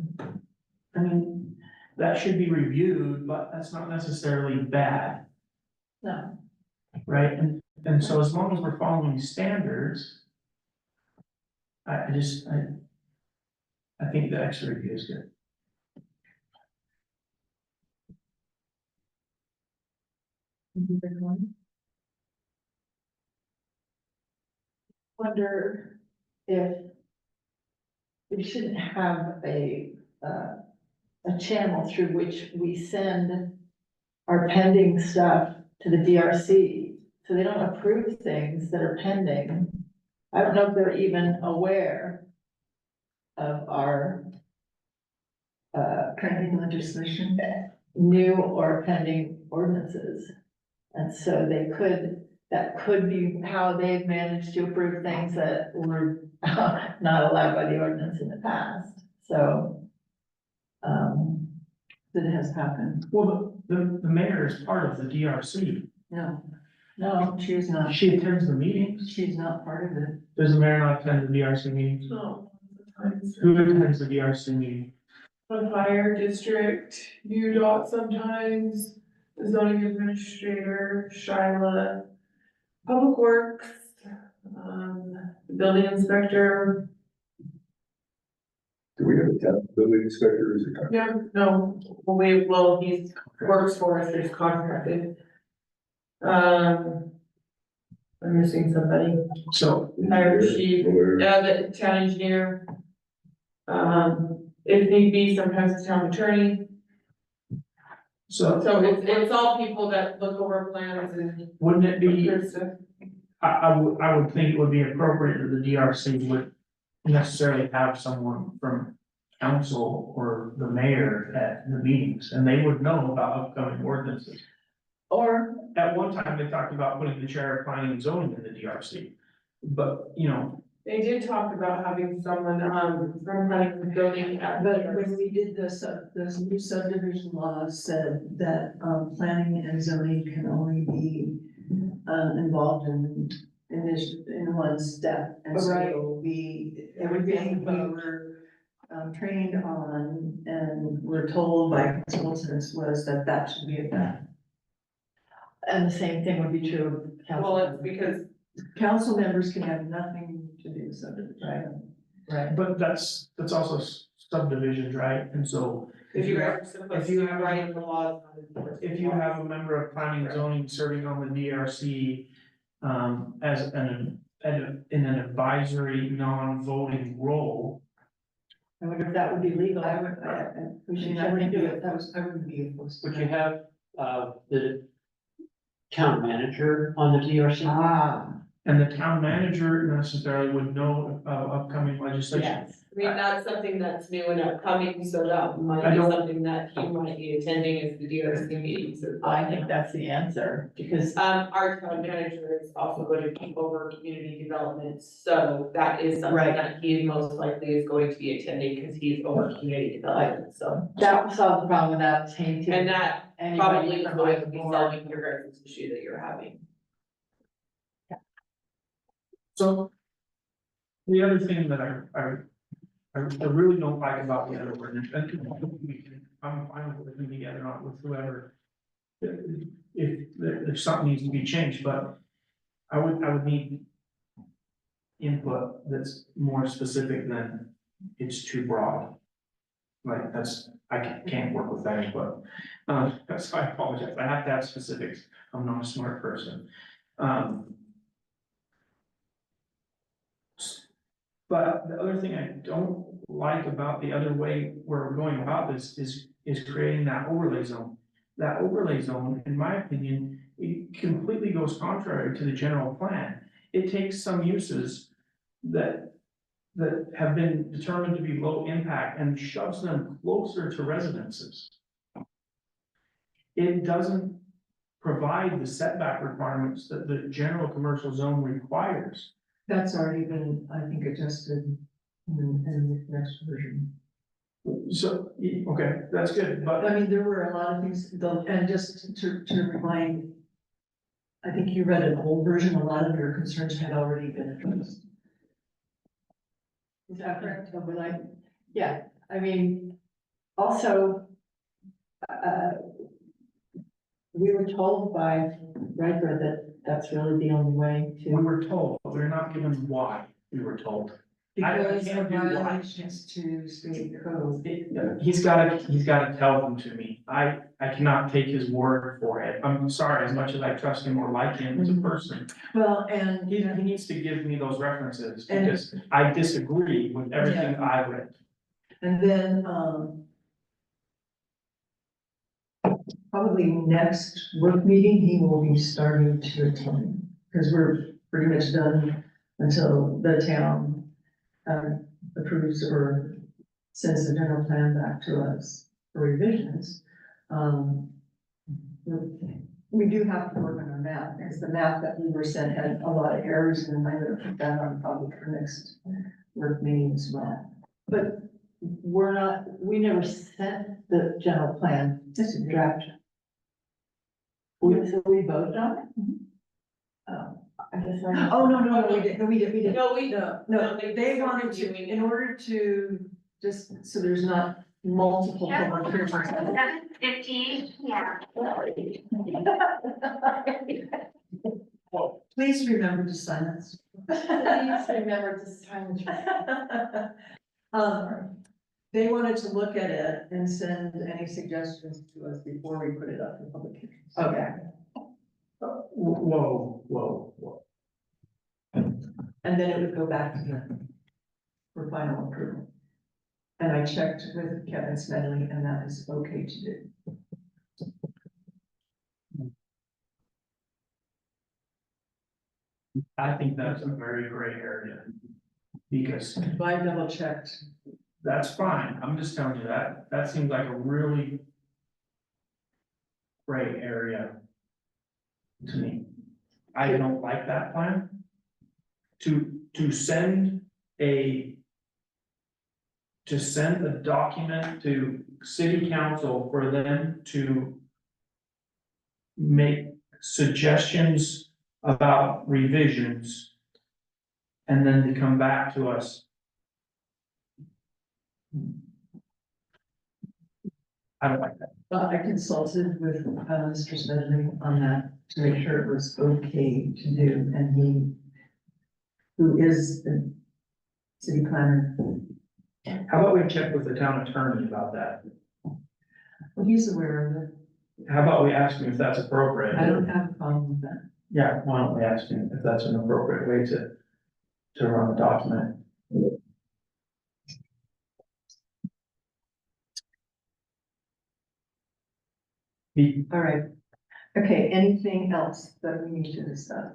I mean, that should be reviewed, but that's not necessarily bad, No, right? And so as long as we're following standards, I think the extra review is good. wonder if we shouldn't have a a channel through which we send our pending stuff to the DRC. So they don't approve things that are pending. I don't know if they're even aware of our Pending legislation. new or pending ordinances. And so that could be how they've managed to approve things that were not allowed by the ordinance in the past, so. That has happened. Well, the mayor is part of the DRC. No, No, she is not. She attends the meetings. She's not part of it. Does the mayor not attend the DRC meetings? No. Who attends the DRC meeting? The fire district, UDOT sometimes, the zoning administrator, Shyla, Public Works, the building inspector. Do we have a town building inspector, is it? No, he works for us, there's contracted. I'm missing somebody, So, Fire chief. Lawyer. the town engineer. If need be, sometimes the town attorney, so so it's all people that look over plans and. wouldn't it be, there's stuff. I would think it would be appropriate that the DRC would necessarily have someone from council or the mayor at the meetings, and they would know about upcoming ordinances. or, At one time, they talked about putting the chair of planning and zoning in the DRC, but, you know, They did talk about having someone, from planning and building at. But when we did the new subdivision laws said that, planning and zoning can only be, involved in one step. And so everything we were, trained on and were told by consultants was that should be a fact. and the same thing would be true of council. Well, it's because, Council members can have nothing to do with subdivision. Right. but that's also subdivisions, right? And so. if you guys are supposed If you to have- write the laws. not enforce the If you laws. have a member of planning and zoning serving on the DRC, as in an advisory, non-voting role, I wonder if that would be legal. I would, We should I wouldn't do be it. opposed, I wouldn't be opposed to Would you that. have, the town manager on the DRC? and the town manager necessarily would know of upcoming legislation. Yes, I mean, that's something that's new and upcoming, so that might I be don't- something that he might be attending is the DRC meetings. as well. I think that's the answer, because Our town manager is also going to keep over community development, so that is something Right. that he most likely is going to be attending, because he's over community development, so. that will solve the problem without tainting. And that anybody probably is from going either to be board. solving your guys' issue that you're having. So. The other thing that I really don't like about the other ordinance, and I'm fine with working together, not with whoever. If something needs to be changed, but I would need. Input that's more specific than it's too broad. Like, I can't work with that input, so I apologize, I have to have specifics, I'm not a smart person. But the other thing I don't like about the other way we're going about this is creating that overlay zone. That overlay zone, in my opinion, it completely goes contrary to the general plan. It takes some uses that have been determined to be low impact and shoves them closer to residences. It doesn't provide the setback requirements that the general commercial zone requires. That's already been, I think, adjusted in the next version. So, okay, that's good, but I mean, there were a lot of things, and just to remind, I think you read an old version, a lot of your concerns had already been addressed. Is that correct? Yeah, I mean, also, we were told by Riker that that's really the only way we to. were told, but we're not given why we were told. I Because can't of do why. violations to state code. He's gotta tell them to me. I cannot take his word for it. I'm sorry, as much as I trust him or like him as a person. Well, and, He needs to give me those references And- because I disagree with everything I read. and then, probably next work meeting, he will be starting to attend, because we're pretty much done until the town approves or sends the general plan back to us for revisions. We do have to work on our map, because the map that we were sent had a lot of errors, and I'm gonna put that on probably for next work meeting as well. But we never sent the general plan This is draft. So we voted on it? Oh, I guess I. Oh, no, we didn't, we didn't. No, They wanted to, in order to, just so there's not multiple public hearings. 7:15, yeah. Please remember to silence. Please remember this time. They wanted to look at it and send any suggestions to us before we put it up in public hearings. Okay. Whoa. And then it would go back to them for final approval. And I checked with Kevin Smedley, and that is okay to do. I think that's a very gray area. Because I double checked. that's fine, I'm just telling you that seems like a really gray area to me. I don't like that plan. To send a document to city council for them to make suggestions about revisions and then to come back to us. I don't like that. I consulted with, Mr. Smedley on that to make sure it was okay to do, and he, who is the city planner, How about we check with the town attorney about that? well, he's aware of it. How about we ask him if that's appropriate? I don't have a problem with that. Yeah, why don't we ask him if that's an appropriate way to run a document? All right. Okay, anything else that we need to discuss?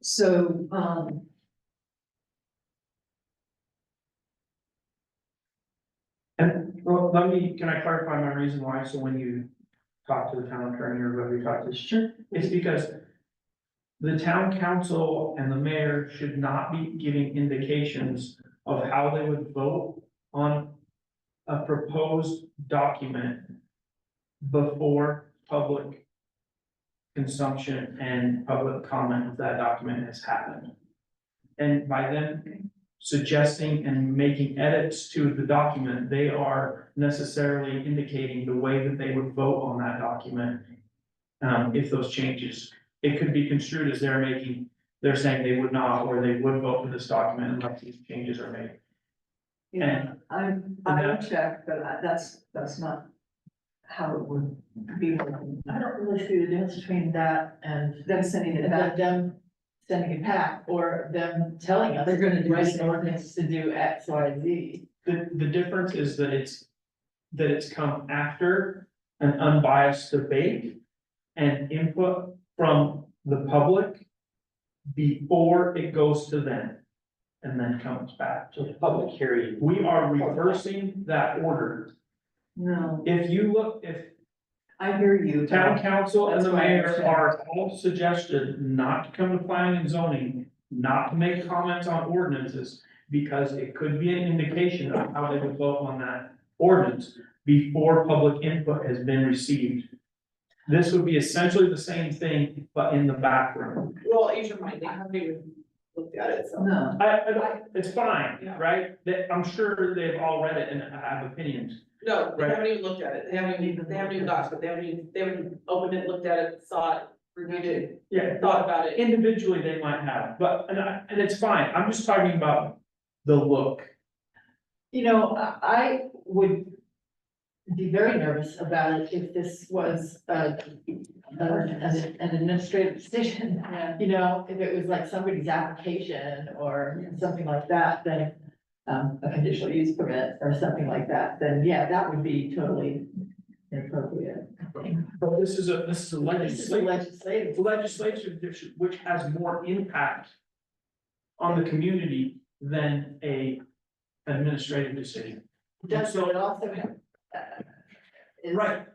So, And, well, can I clarify my reason why? So when you talk to the town attorney or whoever you talk to, sure, it's because the town council and the mayor should not be giving indications of how they would vote on a proposed document before public consumption and public comment of that document has happened. And by them suggesting and making edits to the document, they are necessarily indicating the way that they would vote on that document. If those changes, it could be construed as they're saying they would not, or they would vote for this document unless these changes are made. yeah, I will check, but that's not how it would be. I don't really see the difference between that and Them sending it back. them sending it back or them telling us. They're gonna do the write same an ordinance to do X, Y, Z. The difference is that it's come after an unbiased debate and input from the public before it goes to them and then comes back to the public. Public hearing. We are reversing that order. No, If I hear you. town council and the That's why I mayor understand. are all suggested not to come to planning and zoning, not to make comments on ordinances, because it could be an indication of how they would vote on that ordinance before public input has been received. This would be essentially the same thing, but in the back room. Well, Asian mind, they haven't even looked at it, so. No, It's fine, Yeah. right? I'm sure they've all read it and have opinions. No, they Right. haven't even looked at it, they haven't even got to it, they haven't opened it, looked at it, saw it, reviewed it, Yeah, thought about it. individually they might have, but, and it's fine. I'm just talking about the look. You know, I would be very nervous about it if this was an administrative decision. yeah, You know, if it was like somebody's application or something like that, then a conditional use permit or something like that, then yeah, that would be totally inappropriate. But this is a This is a legislative district, which has more impact on the community than a administrative decision. Does, so it also is. Right.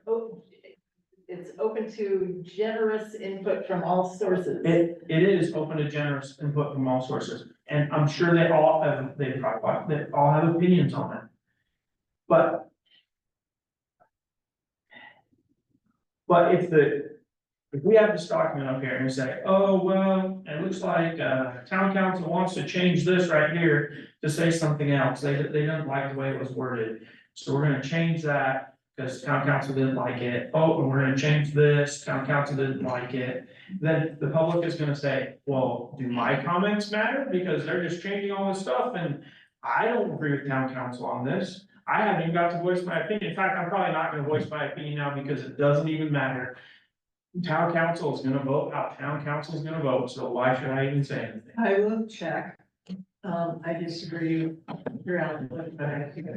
It's open to generous input from all sources. It is open to generous input from all sources, and I'm sure they all have opinions on it. But if we have this document up here and we say, oh, well, it looks like, town council wants to change this right here to say something else, they don't like the way it was worded. So we're gonna change that, because town council didn't like it, oh, and we're gonna change this, town council didn't like it. Then the public is gonna say, well, do my comments matter, because they're just changing all this stuff, and I don't agree with town council on this. I haven't even got to voice my opinion, in fact, I'm probably not gonna voice my opinion now, because it doesn't even matter. Town council is gonna vote how town council is gonna vote, so why should I even say anything? I will check. I disagree throughout, but I think.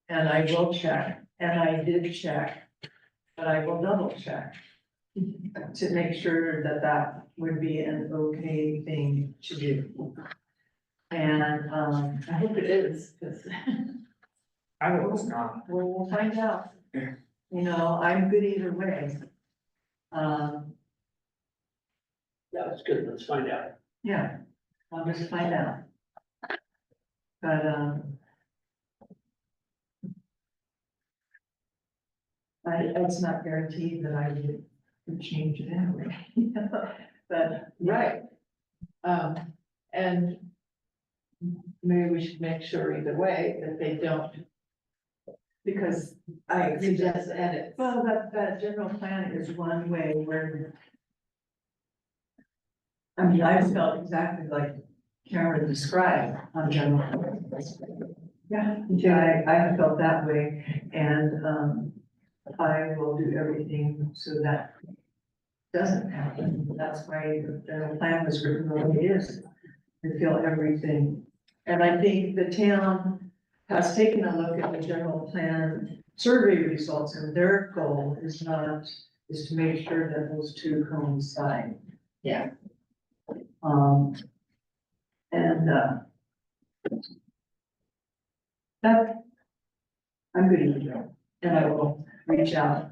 And I will check, and I did check, but I will double check. To make sure that that would be an okay thing to do. And, I hope it is, because I hope it's not. we'll find out. You know, I'm good either way. That's good, let's find out. Yeah, I'll just find out. But, it's not guaranteed that I would change it anyway. But, right. And maybe we should make sure either way that they don't because I agree suggest that, edits. well, that general plan is one way where. I mean, I felt exactly like Karen described on general. Yeah, I have felt that way, and, I will do everything so that doesn't happen. That's why the general plan was written the way it is. I feel everything. And I think the town has taken a look at the general plan survey results, and their goal is to make sure that those two coincide. Yeah. And, that, I'm good to go, and I will reach out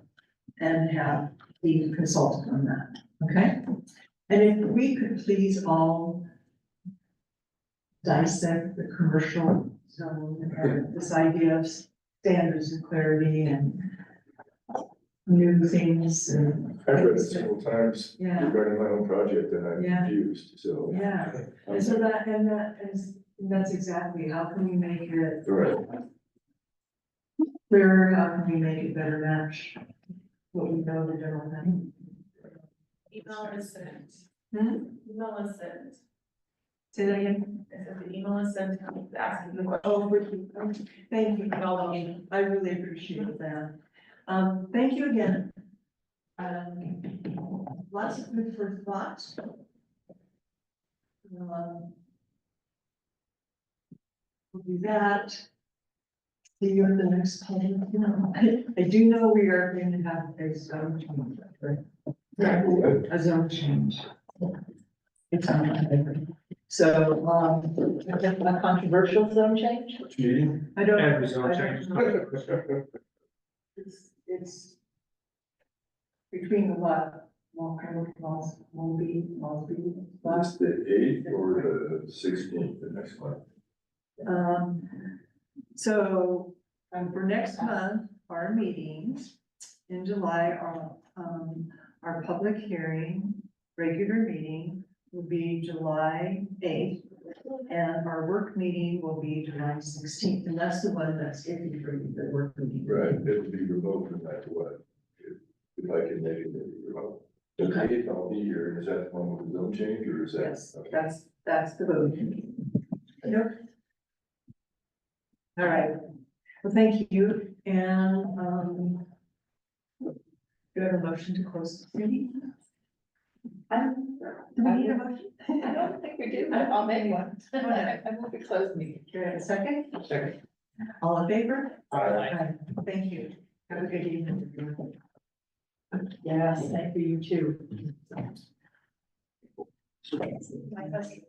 and have the consultant on that, okay? And if we could please all dissect the commercial zone and this idea of standards and clarity and new things and. I've read it several times Yeah. regarding my own project and I'm Yeah. confused, so. Yeah, and so that's exactly, how can we make it Right, clearer, how can we make it better match what we know the general plan? Email is sent. Hmm? Email is sent. Say that again? I said the email is sent, asking the question. Oh, Ricky, thank you, I really appreciate that. Thank you again. Lots of food for thought. We'll do that. See you at the next public hearing. I do know we are going to have a zone change, right? A zone change. It's on my paper. So, A controversial zone change? which meeting? I don't. Every zone change. It's between the what? Mulby. Last the eighth or the 16th, the next month. So, for next month, our meetings in July are, our public hearing, regular meeting will be July 8th. And our work meeting will be July 16th, and that's the one that's iffy for you, the work meeting. Right, it'll be remote no matter what. If I can make it, it'll be remote. The Okay. eighth, I'll be here, is that the one with the zone change or is that? Yes, Okay. that's the voting meeting. Yep. All right, well, thank you, and, do you have a motion to close the meeting? Do we need a motion? I don't think we do. I'll make one. I will be closing me. Do you have a second? Second. All in favor? Aye. Thank you. Have a good evening, everyone. Yes, thank you, you too. My husband.